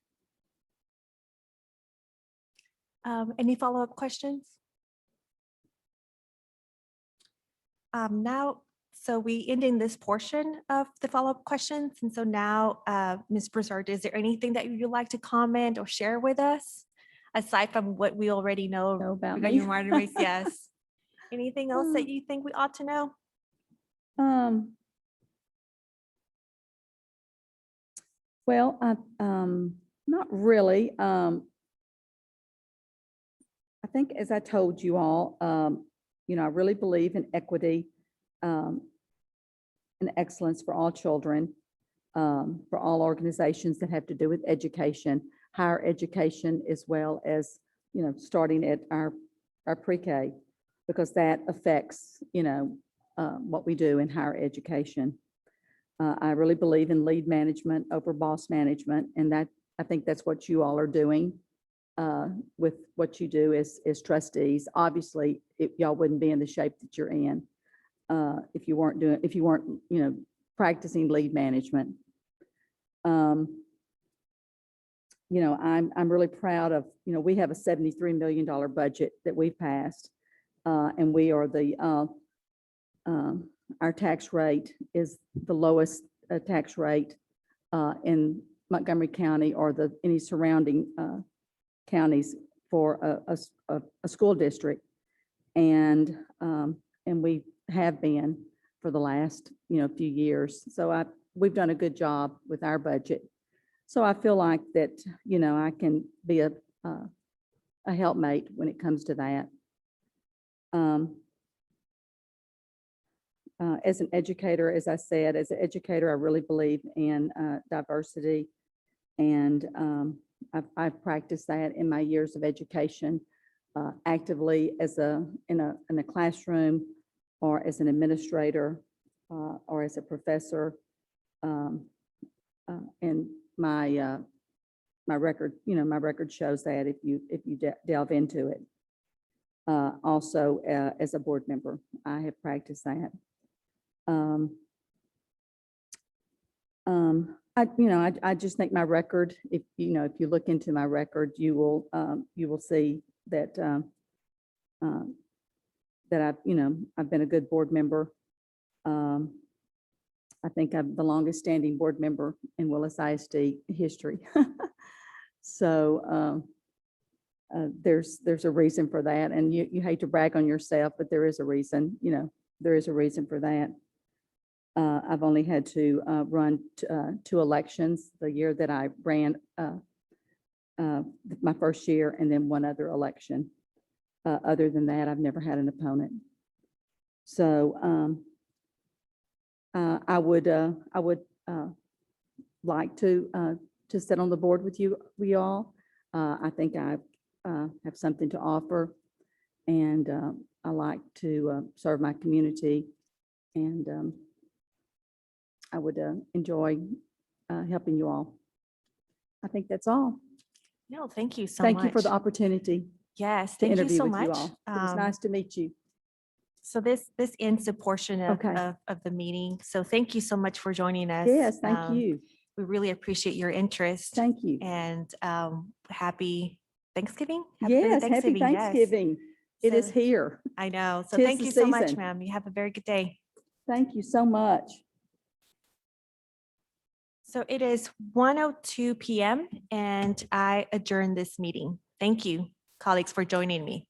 Any follow-up questions? Now, so we ending this portion of the follow-up questions. And so now, Ms. Broussard, is there anything that you'd like to comment or share with us? Aside from what we already know About regarding me? your market race, yes. Anything else that you think we ought to know? Well, not really. I think, as I told you all, I really believe in equity and excellence for all children, for all organizations that have to do with education, higher education, as well as, starting at our pre-K, because that affects, what we do in higher education. I really believe in lead management over boss management, and I think that's what you all are doing with what you do as trustees. Obviously, y'all wouldn't be in the shape that you're in if you weren't practicing lead management. I'm really proud of, we have a $73 million budget that we've passed, and we are our tax rate is the lowest tax rate in Montgomery County or any surrounding counties for a school district, and we have been for the last few years. So we've done a good job with our budget. So I feel like that I can be a helpmate when it comes to that. As an educator, as I said, as an educator, I really believe in diversity, and I've practiced that in my years of education, actively in a classroom, or as an administrator, or as a professor. And my record, my record shows that if you delve into it. Also, as a board member, I have practiced that. I just think my record, if you look into my record, you will see that that I've been a good board member. I think I'm the longest standing board member in Willis ISD history. So there's a reason for that, and you hate to brag on yourself, but there is a reason. There is a reason for that. I've only had to run 2 elections, the year that I ran my first year, and then 1 other election. Other than that, I've never had an opponent. So I would like to sit on the board with you all. I think I have something to offer, and I like to serve my community, and I would enjoy helping you all. I think that's all. No, thank you so much. Thank you for the opportunity Yes, to thank you interview so with much. you all. It was nice to meet you. So this ends the portion of, Okay. of the meeting. So thank you so much for joining us. Yes, thank you. We really appreciate your interest Thank you. and happy Thanksgiving. Happy early Yes, happy yes. Thanksgiving. It is So- here. I know. So Tis thank the you so much, season. ma'am. You have a very good day. Thank you so much. So it is 1:02 p.m. and I adjourn this meeting. Thank you, colleagues, for joining me.